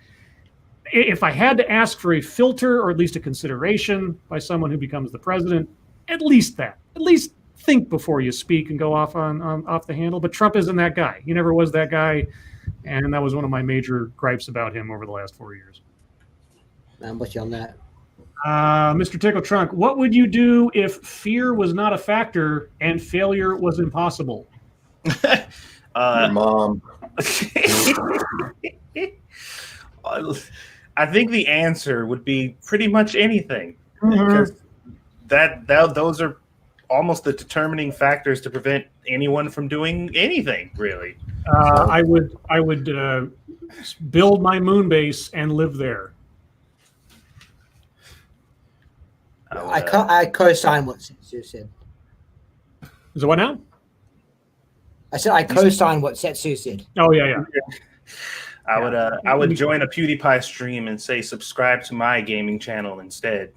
if I had to ask for a filter or at least a consideration by someone who becomes the president, at least think before you speak and go off the handle. But Trump isn't that guy. He never was that guy, and that was one of my major gripes about him over the last 4 years. I'm with you on that. Mr. Tickle Trunk, what would you do if fear was not a factor and failure was impossible? Your mom. I think the answer would be pretty much anything, because those are almost the determining factors to prevent anyone from doing anything, really. I would build my moon base and live there. I co-sign what you said. Is it what now? I said I co-sign what Satsu said. Oh yeah. I would join a PewDiePie stream and say subscribe to my gaming channel instead.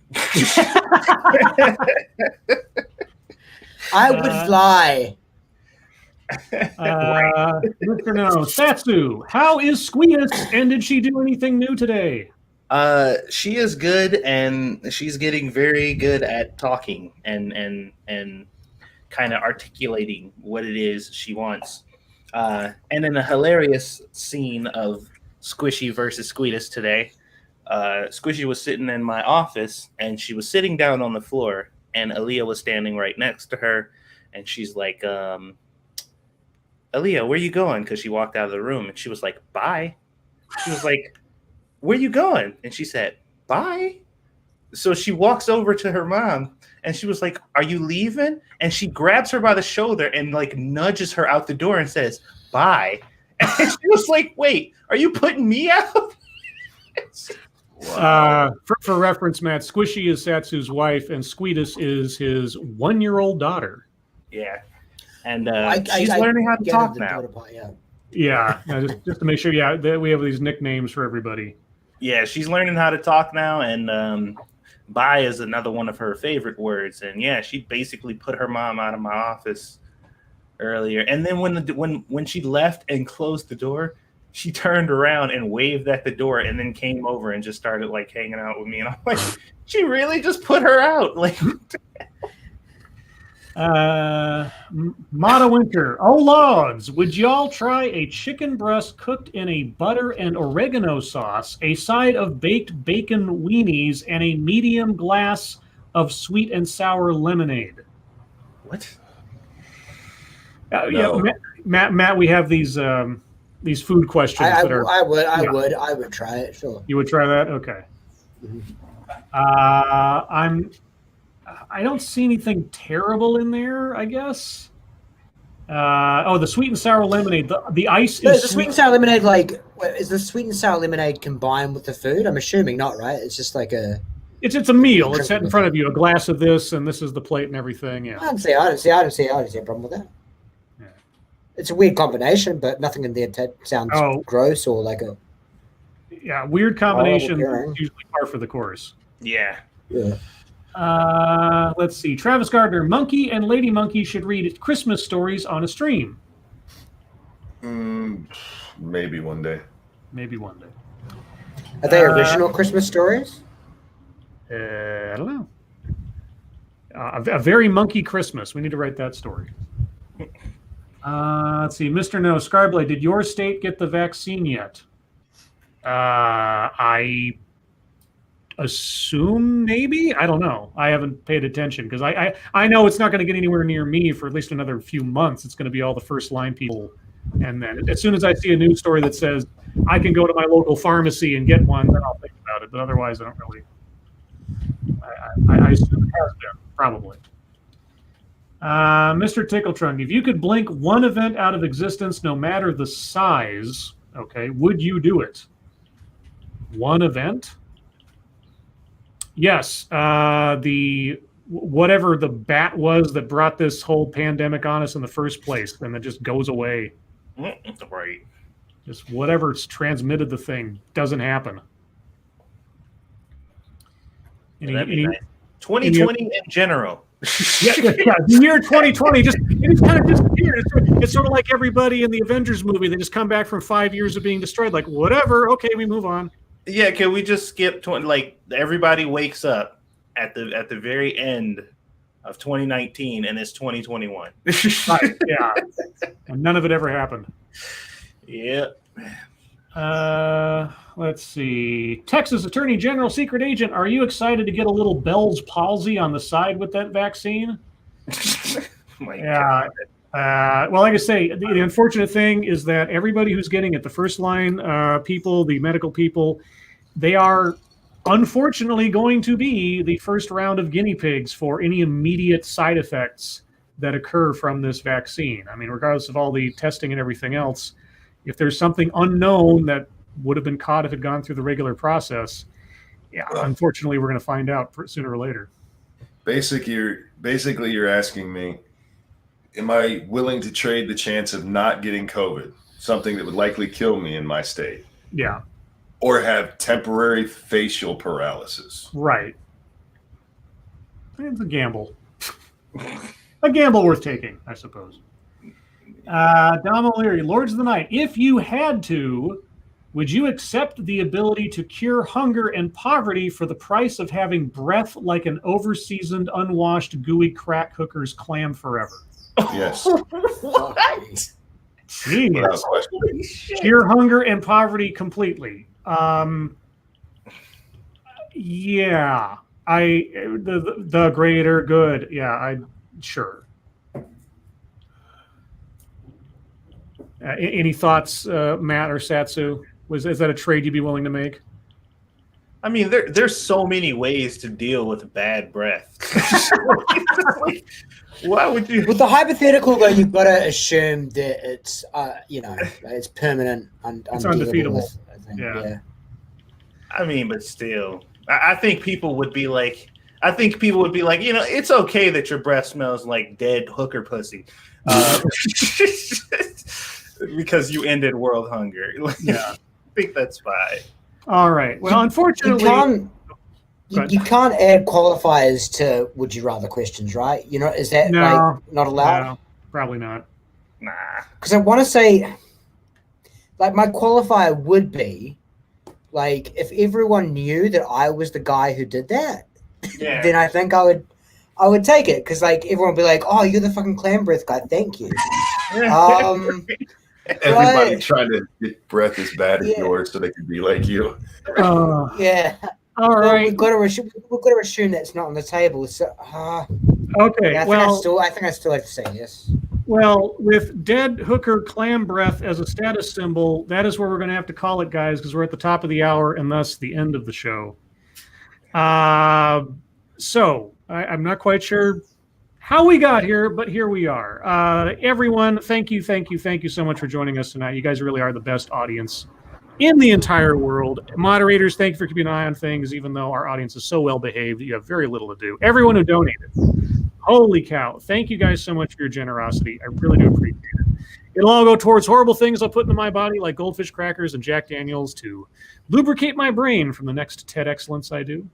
I would fly. Mr. No, Satsu, how is Squetus, and did she do anything new today? She is good, and she's getting very good at talking and kind of articulating what it is she wants. And in a hilarious scene of Squishy versus Squetus today, Squishy was sitting in my office, and she was sitting down on the floor, and Aaliyah was standing right next to her, and she's like, Aaliyah, where you going? Because she walked out of the room, and she was like, bye. She was like, where you going? And she said, bye. So she walks over to her mom, and she was like, are you leaving? And she grabs her by the shoulder and like nudges her out the door and says, bye. And she was like, wait, are you putting me out? For reference, Matt, Squishy is Satsu's wife, and Squetus is his 1-year-old daughter. Yeah. And she's learning how to talk now. Yeah, just to make sure, we have these nicknames for everybody. Yeah, she's learning how to talk now, and bye is another one of her favorite words. And yeah, she basically put her mom out of my office earlier. And then when she left and closed the door, she turned around and waved at the door, and then came over and just started like hanging out with me. And I'm like, she really just put her out, like. Mata Winter, oh logs, would y'all try a chicken breast cooked in a butter and oregano sauce, a side of baked bacon weenies, and a medium glass of sweet and sour lemonade? What? No. Yeah, Matt, we have these food questions I that are. I would try it. Sure. You would try that? Okay. I don't see anything terrible in there, I guess. The sweet and sour lemonade. The ice is the sweet and sour lemonade. Like, is the sweet and sour lemonade combined with the food? I'm assuming not, right? It's just like a. It's a meal. It's set in front of you. A glass of this, and this is the plate and everything. Yeah. I don't see a problem with that. Yeah. It's a weird combination, but nothing in there sounds gross or like a. Yeah, weird combination. Usually par for the course. Yeah. Yeah. Let's see. Travis Gardner, Monkey and Lady Monkey should read Christmas stories on a stream. Maybe one day. Are they original Christmas stories? I don't know. A very monkey Christmas. We need to write that story. Let's see. Mr. No, Scribe, did your state get the vaccine yet? I assume maybe. I don't know. I haven't paid attention because I know it's not going to get anywhere near me for at least another few months. It's going to be all the first line people, and then as soon as I see a news story that says I can go to my local pharmacy and get one, then I'll think about it. But otherwise, I don't really. I assume it has been probably. Mr. Tickletrunk, if you could blink one event out of existence, no matter the size, okay, would you do it? One event? Yes, the whatever the bat was that brought this whole pandemic on us in the first place, and it just goes away. Right. Just whatever's transmitted the thing doesn't happen. That'd be nice. 2020 in general. Yeah, the year 2020 it kind of disappeared. It's sort of like everybody in the Avengers movie. They just come back from 5 years of being destroyed. Like, whatever. Okay, we move on. Yeah, can we just skip 20? Like, everybody wakes up at the very end of 2019, and it's 2021. Yeah, and none of it ever happened. Yeah. Let's see. Texas Attorney General Secret Agent, are you excited to get a little Bell's palsy on the side with that vaccine? My God. Well, like I say, the unfortunate thing is that everybody who's getting it, the first line people, the medical people, they are unfortunately going to be the first round of guinea pigs for any immediate side effects that occur from this vaccine. I mean, regardless of all the testing and everything else, if there's something unknown that would have been caught if it had gone through the regular process, unfortunately, we're going to find out sooner or later. Basically, you're asking me, am I willing to trade the chance of not getting COVID, something that would likely kill me in my state, Yeah. or have temporary facial paralysis? Right. It's a gamble. A gamble worth taking, I suppose. Dom O'Leary, Lords of the Night. If you had to, would you accept the ability to cure hunger and poverty for the price of having breath like an overseasoned, unwashed, gooey crack hooker's clam forever? Yes. What? Jeez. Without question. Holy shit. Cure hunger and poverty completely. Yeah. The greater good. Yeah, sure. Any thoughts, Matt or Satsu? Is that a trade you'd be willing to make? I mean, there's so many ways to deal with bad breath. Why would you? With the hypothetical, though, you've got to assume that it's, it's permanent. It's undefeatable. I think. Yeah. Yeah. I mean, but still, I think people would be like, it's okay that your breath smells like dead hooker pussy, because you ended world hunger. Yeah. I think that's fine. All right. Well, unfortunately, You can't add qualifiers to would you rather questions, right? Is that not allowed? No, probably not. Nah. Because I want to say, my qualifier would be, if everyone knew that I was the guy who did that, Yeah. then I think I would take it. Because everyone would be like, "Oh, you're the fucking clam breath guy. Thank you." Everybody trying to get breath as bad as yours so they can be like you. Yeah. All Well, right. we've got to assume that's not on the table. So, Okay. yeah, I think I still have to say yes. Well, with dead hooker clam breath as a status symbol, that is where we're going to have to call it, guys, because we're at the top of the hour and thus the end of the show. So I'm not quite sure how we got here, but here we are. Everyone, thank you so much for joining us tonight. You guys really are the best audience in the entire world. Moderators, thank you for keeping an eye on things, even though our audience is so well behaved, you have very little to do. Everyone who donated, holy cow, thank you guys so much for your generosity. I really do appreciate it. It'll all go towards horrible things I'll put into my body, like goldfish crackers and Jack Daniels, to lubricate my brain from the next TED Excellence I do.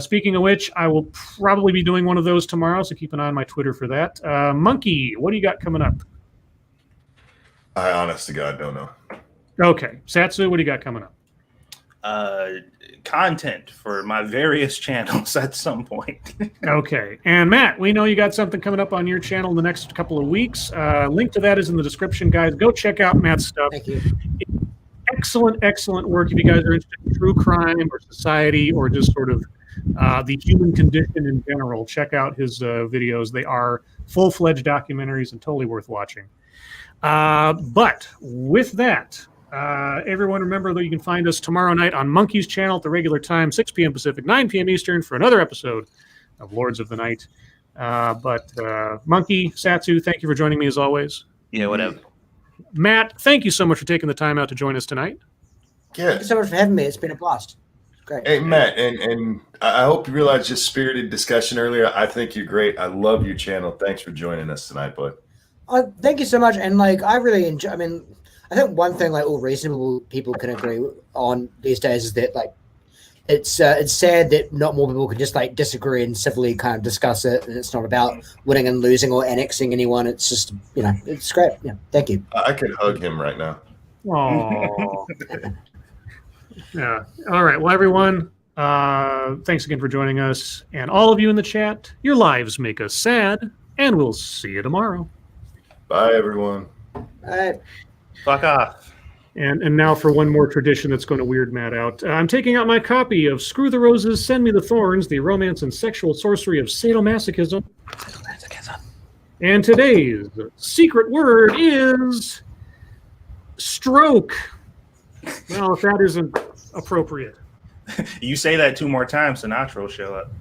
Speaking of which, I will probably be doing one of those tomorrow, so keep an eye on my Twitter for that. Monkey, what do you got coming up? I honest to God don't know. Okay. Satsu, what do you got coming up? Content for my various channels at some point. Okay. And Matt, we know you got something coming up on your channel in the next couple of weeks. Link to that is in the description, guys. Go check out Matt's stuff. Thank you. Excellent work. If you guys are interested in true crime or society or just sort of the human condition in general, check out his videos. They are full-fledged documentaries and totally worth watching. But with that, everyone remember that you can find us tomorrow night on Monkey's channel at the regular time, 6 p.m. Pacific, 9 p.m. Eastern, for another episode of Lords of the Night. But Monkey, Satsu, thank you for joining me as always. Yeah, whatever. Matt, thank you so much for taking the time out to join us tonight. Yeah. Thank you so much for having me. It's been a blast. Great. Hey, Matt, and I hope you realized just spirited discussion earlier. I think you're great. I love your channel. Thanks for joining us tonight, bud. Thank you so much. And I really enjoy. I mean, I think one thing all reasonable people can agree on these days is that it's sad that not more people can just disagree and civilly kind of discuss it. And it's not about winning and losing or annexing anyone. It's just it's great. Yeah, thank you. I could hug him right now. Oh. Yeah. All right. Well, everyone, thanks again for joining us. And all of you in the chat, your lives make us sad. And we'll see you tomorrow. Bye, everyone. All right. Fuck off. And now for one more tradition that's going to weird Matt out. I'm taking out my copy of Screw the Roses, Send Me the Thorns, the romance and sexual sorcery of sadomasochism. And today's secret word is stroke. Well, if that isn't appropriate. You say that 2 more times, Sinatra will show up.